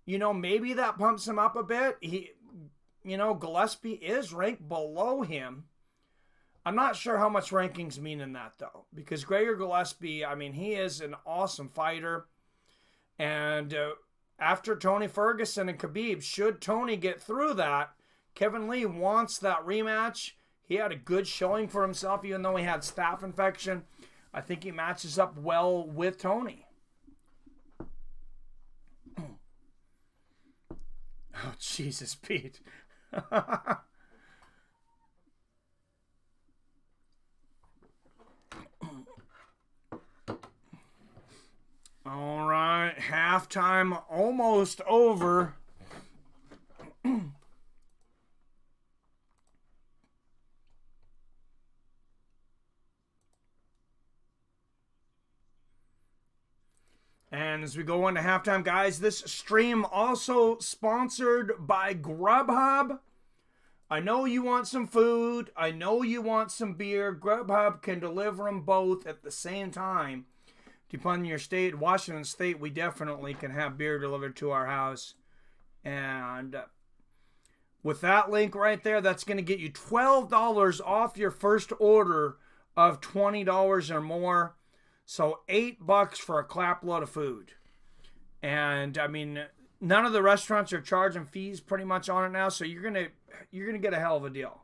maybe that pumps him up a bit. Gillespie is ranked below him. I'm not sure how much rankings mean in that, though. Because Gregor Gillespie, I mean, he is an awesome fighter. And after Tony Ferguson and Khabib, should Tony get through that, Kevin Lee wants that rematch. He had a good showing for himself, even though he had staph infection. I think he matches up well with Tony. Oh, Jesus, Pete. All right, halftime almost over. And as we go into halftime, guys, this stream also sponsored by Grubhub. I know you want some food. I know you want some beer. Grubhub can deliver them both at the same time. Depending on your state, Washington State, we definitely can have beer delivered to our house. And with that link right there, that's going to get you $12 off your first order of $20 or more. So $8 for a clap load of food. And I mean, none of the restaurants are charging fees pretty much on it now, so you're gonna get a hell of a deal.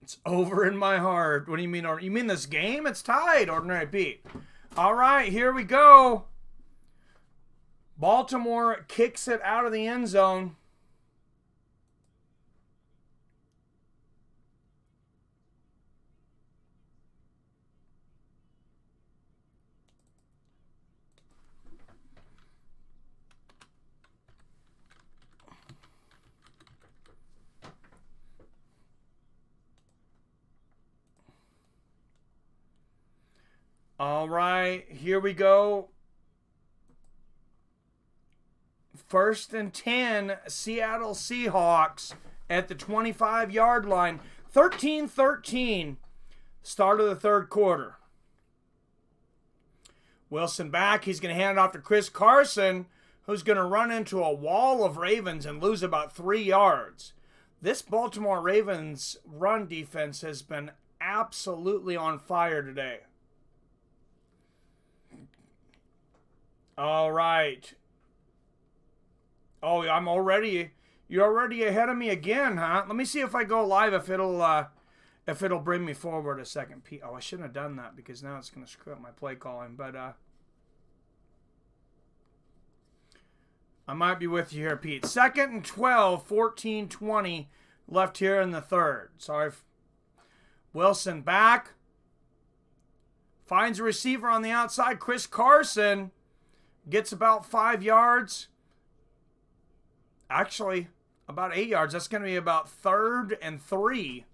It's over in my heart. What do you mean? You mean this game? It's tied, Ordinary Pete. All right, here we go. Baltimore kicks it out of the end zone. All right, here we go. 1st and 10, Seattle Seahawks at the 25-yard line. 13-13, start of the third quarter. Wilson back. He's going to hand it off to Chris Carson, who's going to run into a wall of Ravens and lose about 3 yards. This Baltimore Ravens run defense has been absolutely on fire today. All right. Oh, you're already ahead of me again, huh? Let me see if I go live, if it'll bring me forward a second. Oh, I shouldn't have done that because now it's going to screw up my play calling, but I might be with you here, Pete. 2nd and 12, 14-20 left here in the third. Sorry. Wilson back. Finds a receiver on the outside. Chris Carson gets about 5 yards. Actually, about 8 yards. That's going to be about 3rd and 3.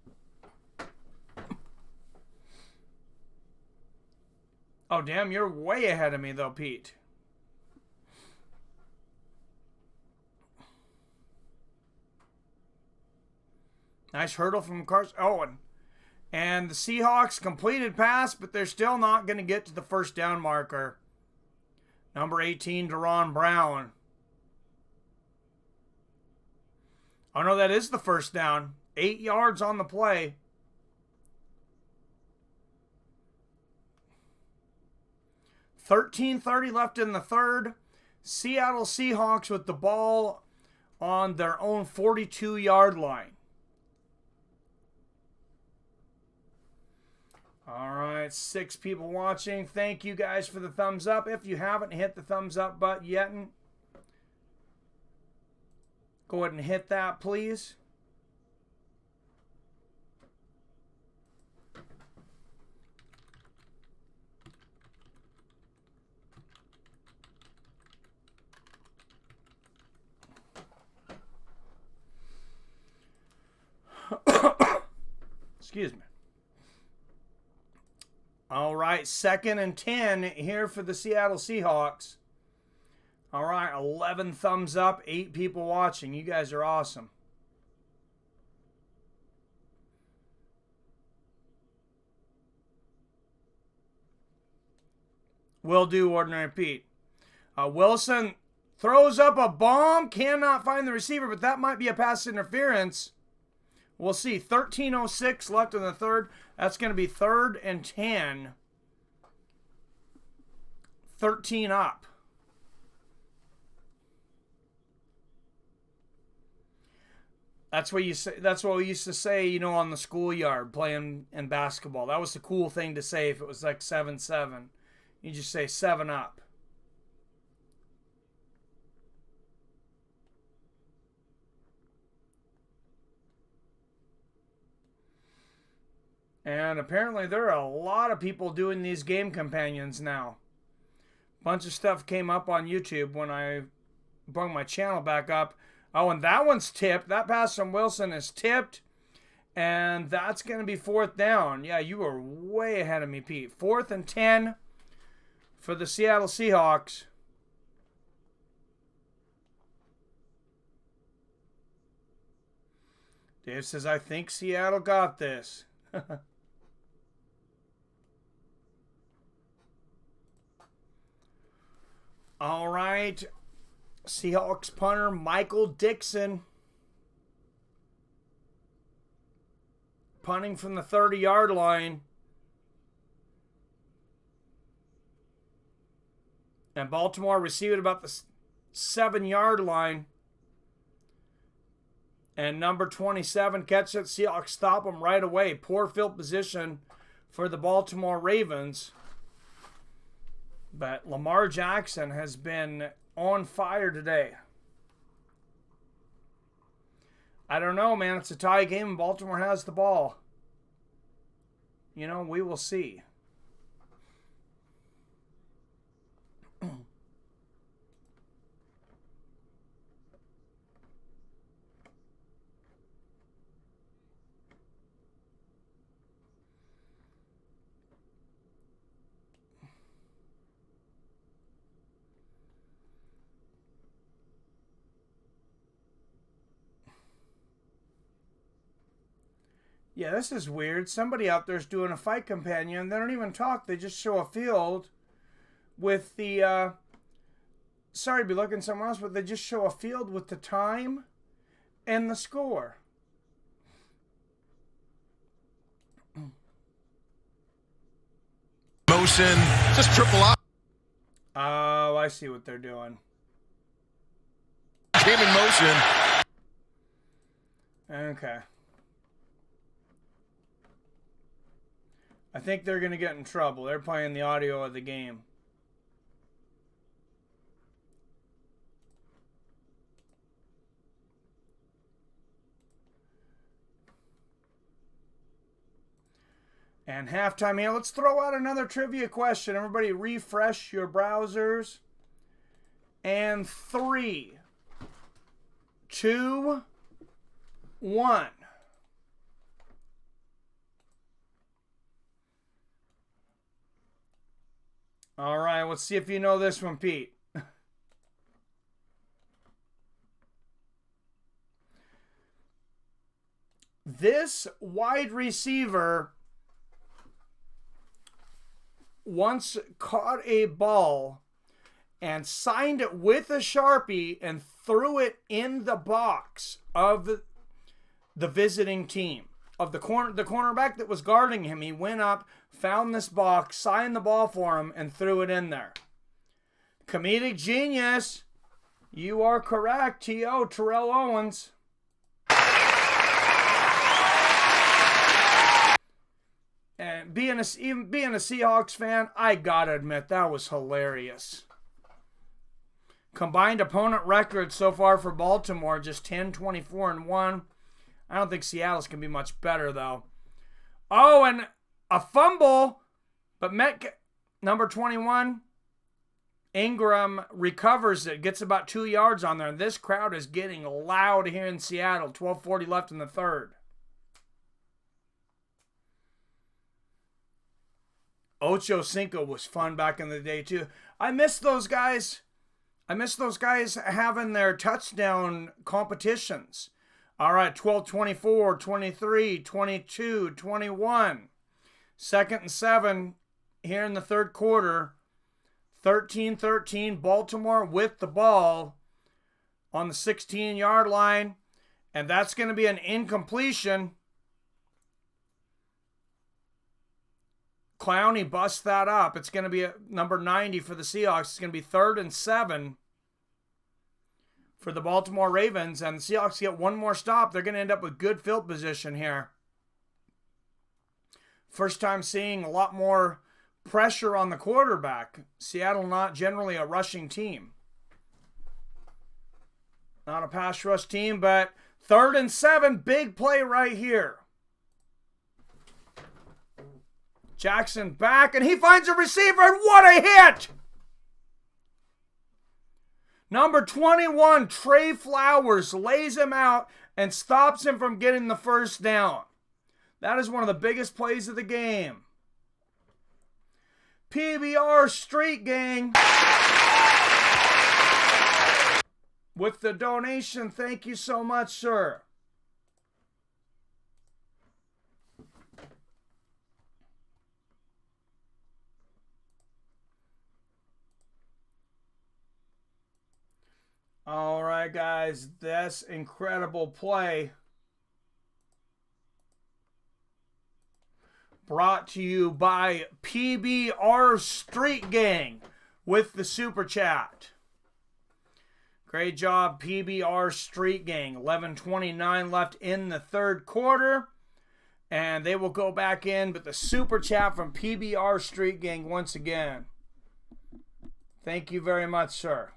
Oh, damn, you're way ahead of me, though, Pete. Nice hurdle from Carson. Oh, and the Seahawks completed pass, but they're still not going to get to the first down marker. Number 18, Deron Brown. Oh, no, that is the first down. 8 yards on the play. $13:30 left in the third. Seattle Seahawks with the ball on their own 42-yard line. All right, 6 people watching. Thank you guys for the thumbs up. If you haven't hit the thumbs up button yet, go ahead and hit that, please. Excuse me. All right, 2nd and 10 here for the Seattle Seahawks. All right, 11 thumbs up, 8 people watching. You guys are awesome. Will do, Ordinary Pete. Wilson throws up a bomb, cannot find the receiver, but that might be a pass interference. We'll see. 13:06 left in the third. That's going to be 3rd and 10. 13 up. That's what you say. That's what we used to say, you know, on the schoolyard playing in basketball. That was the cool thing to say if it was like 7-7. You just say 7 up. And apparently there are a lot of people doing these game companions now. Bunch of stuff came up on YouTube when I brought my channel back up. Oh, and that one's tipped. That pass from Wilson is tipped. And that's going to be 4th down. Yeah, you were way ahead of me, Pete. 4th and 10 for the Seattle Seahawks. Dave says, I think Seattle got this. All right. Seahawks punter Michael Dixon punting from the 30-yard line. And Baltimore received about the 7-yard line. And number 27 catches it. Seahawks stop him right away. Poor field position for the Baltimore Ravens. But Lamar Jackson has been on fire today. I don't know, man. It's a tie game and Baltimore has the ball. You know, we will see. Yeah, this is weird. Somebody out there's doing a fight companion. They don't even talk. They just show a field with the, sorry to be looking somewhere else, but they just show a field with the time and the score. Motion, just triple up. Oh, I see what they're doing. Came in motion. Okay. I think they're going to get in trouble. They're playing the audio of the game. And halftime here. Let's throw out another trivia question. Everybody refresh your browsers. And 3, 2, 1. All right, let's see if you know this one, Pete. This wide receiver once caught a ball and signed it with a Sharpie and threw it in the box of the visiting team. Of the cornerback that was guarding him. He went up, found this box, signed the ball for him, and threw it in there. Comedic genius. You are correct, T.O. Terrell Owens. And even being a Seahawks fan, I gotta admit, that was hilarious. Combined opponent record so far for Baltimore, just 10, 24, and 1. I don't think Seattle's can be much better, though. Oh, and a fumble, but number 21, Ingram recovers it, gets about 2 yards on there. And this crowd is getting loud here in Seattle. 12:40 left in the third. Ocho Cinco was fun back in the day, too. I miss those guys. I miss those guys having their touchdown competitions. All right, 12, 24, 23, 22, 21. 2nd and 7 here in the third quarter. 13-13, Baltimore with the ball on the 16-yard line. And that's going to be an incompletion. Clowney busts that up. It's going to be number 90 for the Seahawks. It's going to be 3rd and 7 for the Baltimore Ravens. And the Seahawks get one more stop. They're going to end up with good field position here. First time seeing a lot more pressure on the quarterback. Seattle not generally a rushing team. Not a pass rush team, but 3rd and 7. Big play right here. Jackson back, and he finds a receiver, and what a hit! Number 21, Trey Flowers, lays him out and stops him from getting the first down. That is one of the biggest plays of the game. PBR Street Gang with the donation. Thank you so much, sir. All right, guys, that's incredible play. Brought to you by PBR Street Gang with the Super Chat. Great job, PBR Street Gang. 11:29 left in the third quarter. And they will go back in, but the Super Chat from PBR Street Gang once again. Thank you very much, sir.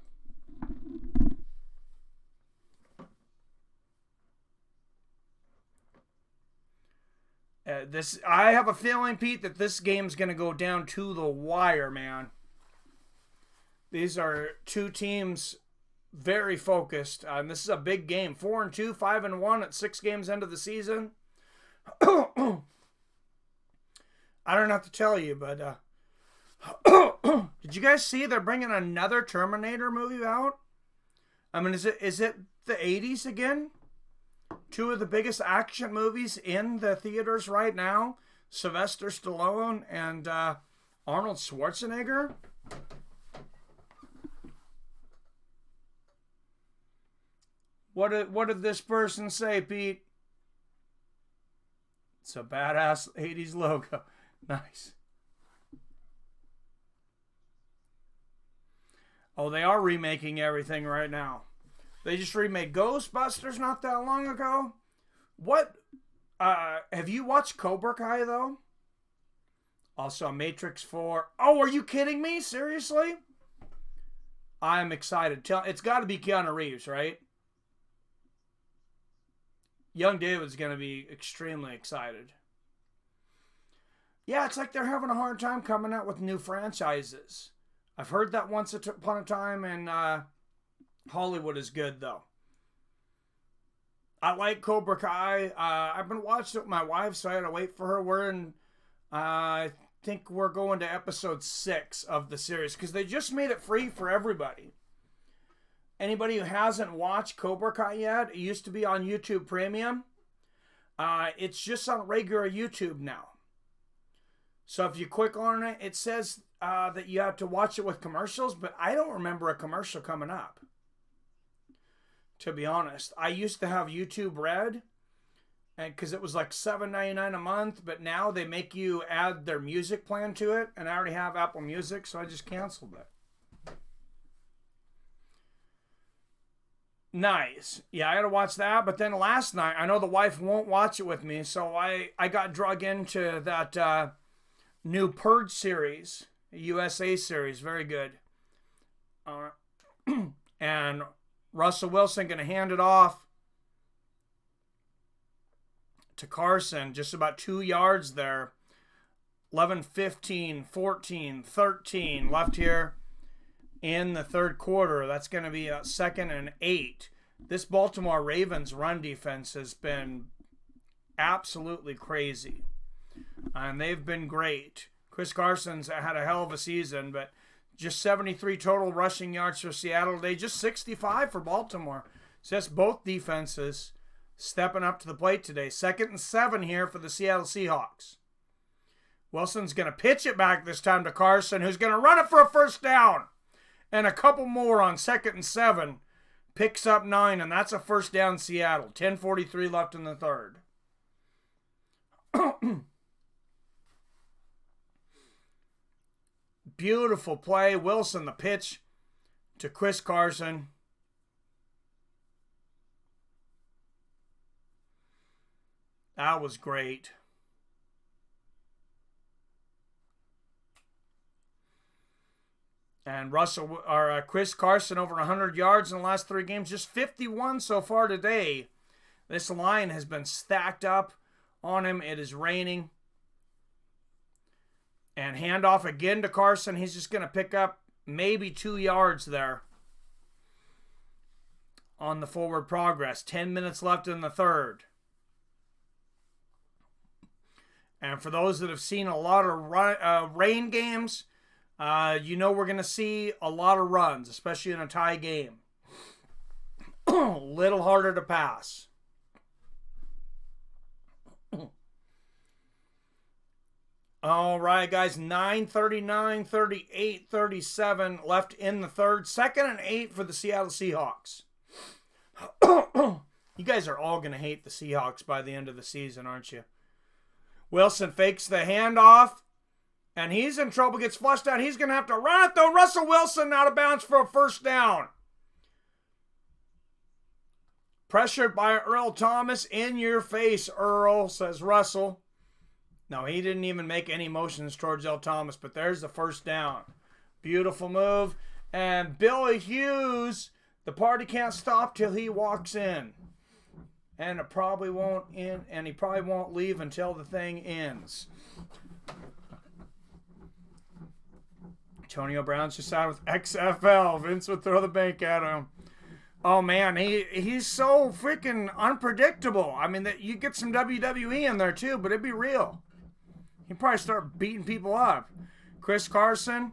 I have a feeling, Pete, that this game's going to go down to the wire, man. These are two teams very focused. This is a big game. 4-2, 5-1 at 6 games into the season. I don't have to tell you, but did you guys see they're bringing another Terminator movie out? I mean, is it the 80s again? two of the biggest action movies in the theaters right now. Sylvester Stallone and Arnold Schwarzenegger. What did this person say, Pete? It's a badass 80s logo. Nice. Oh, they are remaking everything right now. They just remade Ghostbusters not that long ago. What? Have you watched Cobra Kai, though? Also, Matrix 4. Oh, are you kidding me? Seriously? I'm excited. It's got to be Keanu Reeves, right? Young David's going to be extremely excited. Yeah, it's like they're having a hard time coming out with new franchises. I've heard that once upon a time, and Hollywood is good, though. I like Cobra Kai. I've been watching it with my wife, so I had to wait for her. We're in, I think we're going to episode 6 of the series, because they just made it free for everybody. Anybody who hasn't watched Cobra Kai yet, it used to be on YouTube Premium. It's just on regular YouTube now. So if you click on it, it says that you have to watch it with commercials, but I don't remember a commercial coming up. To be honest, I used to have YouTube Red, and because it was like $7.99 a month, but now they make you add their music plan to it, and I already have Apple Music, so I just canceled it. Nice. Yeah, I got to watch that. But then last night, I know the wife won't watch it with me, so I got drug into that new Purge series, USA series. Very good. And Russell Wilson going to hand it off to Carson, just about 2 yards there. 11, 15, 14, 13 left here in the third quarter. That's going to be a 2nd and 8. This Baltimore Ravens run defense has been absolutely crazy. And they've been great. Chris Carson's had a hell of a season, but just 73 total rushing yards for Seattle today. Just 65 for Baltimore. So that's both defenses stepping up to the plate today. 2nd and 7 here for the Seattle Seahawks. Wilson's going to pitch it back this time to Carson, who's going to run it for a first down. And a couple more on 2nd and 7. Picks up 9, and that's a first down Seattle. 10:43 left in the third. Beautiful play. Wilson, the pitch to Chris Carson. That was great. And Chris Carson over 100 yards in the last 3 games, just 51 so far today. This line has been stacked up on him. It is raining. And handoff again to Carson. He's just going to pick up maybe 2 yards there on the forward progress. 10 minutes left in the third. And for those that have seen a lot of rain games, you know we're going to see a lot of runs, especially in a tie game. A little harder to pass. All right, guys, 9:39, 38, 37 left in the third. 2nd and 8 for the Seattle Seahawks. You guys are all going to hate the Seahawks by the end of the season, aren't you? Wilson fakes the handoff. And he's in trouble, gets flushed out. He's going to have to run it, though. Russell Wilson out of bounds for a first down. Pressured by Earl Thomas. In your face, Earl, says Russell. No, he didn't even make any motions towards Earl Thomas, but there's the first down. Beautiful move. And Billy Hughes, the party can't stop till he walks in. And it probably won't end, and he probably won't leave until the thing ends. Antonio Brown's just out with XFL. Vince would throw the bank at him. Oh, man, he's so freaking unpredictable. I mean, you get some WWE in there, too, but it'd be real. He'd probably start beating people up. Chris Carson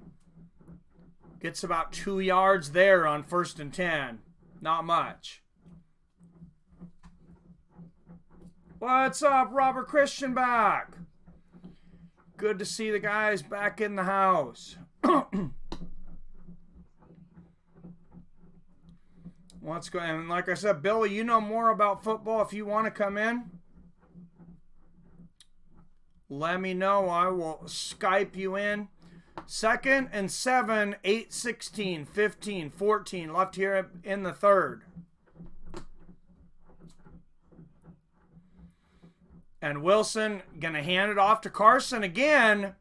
gets about 2 yards there on 1st and 10. Not much. What's up, Robert Christian back? Good to see the guys back in the house. What's going on? And like I said, Billy, you know more about football. If you want to come in, let me know. I will Skype you in. 2nd and 7, 8, 16, 15, 14. Left here in the third. And Wilson going to hand it off to Carson again.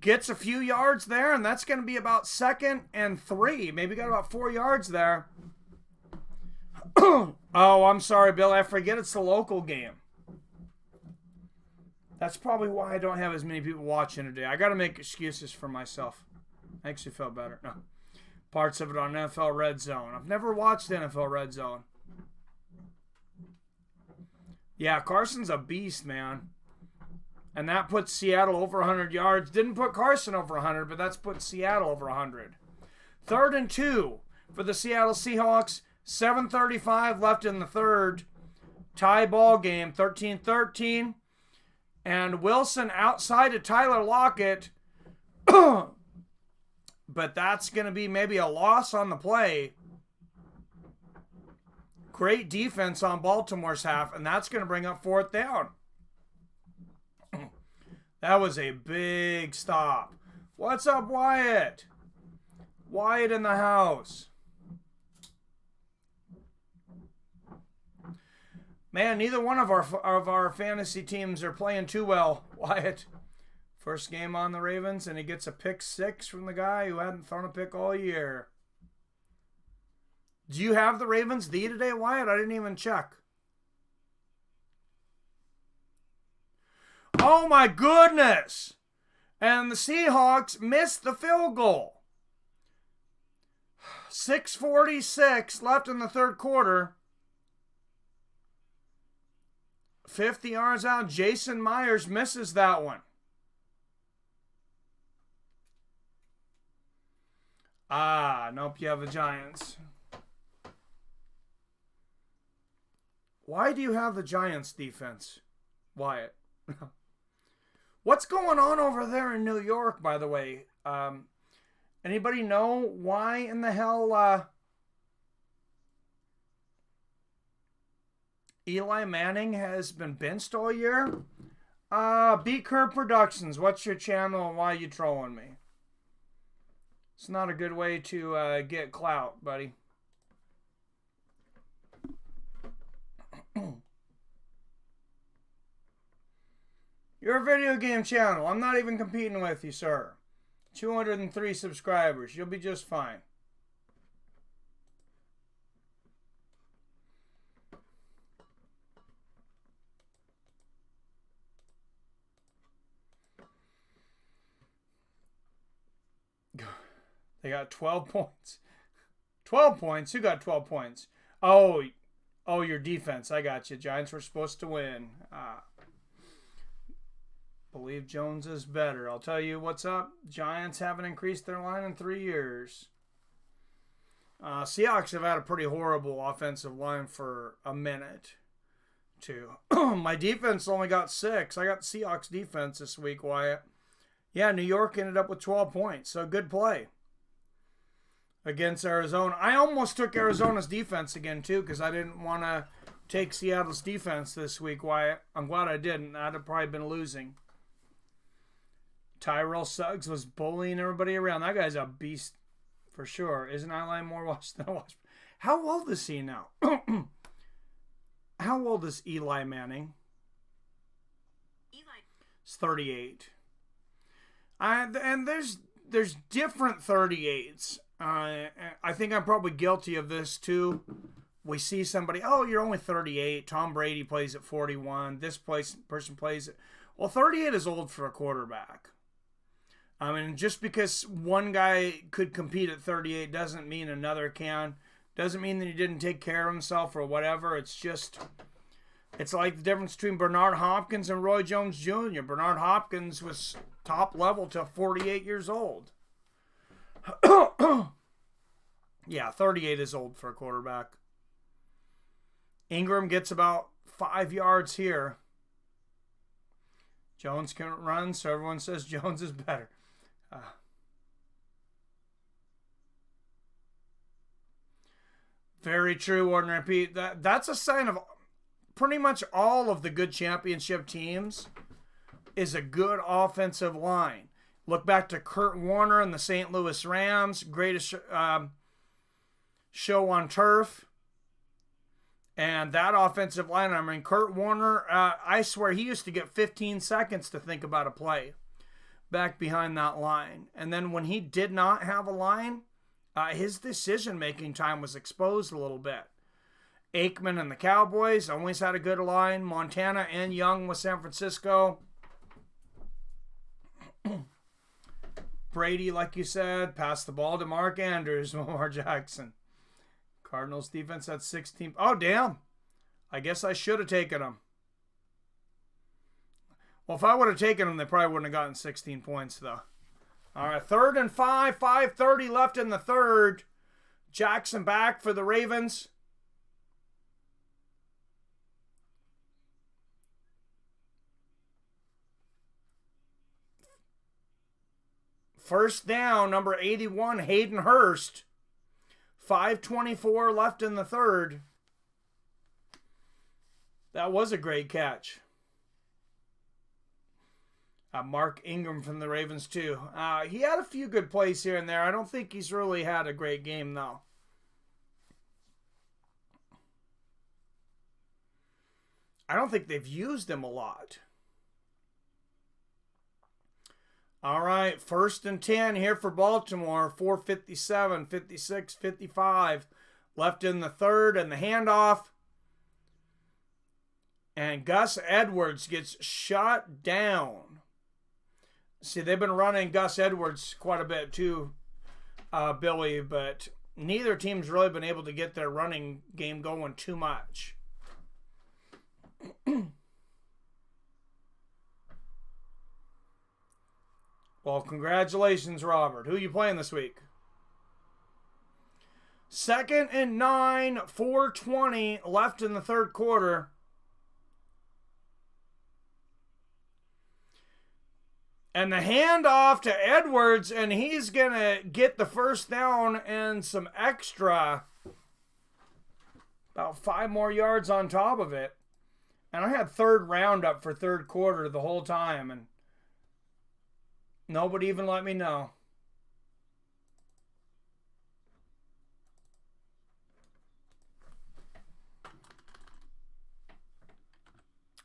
Gets a few yards there, and that's going to be about 2nd and 3. Maybe got about 4 yards there. Oh, I'm sorry, Bill. I forget it's the local game. That's probably why I don't have as many people watching today. I got to make excuses for myself. Makes you feel better. No. Parts of it on NFL Red Zone. I've never watched NFL Red Zone. Yeah, Carson's a beast, man. And that puts Seattle over 100 yards. Didn't put Carson over 100, but that's put Seattle over 100. 3rd and 2 for the Seattle Seahawks. 7:35 left in the third. Tie ball game, 13-13. And Wilson outside of Tyler Lockett. But that's going to be maybe a loss on the play. Great defense on Baltimore's half, and that's going to bring up 4th down. That was a big stop. What's up, Wyatt? Wyatt in the house. Man, neither one of our fantasy teams are playing too well. Wyatt, first game on the Ravens, and he gets a pick 6 from the guy who hadn't thrown a pick all year. Do you have the Ravens D today, Wyatt? I didn't even check. Oh, my goodness. And the Seahawks missed the field goal. 6:46 left in the third quarter. 50 yards out. Jason Myers misses that one. Nope, you have the Giants. Why do you have the Giants defense, Wyatt? What's going on over there in New York, by the way? Anybody know why in the hell Eli Manning has been benched all year? B Curve Productions, what's your channel and why are you trolling me? It's not a good way to get clout, buddy. You're a video game channel. I'm not even competing with you, sir. 203 subscribers. You'll be just fine. They got 12 points. 12 points? Who got 12 points? Oh, your defense. I got you. Giants were supposed to win. Believe Jones is better. I'll tell you what's up. Giants haven't increased their line in 3 years. Seahawks have had a pretty horrible offensive line for a minute, too. My defense only got 6. I got the Seahawks defense this week, Wyatt. Yeah, New York ended up with 12 points, so good play against Arizona. I almost took Arizona's defense again, too, because I didn't want to take Seattle's defense this week, Wyatt. I'm glad I didn't. I'd have probably been losing. Tyrell Suggs was bullying everybody around. That guy's a beast for sure. Isn't Eli more watched than I watched? How old is he now? How old is Eli Manning? He's 38. And there's different 38s. I think I'm probably guilty of this too. We see somebody, oh, you're only 38. Tom Brady plays at 41. This person plays it. Well, 38 is old for a quarterback. I mean, just because one guy could compete at 38 doesn't mean another can. Doesn't mean that he didn't take care of himself or whatever. It's like the difference between Bernard Hopkins and Roy Jones Jr. Bernard Hopkins was top level till 48 years old. Yeah, 38 is old for a quarterback. Ingram gets about 5 yards here. Jones can run, so everyone says Jones is better. Very true, Ordinary Pete. That's a sign of pretty much all of the good championship teams is a good offensive line. Look back to Kurt Warner and the St. Louis Rams, greatest show on turf. And that offensive line, I mean, Kurt Warner, I swear he used to get 15 seconds to think about a play back behind that line. And then when he did not have a line, his decision-making time was exposed a little bit. Aikman and the Cowboys always had a good line. Montana and Young with San Francisco. Brady, like you said, passed the ball to Mark Andrews, Lamar Jackson. Cardinals defense had 16. Oh, damn. I guess I should have taken them. Well, if I would have taken them, they probably wouldn't have gotten 16 points, though. All right, 3rd and 5, 5:30 left in the third. Jackson back for the Ravens. First down, number 81, Hayden Hurst. 5:24 left in the third. That was a great catch. Mark Ingram from the Ravens, too. He had a few good plays here and there. I don't think he's really had a great game, though. I don't think they've used him a lot. All right, 1st and 10 here for Baltimore. 4:57, 56, 55 left in the third, and the handoff. And Gus Edwards gets shot down. See, they've been running Gus Edwards quite a bit too, Billy, but neither team's really been able to get their running game going too much. Well, congratulations, Robert. Who are you playing this week? 2nd and 9, 4:20 left in the third quarter. And the handoff to Edwards, and he's going to get the first down and some extra, about 5 more yards on top of it. And I had third round up for third quarter the whole time, and nobody even let me know.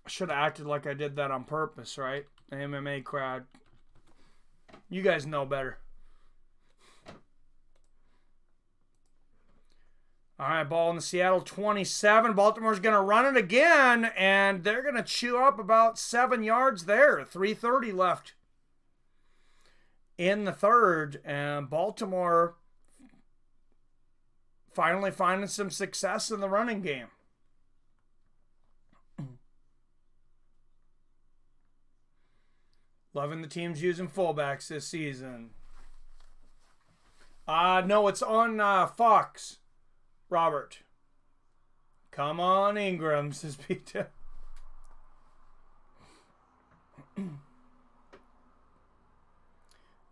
I should have acted like I did that on purpose, right? The MMA crowd. You guys know better. All right, ball in the Seattle 27. Baltimore's going to run it again, and they're going to chew up about 7 yards there. 3:30 left in the third, and Baltimore finally finding some success in the running game. Loving the teams using fullbacks this season. No, it's on Fox, Robert. Come on, Ingram, says Peter.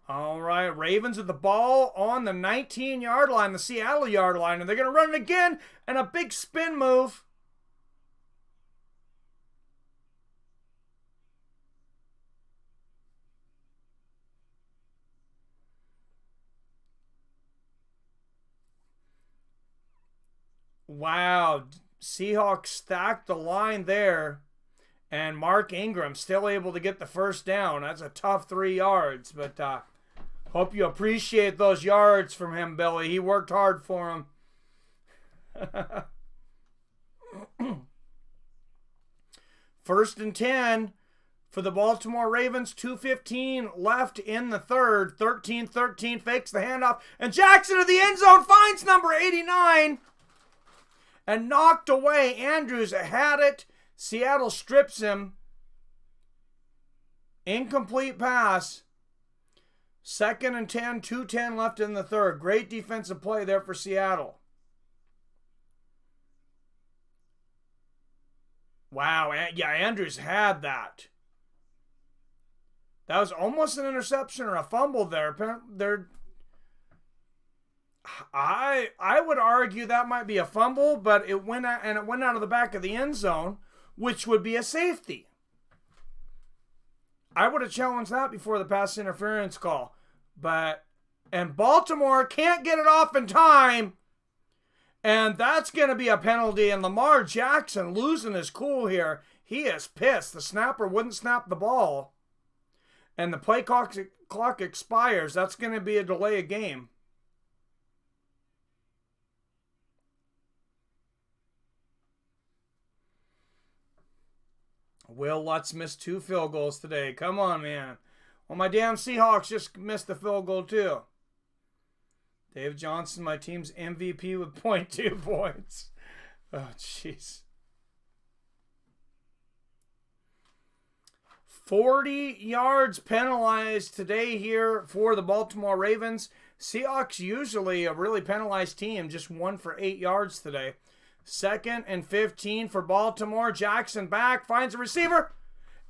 All right, Ravens with the ball on the 19-yard line, the Seattle yard line, and they're going to run it again, and a big spin move. Wow, Seahawks stacked the line there, and Mark Ingram still able to get the first down. That's a tough 3 yards, but hope you appreciate those yards from him, Billy. He worked hard for them. 1st and 10 for the Baltimore Ravens. 2:15 left in the third. 13-13 fakes the handoff, and Jackson to the end zone finds number 89. And knocked away. Andrews had it. Seattle strips him. Incomplete pass. 2nd and 10, 2:10 left in the third. Great defensive play there for Seattle. Wow, yeah, Andrews had that. That was almost an interception or a fumble there. I would argue that might be a fumble, but it went out, and it went out of the back of the end zone, which would be a safety. I would have challenged that before the pass interference call. And Baltimore can't get it off in time, and that's going to be a penalty, and Lamar Jackson losing his cool here. He is pissed. The snapper wouldn't snap the ball, and the play clock expires. That's going to be a delay of game. Will Lutz missed 2 field goals today. Come on, man. Well, my damn Seahawks just missed the field goal, too. Dave Johnson, my team's MVP with 0.2 points. Oh, jeez. 40 yards penalized today here for the Baltimore Ravens. Seahawks usually a really penalized team, just 1 for 8 yards today. 2nd and 15 for Baltimore. Jackson back, finds a receiver,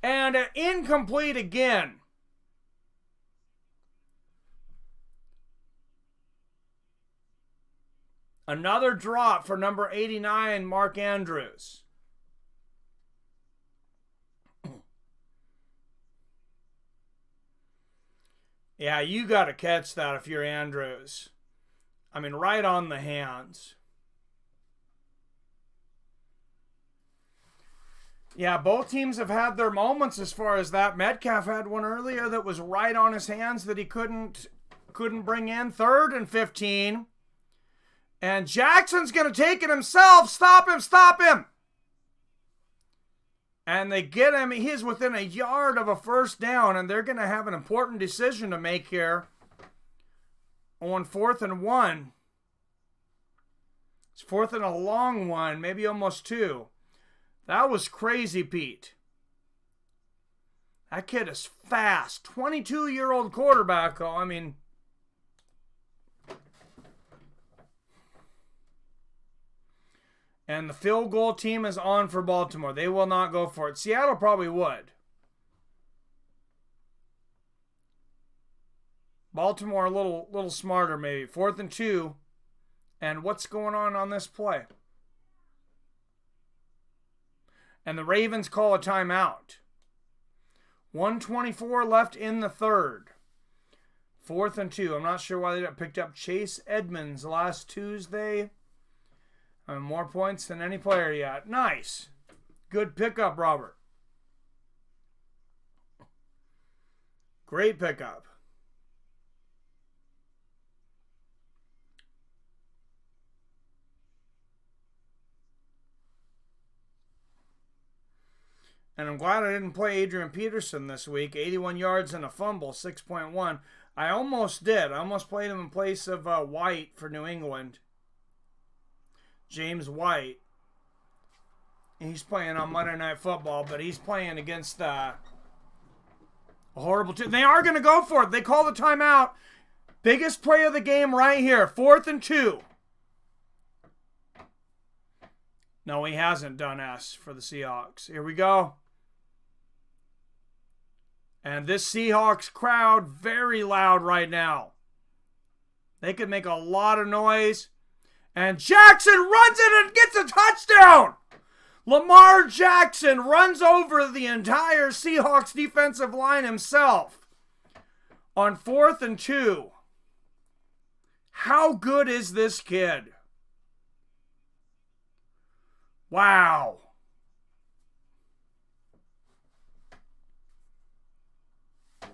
and incomplete again. Another drop for number 89, Mark Andrews. Yeah, you got to catch that if you're Andrews. I mean, right on the hands. Yeah, both teams have had their moments as far as that. Metcalf had one earlier that was right on his hands that he couldn't bring in. 3rd and 15. And Jackson's going to take it himself. Stop him, stop him. And they get him. He's within a yard of a first down, and they're going to have an important decision to make here on 4th and 1. It's 4th and a long one, maybe almost 2. That was crazy, Pete. That kid is fast. 22-year-old quarterback. I mean, and the field goal team is on for Baltimore. They will not go for it. Seattle probably would. Baltimore a little smarter maybe. 4th and 2. And what's going on this play? And the Ravens call a timeout. 1:24 left in the 3rd. 4th and 2. I'm not sure why they didn't pick up Chase Edmonds last Tuesday. More points than any player yet. Nice. Good pickup, Robert. Great pickup. And I'm glad I didn't play Adrian Peterson this week. 81 yards and a fumble, 6.1. I almost did. I almost played him in place of White for New England. James White. He's playing on Monday Night Football, but he's playing against a horrible team. They are going to go for it. They call the timeout. Biggest play of the game right here. 4th and 2. No, he hasn't done S for the Seahawks. Here we go. And this Seahawks crowd, very loud right now. They could make a lot of noise. And Jackson runs it and gets a touchdown. Lamar Jackson runs over the entire Seahawks defensive line himself on 4th and 2. How good is this kid? Wow.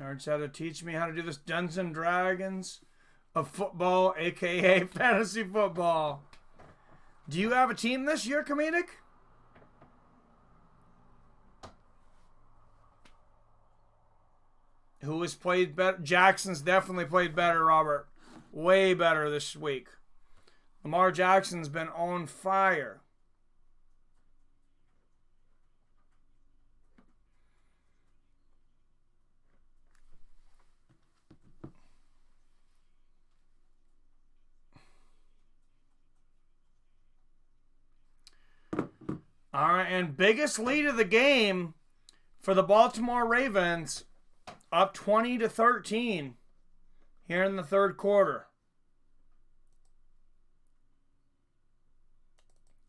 Nerds had to teach me how to do this Dungeons and Dragons of football, a.k.a. fantasy football. Do you have a team this year, Comedic? Who has played better? Jackson's definitely played better, Robert. Way better this week. Lamar Jackson's been on fire. All right, and biggest lead of the game for the Baltimore Ravens, up 20-13 here in the third quarter.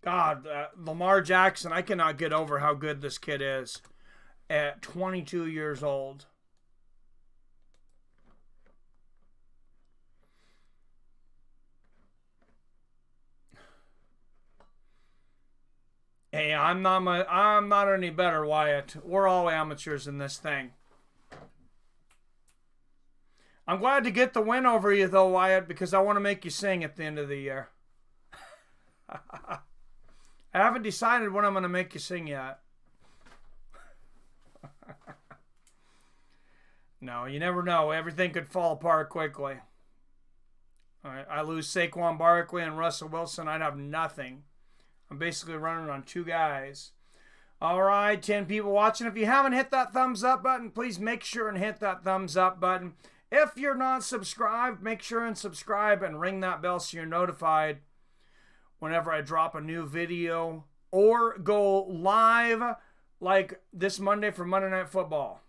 God, Lamar Jackson, I cannot get over how good this kid is at 22 years old. Hey, I'm not any better, Wyatt. We're all amateurs in this thing. I'm glad to get the win over you, though, Wyatt, because I want to make you sing at the end of the year. I haven't decided when I'm going to make you sing yet. No, you never know. Everything could fall apart quickly. All right, I lose Saquon Barkley and Russell Wilson, I'd have nothing. I'm basically running on two guys. All right, 10 people watching. If you haven't hit that thumbs up button, please make sure and hit that thumbs up button. If you're not subscribed, make sure and subscribe and ring that bell so you're notified whenever I drop a new video or go live like this Monday for Monday Night Football.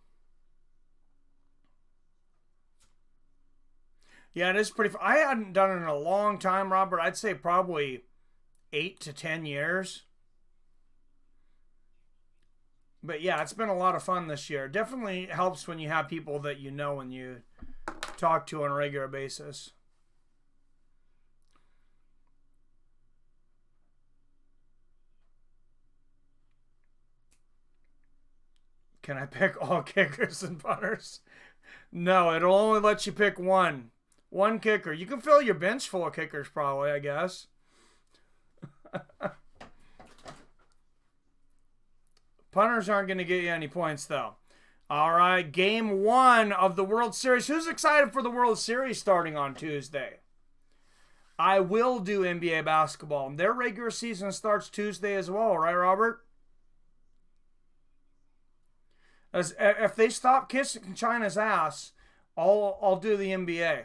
Yeah, it is pretty fun. I hadn't done it in a long time, Robert. I'd say probably 8 to 10 years. But yeah, it's been a lot of fun this year. Definitely helps when you have people that you know and you talk to on a regular basis. Can I pick all kickers and punters? No, it'll only let you pick one. One kicker. You can fill your bench full of kickers probably, I guess. Punters aren't going to get you any points, though. All right, game 1 of the World Series. Who's excited for the World Series starting on Tuesday? I will do NBA basketball. Their regular season starts Tuesday as well, right, Robert? If they stop kissing China's ass, I'll do the NBA.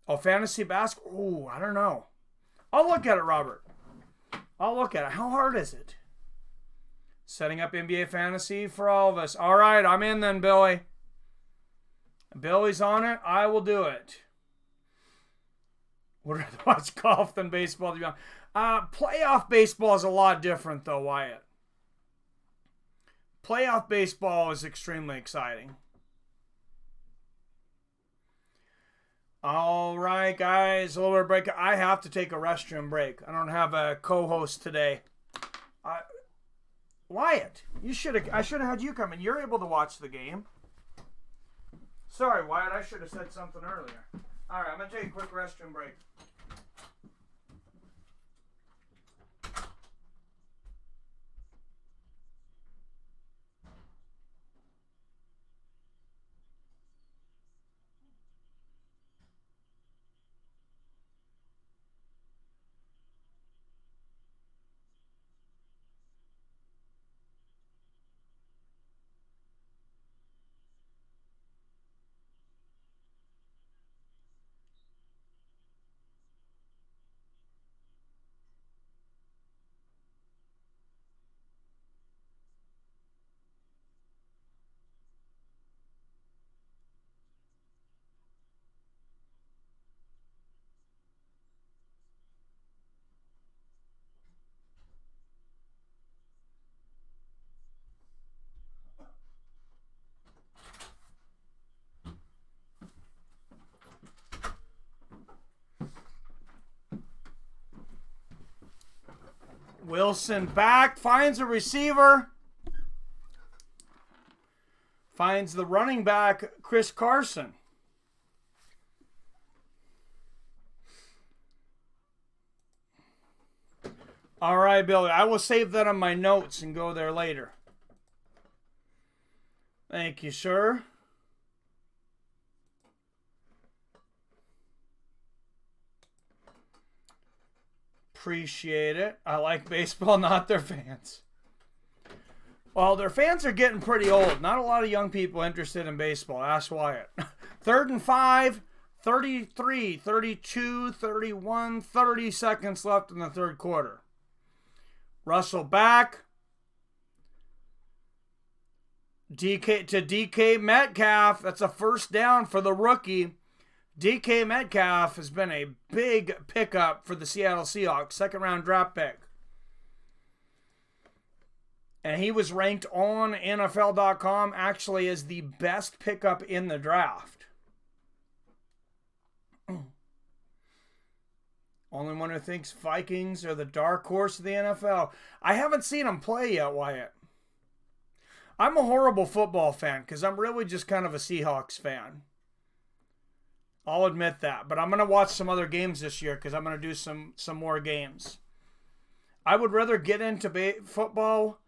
Oh, fantasy basketball? Ooh, I don't know. I'll look at it, Robert. I'll look at it. How hard is it? Setting up NBA fantasy for all of us. All right, I'm in then, Billy. Billy's on it. I will do it. Would rather watch golf than baseball, to be honest. Playoff baseball is a lot different, though, Wyatt. Playoff baseball is extremely exciting. All right, guys, a little bit of break. I have to take a restroom break. I don't have a co-host today. Wyatt, I should have had you come in. You're able to watch the game. Sorry, Wyatt, I should have said something earlier. All right, I'm going to take a quick restroom break. Wilson back, finds a receiver. Finds the running back, Chris Carson. All right, Billy, I will save that on my notes and go there later. Thank you, sir. Appreciate it. I like baseball, not their fans. Well, their fans are getting pretty old. Not a lot of young people interested in baseball. Ask Wyatt. 3rd and 5, 33, 32, 31, 30 seconds left in the third quarter. Russell back. DK Metcalf. That's a first down for the rookie. DK Metcalf has been a big pickup for the Seattle Seahawks. Second round draft pick. And he was ranked on NFL.com actually as the best pickup in the draft. Only one who thinks Vikings are the dark horse of the NFL. I haven't seen them play yet, Wyatt. I'm a horrible football fan because I'm really just kind of a Seahawks fan. I'll admit that. But I'm going to watch some other games this year because I'm going to do some more games. I would rather get into football.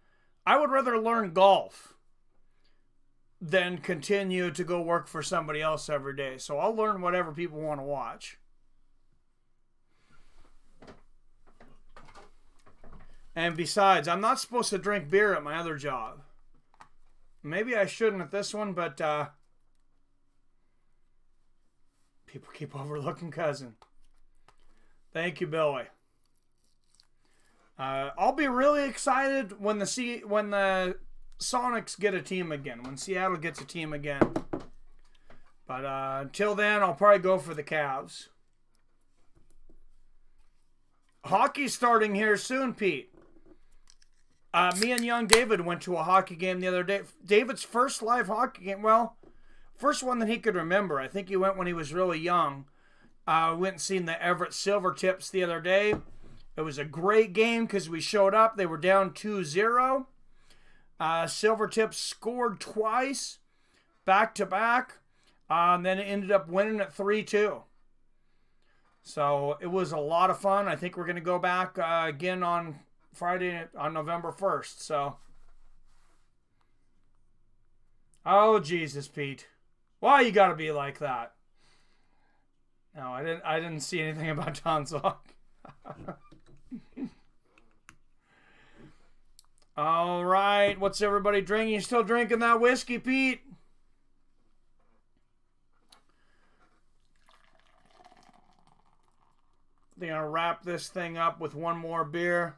I would rather learn golf than continue to go work for somebody else every day. So I'll learn whatever people want to watch. And besides, I'm not supposed to drink beer at my other job. Maybe I shouldn't at this one, but people keep overlooking cousin. Thank you, Billy. I'll be really excited when the Sonics get a team again, when Seattle gets a team again. But until then, I'll probably go for the Cavs. Hockey's starting here soon, Pete. Me and young David went to a hockey game the other day. David's first live hockey game. Well, first one that he could remember. I think he went when he was really young. We went and seen the Everett Silvertips the other day. It was a great game because we showed up. They were down 2-0. Silvertips scored twice, back-to-back. And then it ended up winning at 3-2. So it was a lot of fun. I think we're going to go back again on Friday on November 1st. So, oh Jesus, Pete, why you gotta be like that? No, I didn't see anything about Tonzok. All right, what's everybody drinking? You still drinking that whiskey, Pete? They're gonna wrap this thing up with one more beer.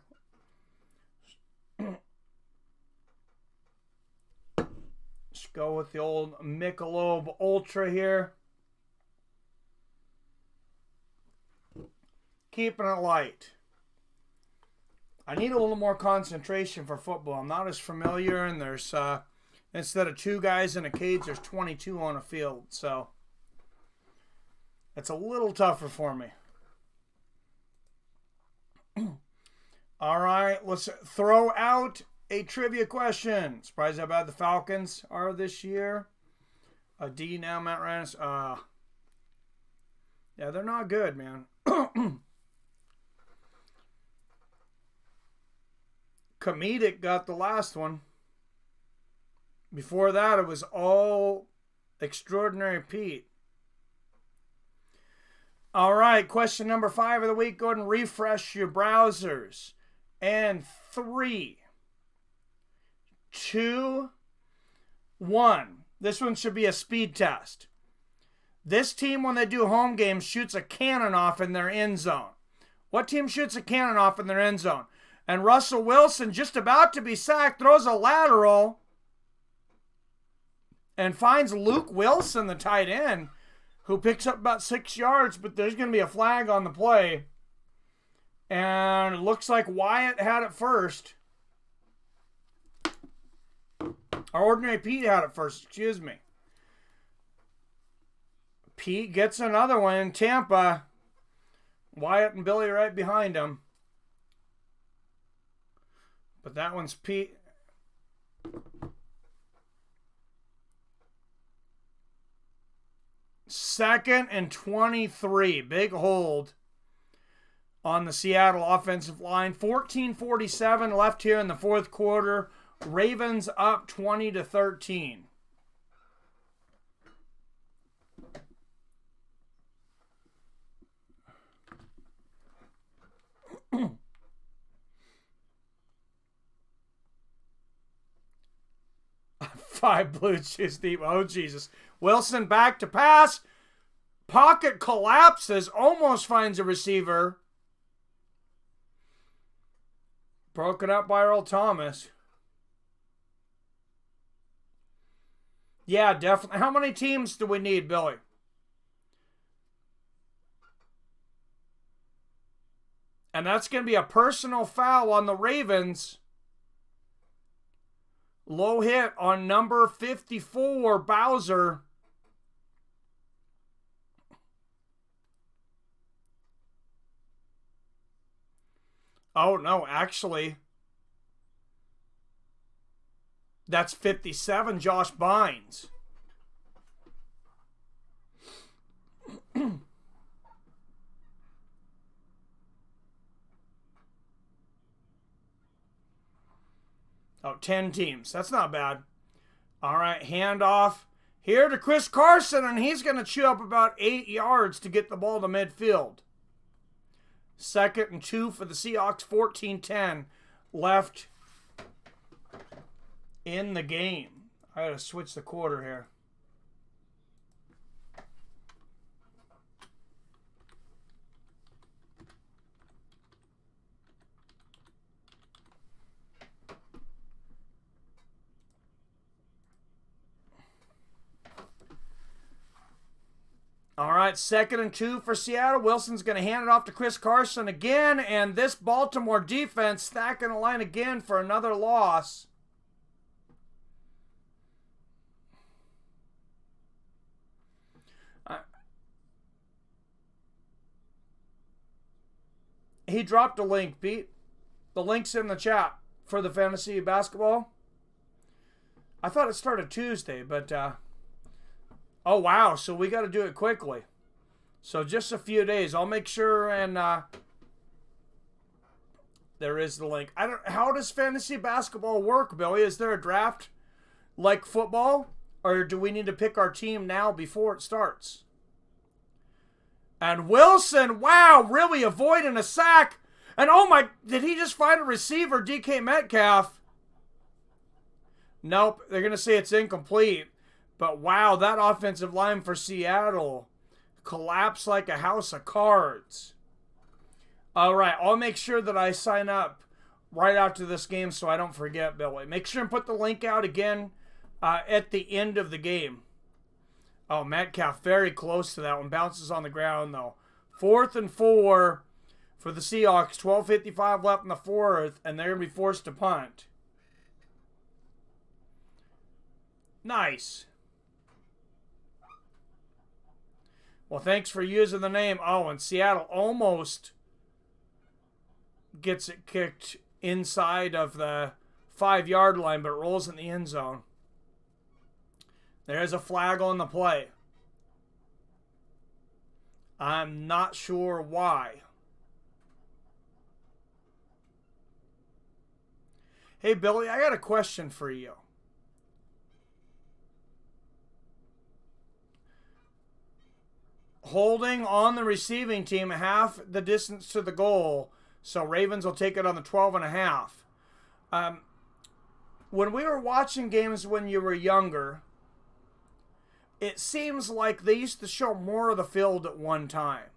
Let's go with the old Michelob Ultra here. Keeping it light. I need a little more concentration for football. I'm not as familiar, and there's instead of 2 guys in a cage, there's 22 on a field. So it's a little tougher for me. All right, let's throw out a trivia question. Surprised how bad the Falcons are this year. A D now, Matt Ryan. Yeah, they're not good, man. Comedic got the last one. Before that, it was all Extraordinary Pete. All right, question number 5 of the week. Go ahead and refresh your browsers. And 3, 2, 1. This one should be a speed test. This team, when they do home games, shoots a cannon off in their end zone. What team shoots a cannon off in their end zone? And Russell Wilson, just about to be sacked, throws a lateral and finds Luke Wilson, the tight end, who picks up about 6 yards, but there's going to be a flag on the play. And it looks like Wyatt had it first. Or Ordinary Pete had it first, excuse me. Pete gets another one in Tampa. Wyatt and Billy right behind him. But that one's Pete. Second and 23. Big hold on the Seattle offensive line. 14:47 left here in the fourth quarter. Ravens up 20-13. Five blue cheese deep. Oh, Jesus. Wilson back to pass. Pocket collapses. Almost finds a receiver. Broken up by Earl Thomas. Yeah, definitely. How many teams do we need, Billy? And that's going to be a personal foul on the Ravens. Low hit on number 54, Bowser. Oh, no, actually, that's 57, Josh Bynes. Oh, 10 teams. That's not bad. All right, handoff here to Chris Carson, and he's going to chew up about 8 yards to get the ball to midfield. 2nd and 2 for the Seahawks, 14-10 left in the game. I got to switch the quarter here. All right, 2nd and 2 for Seattle. Wilson's going to hand it off to Chris Carson again, and this Baltimore defense stacking the line again for another loss. He dropped a link, Pete. The link's in the chat for the fantasy basketball. I thought it started Tuesday, but oh, wow. So we got to do it quickly. So just a few days. I'll make sure and there is the link. How does fantasy basketball work, Billy? Is there a draft like football? Or do we need to pick our team now before it starts? And Wilson, wow, really avoiding a sack. And oh my, did he just find a receiver, DK Metcalf? Nope, they're going to say it's incomplete. But wow, that offensive line for Seattle collapsed like a house of cards. All right, I'll make sure that I sign up right after this game so I don't forget, Billy. Make sure and put the link out again at the end of the game. Oh, Metcalf very close to that one. Bounces on the ground, though. 4th and 4 for the Seahawks. 12:55 left in the 4th, and they're going to be forced to punt. Nice. Well, thanks for using the name. Oh, and Seattle almost gets it kicked inside of the 5-yard line, but it rolls in the end zone. There's a flag on the play. I'm not sure why. Hey, Billy, I got a question for you. Holding on the receiving team half the distance to the goal, so Ravens will take it on the 12.5. When we were watching games when you were younger, it seems like they used to show more of the field at one time.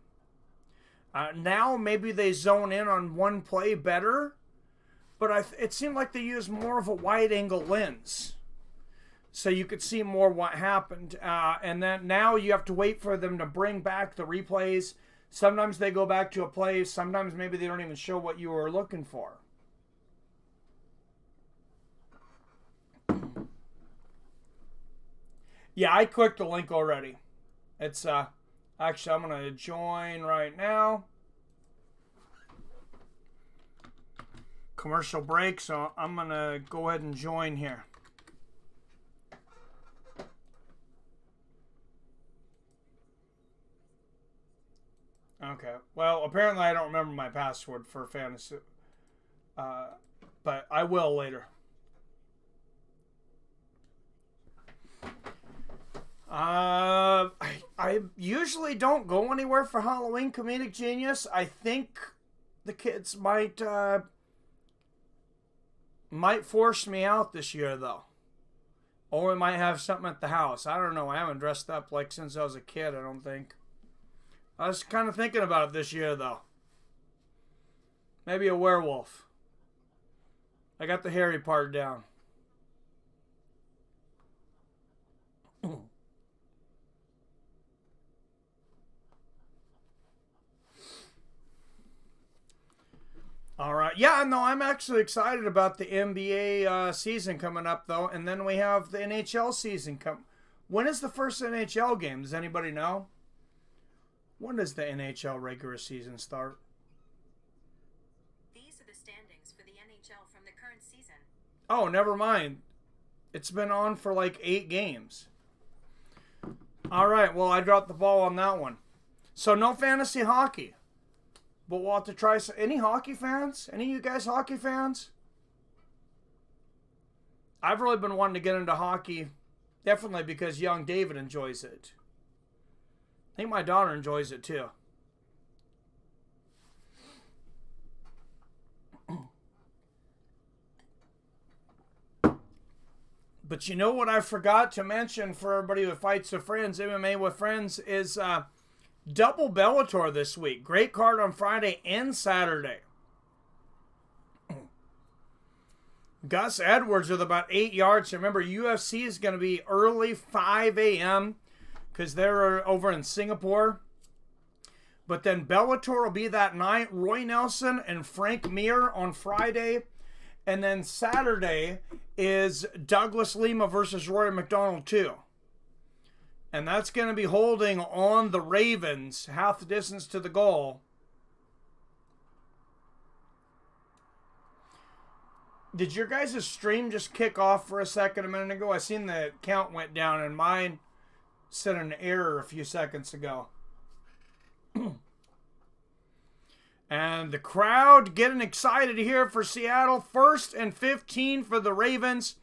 Now maybe they zone in on one play better, but it seemed like they used more of a wide-angle lens, so you could see more what happened. And then now you have to wait for them to bring back the replays. Sometimes they go back to a play. Sometimes maybe they don't even show what you were looking for. Yeah, I clicked the link already. It's actually, I'm going to join right now. Commercial break, so I'm going to go ahead and join here. Okay. Well, apparently I don't remember my password for fantasy. But I will later. I usually don't go anywhere for Halloween, Comedic Genius. I think the kids might force me out this year, though. Or we might have something at the house. I don't know. I haven't dressed up like since I was a kid, I don't think. I was kind of thinking about it this year, though. Maybe a werewolf. I got the hairy part down. All right. Yeah, no, I'm actually excited about the NBA season coming up, though. And then we have the NHL season come. When is the first NHL game? Does anybody know? When does the NHL regular season start? These are the standings for the NHL from the current season. Oh, never mind. It's been on for like 8 games. All right. Well, I dropped the ball on that one. So no fantasy hockey. But we'll have to try some. Any hockey fans? Any of you guys hockey fans? I've really been wanting to get into hockey, definitely because young David enjoys it. I think my daughter enjoys it too. But you know what I forgot to mention for everybody who fights with friends, MMA with friends, is double Bellator this week. Great card on Friday and Saturday. Gus Edwards with about 8 yards. Remember, UFC is going to be early, 5 a.m. because they're over in Singapore. But then Bellator will be that night. Roy Nelson and Frank Mir on Friday. And then Saturday is Douglas Lima versus Rory McDonald too. And that's going to be holding on the Ravens, half the distance to the goal. Did your guys' stream just kick off for a second a minute ago? I seen the count went down and mine said an error a few seconds ago. And the crowd getting excited here for Seattle. 1st and 15 for the Ravens.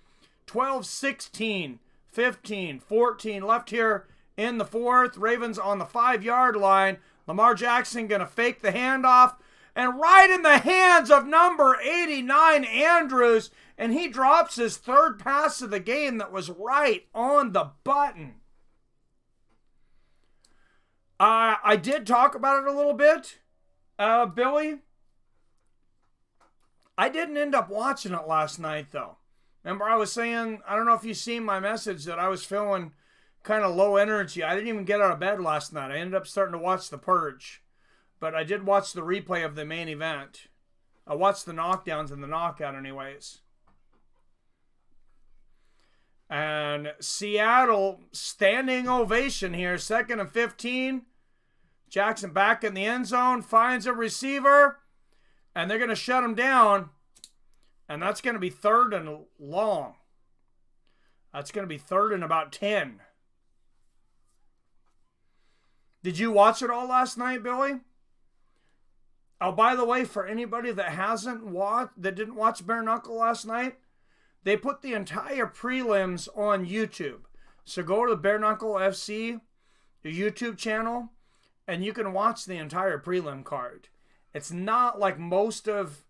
12-16. 15, 14 left here in the 4th. Ravens on the 5-yard line. Lamar Jackson going to fake the handoff. And right in the hands of number 89, Andrews. And he drops his 3rd pass of the game that was right on the button. I did talk about it a little bit, Billy. I didn't end up watching it last night, though. Remember, I was saying, I don't know if you seen my message, that I was feeling kind of low energy. I didn't even get out of bed last night. I ended up starting to watch The Purge. But I did watch the replay of the main event. I watched the knockdowns and the knockout anyways. And Seattle, standing ovation here. 2nd and 15. Jackson back in the end zone, finds a receiver. And they're going to shut him down. And that's going to be 3rd and long. That's going to be 3rd and about 10. Did you watch it all last night, Billy? Oh, by the way, for anybody that didn't watch Bare Knuckle last night, they put the entire prelims on YouTube. So go to the Bare Knuckle FC, the YouTube channel, and you can watch the entire prelim card. It's not like most of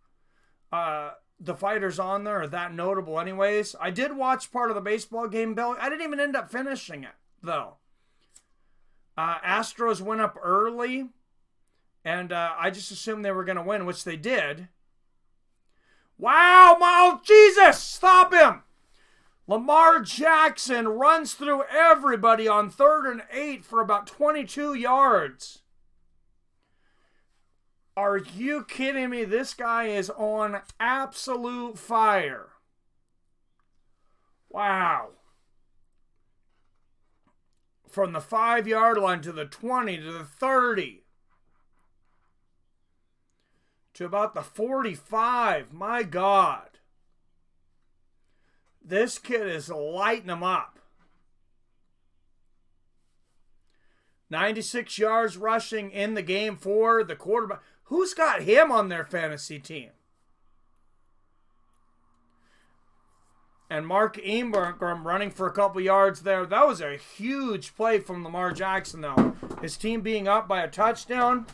the fighters on there are that notable anyways. I did watch part of the baseball game, Bill. I didn't even end up finishing it, though. Astros went up early, and I just assumed they were going to win, which they did. Wow, oh, Jesus, stop him! Lamar Jackson runs through everybody on 3rd and 8 for about 22 yards. Are you kidding me? This guy is on absolute fire. Wow. From the 5-yard line to the 20 to the 30 to about the 45. My God. This kid is lighting them up. 96 yards rushing in the game for the quarterback. Who's got him on their fantasy team? And Mark Ingram running for a couple yards there. That was a huge play from Lamar Jackson, though. His team being up by a touchdown.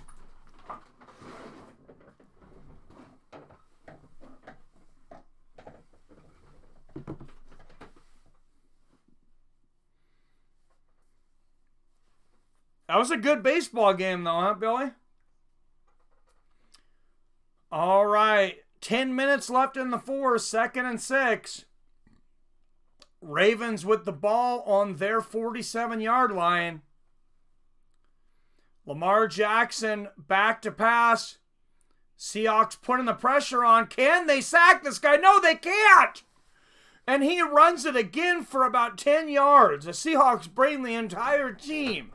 That was a good baseball game, though, huh, Billy? All right. 10 minutes left in the fourth, 2nd and 6. Ravens with the ball on their 47-yard line. Lamar Jackson back to pass. Seahawks putting the pressure on. Can they sack this guy? No, they can't. And he runs it again for about 10 yards. The Seahawks bring the entire team.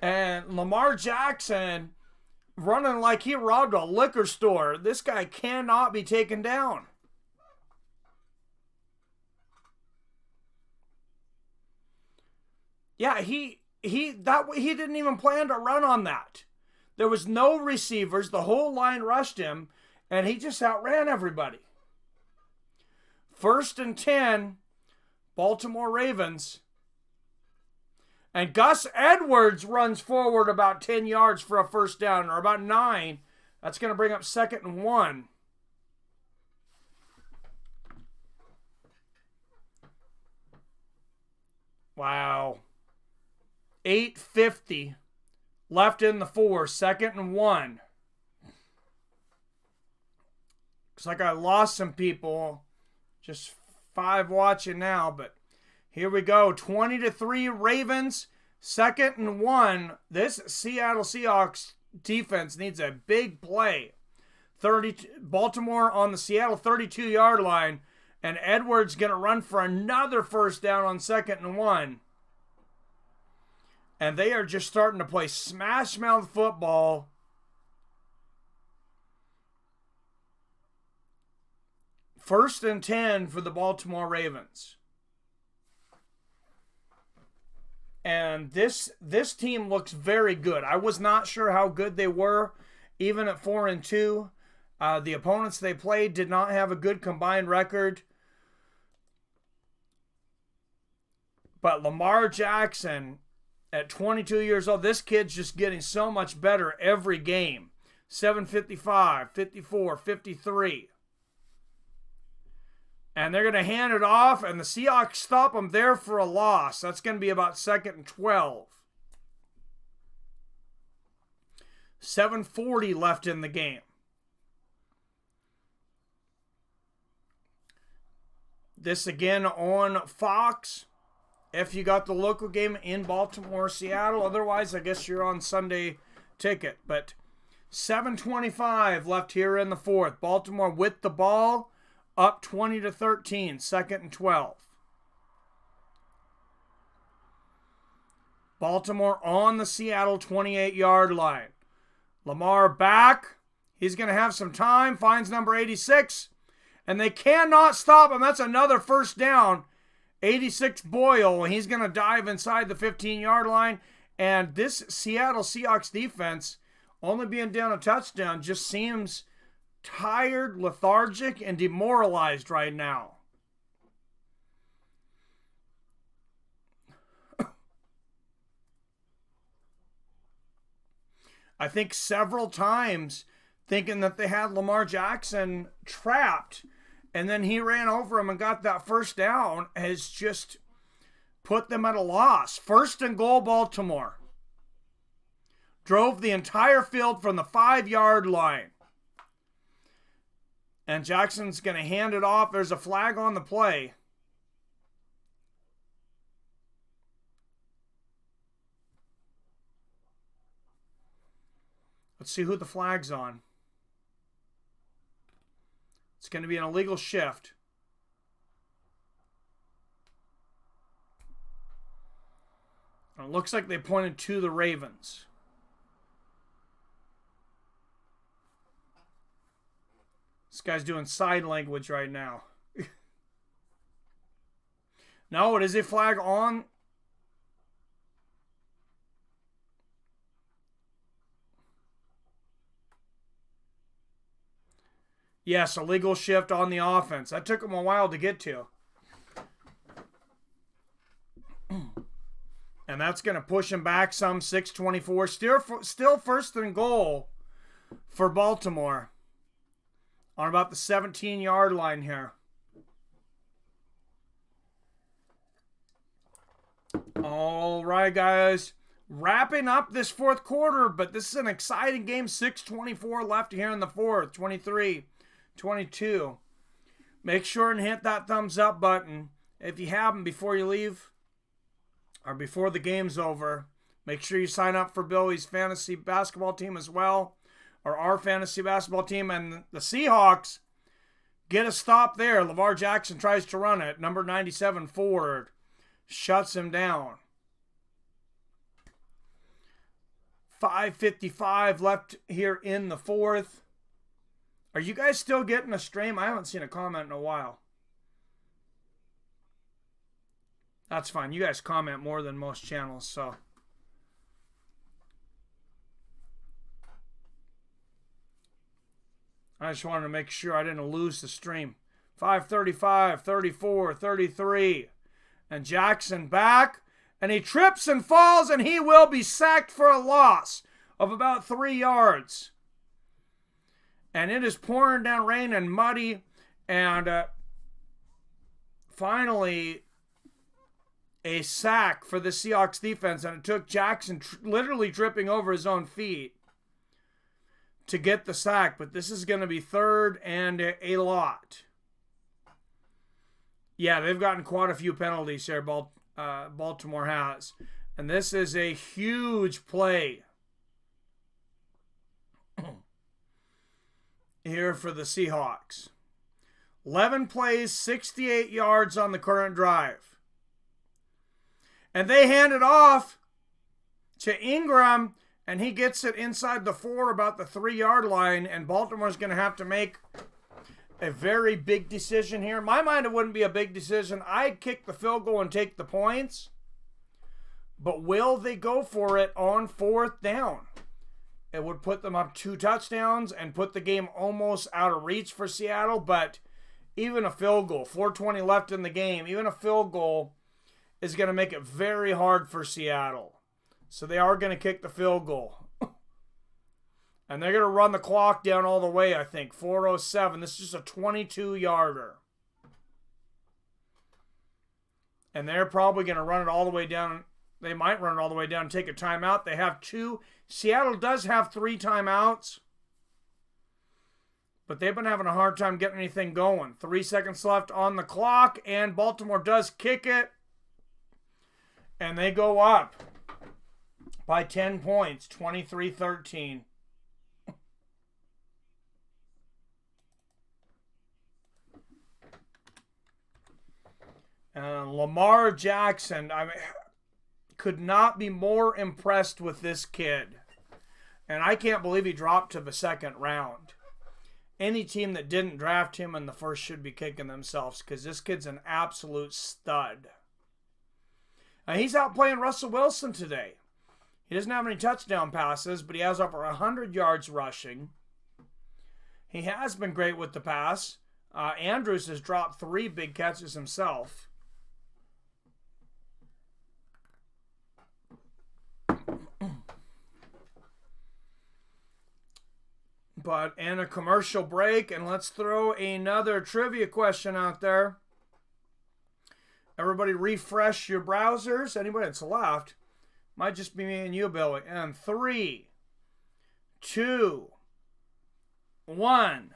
And Lamar Jackson running like he robbed a liquor store. This guy cannot be taken down. Yeah, he didn't even plan to run on that. There was no receivers. The whole line rushed him, and he just outran everybody. 1st and 10, Baltimore Ravens. And Gus Edwards runs forward about 10 yards for a first down, or about 9. That's going to bring up 2nd and 1. Wow. 8:50 left in the fourth, 2nd and 1. Looks like I lost some people. Just 5 watching now, but here we go. 20-3 Ravens, 2nd and 1. This Seattle Seahawks defense needs a big play. Baltimore on the Seattle 32-yard line, and Edwards going to run for another first down on 2nd and 1. And they are just starting to play smash mouth football. First and 10 for the Baltimore Ravens. And this team looks very good. I was not sure how good they were, even at 4-2. The opponents they played did not have a good combined record. But Lamar Jackson, at 22 years old, this kid's just getting so much better every game. 755, 54, 53. And they're going to hand it off, and the Seahawks stop them there for a loss. That's going to be about 2nd and 12. 7:40 left in the game. This again on Fox. If you got the local game in Baltimore, Seattle. Otherwise, I guess you're on Sunday ticket. But 7:25 left here in the fourth. Baltimore with the ball. Up 20-13, 2nd and 12. Baltimore on the Seattle 28-yard line. Lamar back. He's going to have some time. Finds number 86. And they cannot stop him. That's another first down. 86 Boyle. He's going to dive inside the 15-yard line. And this Seattle Seahawks defense, only being down a touchdown, just seems tired, lethargic, and demoralized right now. I think several times thinking that they had Lamar Jackson trapped, and then he ran over him and got that first down, has just put them at a loss. 1st and goal, Baltimore. Drove the entire field from the 5-yard line. And Jackson's going to hand it off. There's a flag on the play. Let's see who the flag's on. It's going to be an illegal shift. And it looks like they pointed to the Ravens. This guy's doing sign language right now. No, it is a flag on. Yes, a legal shift on the offense. That took him a while to get to. And that's going to push him back some, 6:24. Still 1st and goal for Baltimore. On about the 17-yard line here. All right, guys. Wrapping up this fourth quarter, but this is an exciting game. 6:24 left here in the fourth. 23 22. Make sure and hit that thumbs up button if you haven't before you leave or before the game's over. Make sure you sign up for Billy's fantasy basketball team as well, or our fantasy basketball team. And the Seahawks get a stop there. Lamar Jackson tries to run it. Number 97 Ford shuts him down. 5:55 left here in the fourth. Are you guys still getting a stream? I haven't seen a comment in a while. That's fine. You guys comment more than most channels, so. I just wanted to make sure I didn't lose the stream. 5:35, 34, 33. And Jackson back. And he trips and falls, and he will be sacked for a loss of about 3 yards. And it is pouring down rain and muddy. And finally, a sack for the Seahawks defense. And it took Jackson literally tripping over his own feet to get the sack. But this is going to be third and a lot. Yeah, they've gotten quite a few penalties here, Baltimore has. And this is a huge play here for the Seahawks. 11 plays, 68 yards on the current drive. And they hand it off to Ingram, and he gets it inside the 4, about the 3-yard line, and Baltimore's going to have to make a very big decision here. In my mind, it wouldn't be a big decision. I'd kick the field goal and take the points. But will they go for it on 4th down? It would put them up 2 touchdowns and put the game almost out of reach for Seattle. But even a field goal, 4:20 left in the game, even a field goal is going to make it very hard for Seattle. So they are going to kick the field goal. And they're going to run the clock down all the way, I think. 4:07. This is just a 22-yarder. And they're probably going to run it all the way down. They might run it all the way down and take a timeout. They have 2. Seattle does have 3 timeouts. But they've been having a hard time getting anything going. 3 seconds left on the clock. And Baltimore does kick it. And they go up by 10 points. 23-13. Lamar Jackson, could not be more impressed with this kid. And I can't believe he dropped to the 2nd round. Any team that didn't draft him in the first should be kicking themselves, because this kid's an absolute stud. And he's out playing Russell Wilson today. He doesn't have any touchdown passes, but he has over 100 yards rushing. He has been great with the pass. Andrews has dropped 3 big catches himself. But in a commercial break, and let's throw another trivia question out there. Everybody refresh your browsers. Anybody that's left. Might just be me and you, Billy. And 3, 2, 1.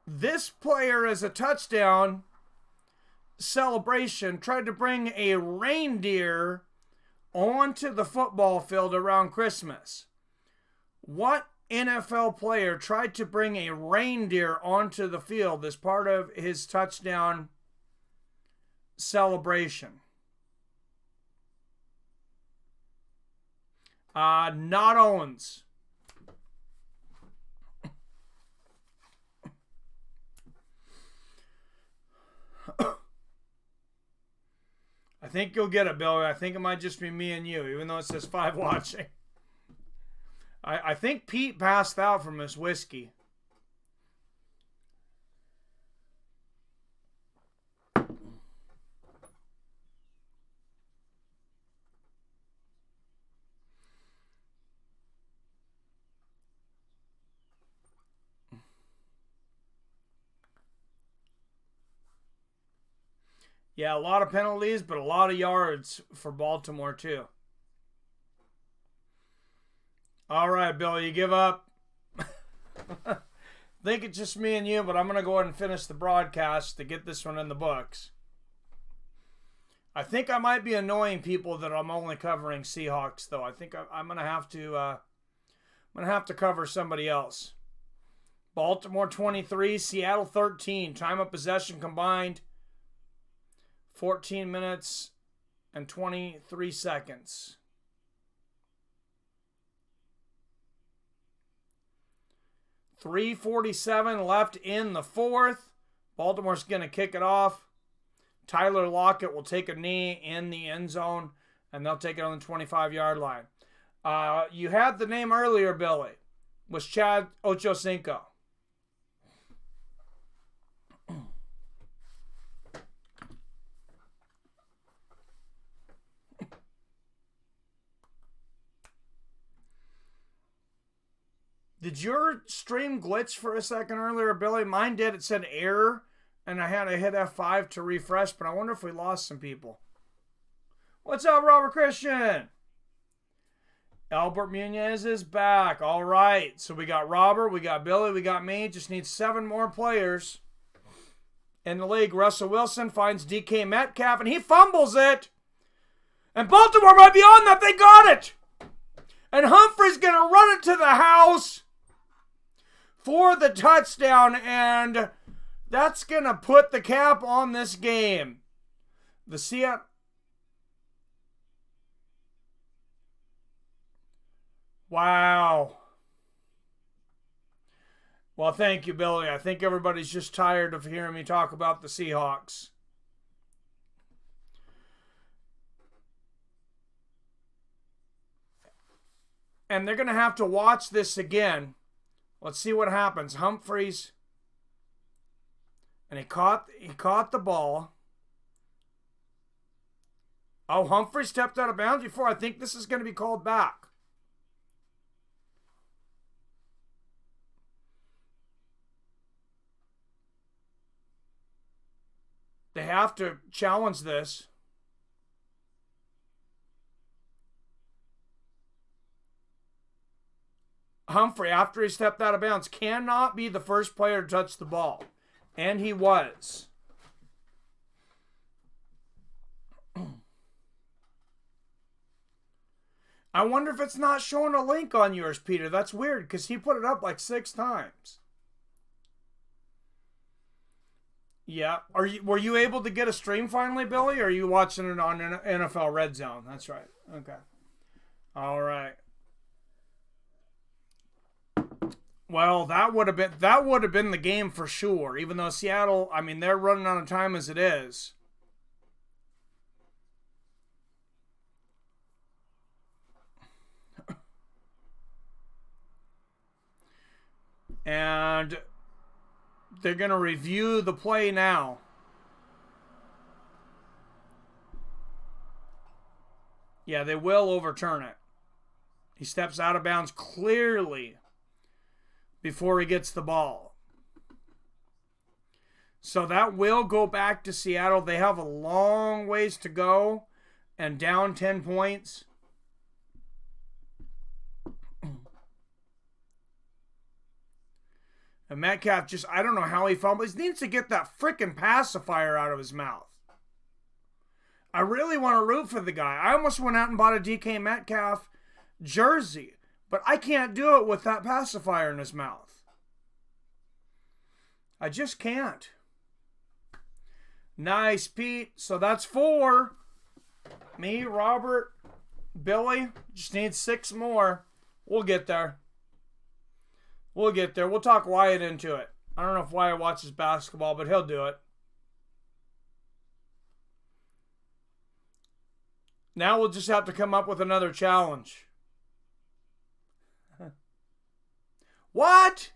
This player, as a touchdown celebration, tried to bring a reindeer onto the football field around Christmas. What NFL player tried to bring a reindeer onto the field as part of his touchdown celebration? Not Owens. I think you'll get it, Billy. I think it might just be me and you, even though it says 5 watching. I think Pete passed out from his whiskey. Yeah, a lot of penalties, but a lot of yards for Baltimore, too. All right, Bill, you give up? I think it's just me and you, but I'm going to go ahead and finish the broadcast to get this one in the books. I think I might be annoying people that I'm only covering Seahawks, though. I think I'm going to have to cover somebody else. Baltimore 23, Seattle 13. Time of possession combined 14 minutes and 23 seconds. .347 left in the fourth. Baltimore's going to kick it off. Tyler Lockett will take a knee in the end zone, and they'll take it on the 25-yard line. You had the name earlier, Billy. Was Chad Ochocinco. Did your stream glitch for a second earlier, Billy? Mine did. It said error, and I had to hit F5 to refresh, but I wonder if we lost some people. What's up, Robert Christian? Albert Munez is back. All right. So we got Robert, we got Billy, we got me. Just need 7 more players in the league. Russell Wilson finds DK Metcalf, and he fumbles it. And Baltimore might be on that. They got it. And Humphrey's going to run it to the house for the touchdown, and that's going to put the cap on this game. The Seattle... Wow. Well, thank you, Billy. I think everybody's just tired of hearing me talk about the Seahawks. And they're going to have to watch this again. Let's see what happens. Humphreys, and he caught the ball. Oh, Humphrey stepped out of bounds before. I think this is going to be called back. They have to challenge this. Humphrey, after he stepped out of bounds, cannot be the first player to touch the ball. And he was. I wonder if it's not showing a link on yours, Peter. That's weird, because he put it up like 6 times. Yeah. Were you able to get a stream finally, Billy? Or are you watching it on NFL Red Zone? That's right. Okay. All right. Well, that would have been the game for sure. Even though Seattle, I mean, they're running out of time as it is. And they're going to review the play now. Yeah, they will overturn it. He steps out of bounds clearly before he gets the ball. So that will go back to Seattle. They have a long ways to go and down 10 points. And Metcalf just, I don't know how he fumbles. He needs to get that frickin' pacifier out of his mouth. I really want to root for the guy. I almost went out and bought a DK Metcalf jersey. But I can't do it with that pacifier in his mouth. I just can't. Nice, Pete. So that's 4. Me, Robert, Billy. Just need 6 more. We'll get there. We'll get there. We'll talk Wyatt into it. I don't know if Wyatt watches basketball, but he'll do it. Now we'll just have to come up with another challenge. What?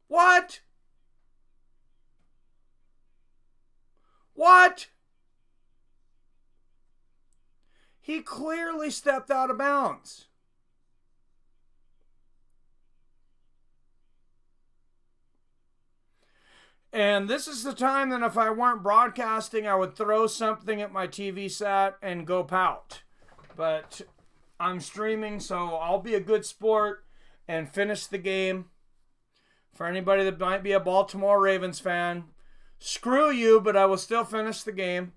What? What? He clearly stepped out of bounds. And this is the time that if I weren't broadcasting, I would throw something at my TV set and go pout. But I'm streaming, so I'll be a good sport and finish the game. For anybody that might be a Baltimore Ravens fan, screw you, but I will still finish the game.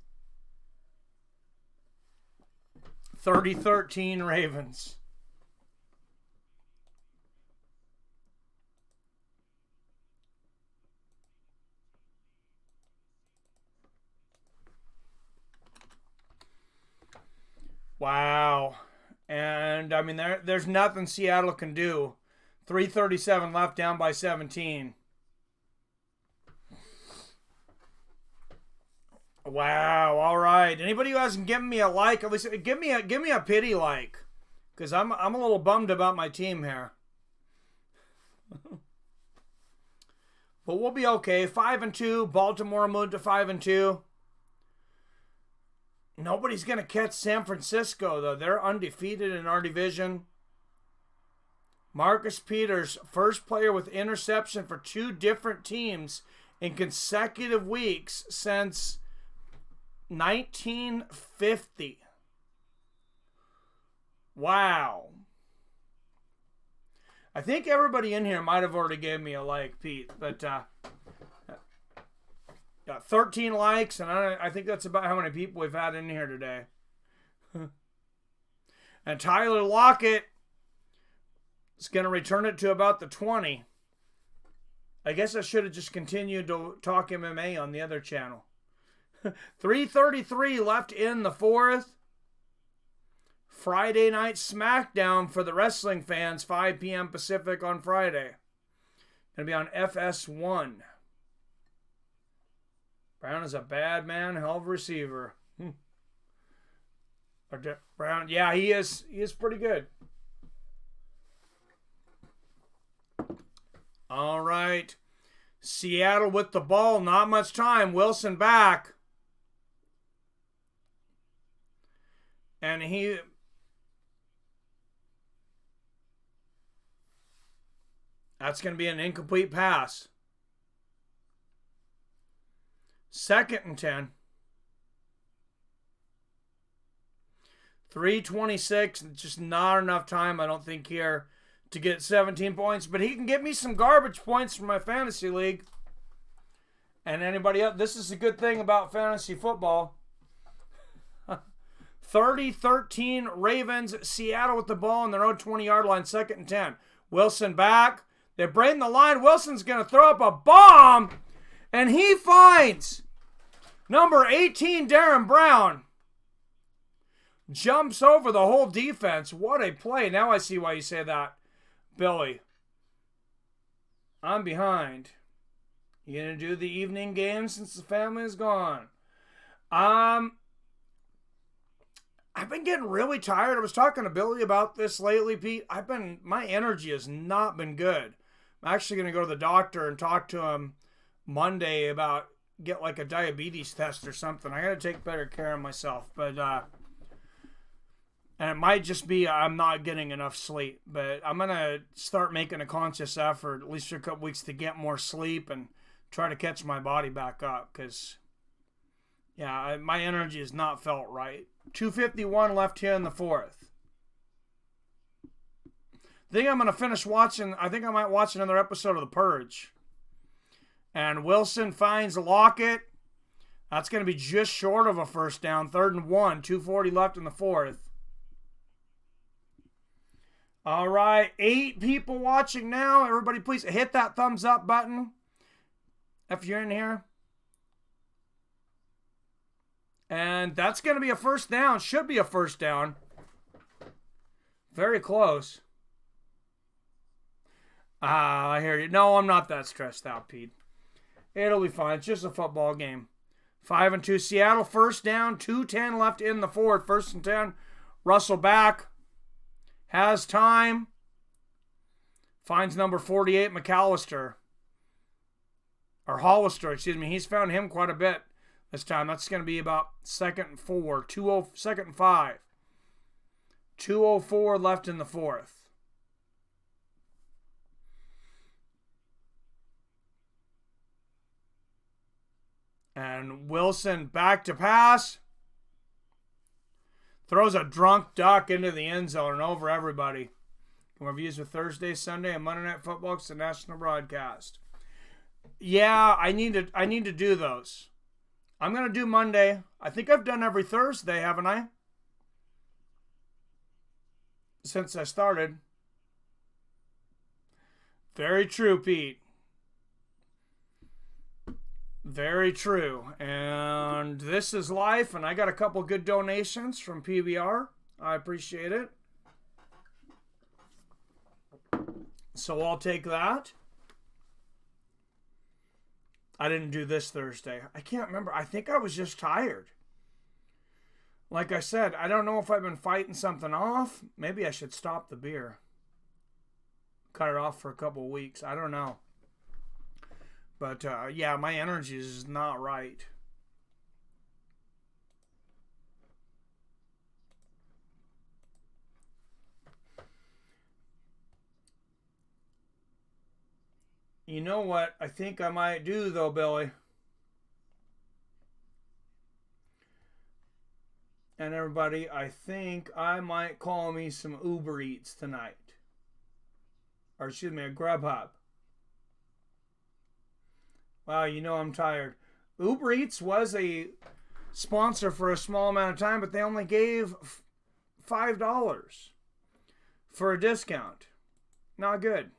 30-13 Ravens. Wow. And, I mean, there's nothing Seattle can do. 3:37 left, down by 17. Wow. All right. Anybody who hasn't given me a like, at least give me a pity like, because I'm a little bummed about my team here. But we'll be okay. 5-2. Baltimore moved to 5-2. Nobody's going to catch San Francisco, though. They're undefeated in our division. Marcus Peters, first player with interception for 2 different teams in consecutive weeks since 1950. Wow. I think everybody in here might have already gave me a like, Pete, but got 13 likes, and I think that's about how many people we've had in here today. And Tyler Lockett is going to return it to about the 20. I guess I should have just continued to talk MMA on the other channel. 3:33 left in the fourth. Friday night SmackDown for the wrestling fans, 5 p.m. Pacific on Friday. Going to be on FS1. Brown is a bad man, hell of a receiver. Brown, yeah, he is. He is pretty good. All right. Seattle with the ball. Not much time. Wilson back. And that's going to be an incomplete pass. 2nd and 10. 3:26. Just not enough time, I don't think, here to get 17 points. But he can get me some garbage points from my fantasy league. And anybody else. This is a good thing about fantasy football. 30-13 Ravens. Seattle with the ball on their own 20-yard line. 2nd and 10. Wilson back. They brain the line. Wilson's going to throw up a bomb. And he finds number 18, Darren Brown. Jumps over the whole defense. What a play. Now I see why you say that, Billy. I'm behind. You going to do the evening game since the family is gone? I've been getting really tired. I was talking to Billy about this lately, Pete. My energy has not been good. I'm actually going to go to the doctor and talk to him Monday about get like a diabetes test or something. I got to take better care of myself, but and it might just be I'm not getting enough sleep. But I'm going to start making a conscious effort, at least for a couple weeks, to get more sleep and try to catch my body back up, because yeah, my energy has not felt right. 2:51 left here in the fourth. I think I'm going to finish watching. I think I might watch another episode of The Purge. And Wilson finds Lockett. That's going to be just short of a first down. 3rd and 1. 2:40 left in the fourth. All right. 8 people watching now. Everybody please hit that thumbs up button if you're in here. And that's going to be a first down. Should be a first down. Very close. I hear you. No, I'm not that stressed out, Pete. It'll be fine. It's just a football game. 5-2 Seattle. First down. 2:10 left in the fourth. 1st and 10. Russell back. Has time. Finds number 48, McAllister. Or Hollister, excuse me. He's found him quite a bit this time. That's going to be about 2nd and 4. 2:02 and 5. 2:04 left in the fourth. And Wilson back to pass. Throws a drunk duck into the end zone and over everybody. Reviews with Thursday, Sunday, and Monday Night Football. It's the national broadcast. Yeah, I need to do those. I'm going to do Monday. I think I've done every Thursday, haven't I? Since I started. Very true, Pete. Very true. And this is life, and I got a couple good donations from PBR. I appreciate it. So I'll take that. I didn't do this Thursday. I can't remember. I think I was just tired. Like I said, I don't know if I've been fighting something off. Maybe I should stop the beer. Cut it off for a couple of weeks. I don't know. But, yeah, my energy is not right. You know what I think I might do, though, Billy? And everybody, I think I might call me some Uber Eats tonight. Or, excuse me, a Grubhub. Wow, you know I'm tired. Uber Eats was a sponsor for a small amount of time, but they only gave $5 for a discount. Not good.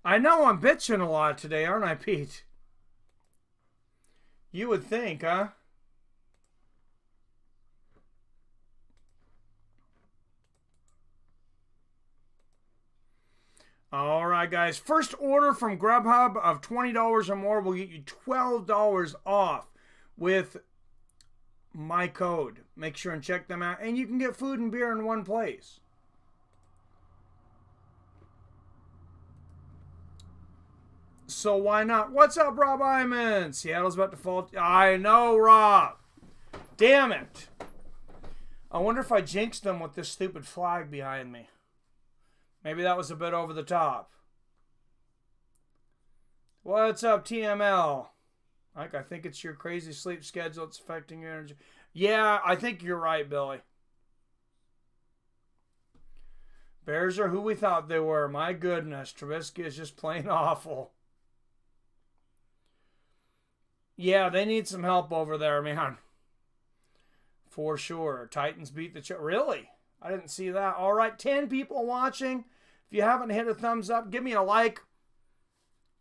I know I'm bitching a lot today, aren't I, Pete? You would think, huh? All right, guys. First order from Grubhub of $20 or more will get you $12 off with my code. Make sure and check them out. And you can get food and beer in one place. So why not? What's up, Rob Iman? Seattle's about to fall. I know, Rob. Damn it. I wonder if I jinxed them with this stupid flag behind me. Maybe that was a bit over the top. What's up, TML? Like, I think it's your crazy sleep schedule. It's affecting your energy. Yeah, I think you're right, Billy. Bears are who we thought they were. My goodness, Trubisky is just plain awful. Yeah, they need some help over there, man. For sure. Titans beat the... Really? I didn't see that. All right, 10 people watching. If you haven't hit a thumbs up, give me a like.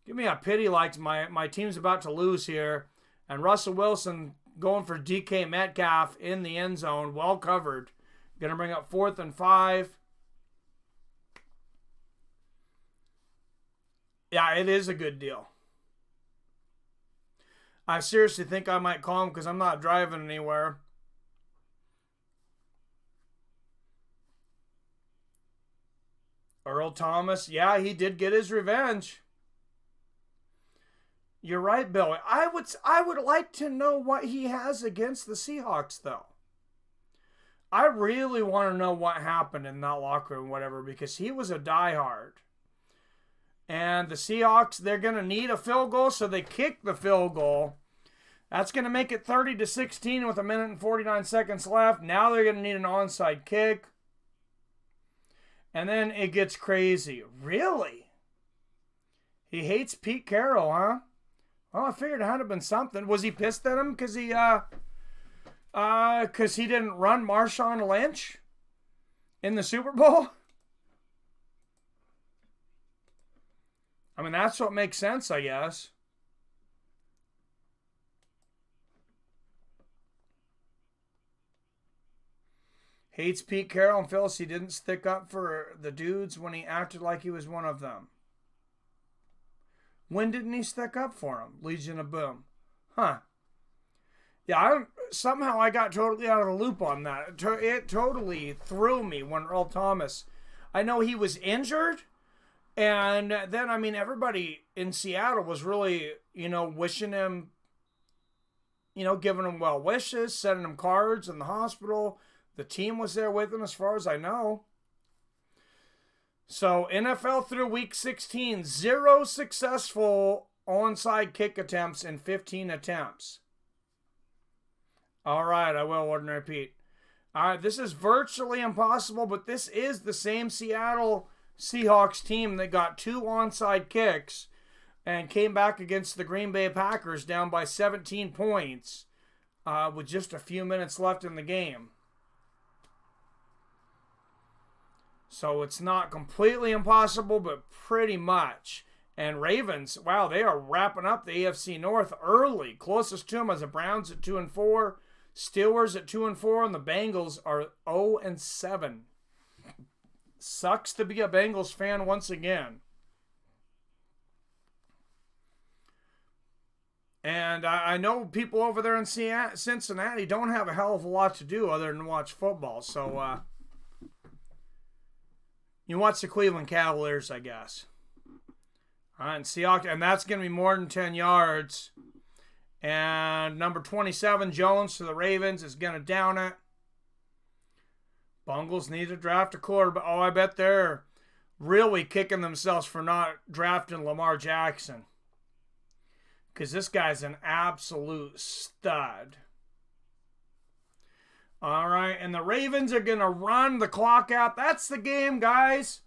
Give me a pity like. My team's about to lose here. And Russell Wilson going for DK Metcalf in the end zone. Well covered. Going to bring up 4th and 5. Yeah, it is a good deal. I seriously think I might call him because I'm not driving anywhere. Earl Thomas, yeah, he did get his revenge. You're right, Bill. I would like to know what he has against the Seahawks, though. I really want to know what happened in that locker room, whatever, because he was a diehard. And the Seahawks, they're going to need a field goal, so they kick the field goal. That's going to make it 30-16 with 1 minute and 49 seconds left. Now they're going to need an onside kick. And then it gets crazy. Really? He hates Pete Carroll, huh? Well, I figured it had to have been something. Was he pissed at him because he didn't run Marshawn Lynch in the Super Bowl? I mean, that's what makes sense, I guess. Hates Pete Carroll and feels he didn't stick up for the dudes when he acted like he was one of them. When didn't he stick up for him? Legion of Boom. Huh. Yeah, somehow I got totally out of the loop on that. It totally threw me when Earl Thomas... I know he was injured... And then, I mean, everybody in Seattle was really, wishing him, giving him well wishes, sending him cards in the hospital. The team was there with him as far as I know. So, NFL through week 16, 0 successful onside kick attempts in 15 attempts. All right, I will, Ordinary Pete. All right, this is virtually impossible, but this is the same Seattle Seahawks team that got 2 onside kicks and came back against the Green Bay Packers down by 17 points with just a few minutes left in the game. So it's not completely impossible, but pretty much. And Ravens, wow, they are wrapping up the AFC North early. Closest to them is the Browns at 2-4, Steelers at 2-4, and the Bengals are 0-7. Sucks to be a Bengals fan once again. And I know people over there in Cincinnati don't have a hell of a lot to do other than watch football. So you watch the Cleveland Cavaliers, I guess. All right, and Seahawks, and that's going to be more than 10 yards. And number 27, Jones to the Ravens, is going to down it. Bungles need to draft a quarterback. Oh, I bet they're really kicking themselves for not drafting Lamar Jackson. Because this guy's an absolute stud. All right, and the Ravens are going to run the clock out. That's the game, guys.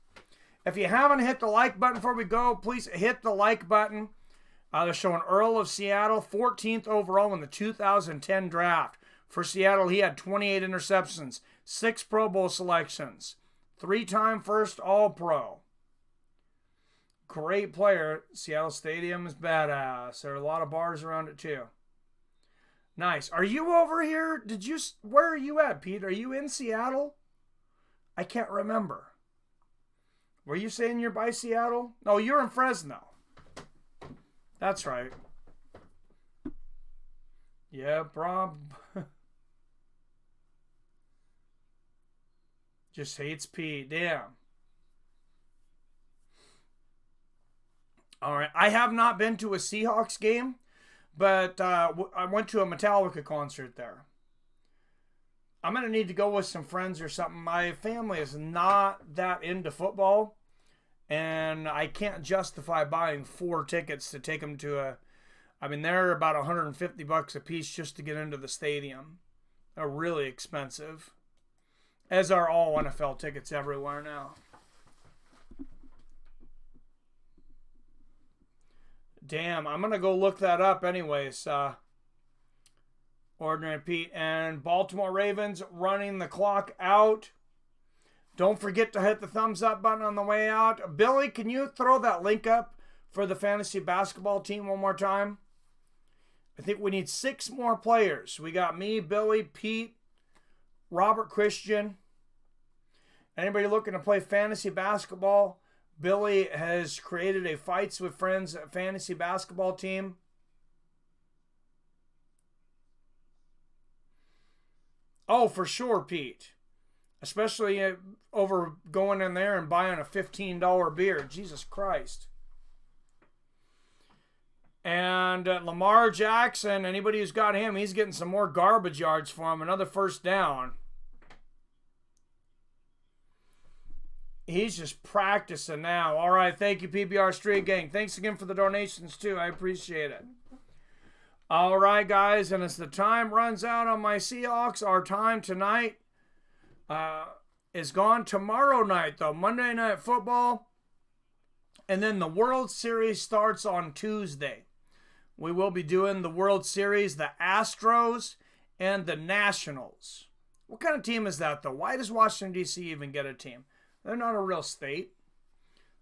If you haven't hit the like button before we go, please hit the like button. They're showing Earl of Seattle, 14th overall in the 2010 draft. For Seattle, he had 28 interceptions, 6 Pro Bowl selections, 3-time first All-Pro. Great player. Seattle Stadium is badass. There are a lot of bars around it, too. Nice. Are you over here? Where are you at, Pete? Are you in Seattle? I can't remember. Were you saying you're by Seattle? No, you're in Fresno. That's right. Yeah, Rob. Just hates Pete. Damn. All right. I have not been to a Seahawks game, but I went to a Metallica concert there. I'm going to need to go with some friends or something. My family is not that into football, and I can't justify buying 4 tickets to take them to they're about $150 a piece just to get into the stadium. They're really expensive, as are all NFL tickets everywhere now. Damn, I'm going to go look that up anyways. Ordinary Pete. And Baltimore Ravens running the clock out. Don't forget to hit the thumbs up button on the way out. Billy, can you throw that link up for the fantasy basketball team one more time? I think we need 6 more players. We got me, Billy, Pete, Robert Christian. Anybody looking to play fantasy basketball? Billy has created a Fights with Friends fantasy basketball team. Oh, for sure, Pete. Especially over going in there and buying a $15 beer. Jesus Christ. And Lamar Jackson, anybody who's got him, he's getting some more garbage yards for him. Another first down. He's just practicing now. All right, thank you, PBR Street Gang. Thanks again for the donations, too. I appreciate it. All right, guys, and as the time runs out on my Seahawks, our time tonight is gone. Tomorrow night, though, Monday Night Football, and then the World Series starts on Tuesday. We will be doing the World Series, the Astros and the Nationals. What kind of team is that, though? Why does Washington, D.C. even get a team? They're not a real state.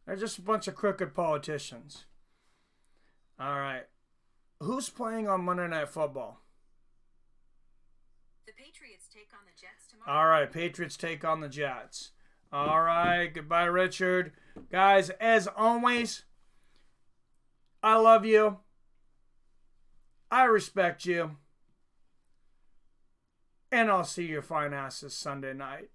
They're just a bunch of crooked politicians. All right. Who's playing on Monday Night Football? The Patriots take on the Jets tomorrow. All right. Patriots take on the Jets. All right. Goodbye, Richard. Guys, as always, I love you. I respect you. And I'll see your fine asses Sunday night.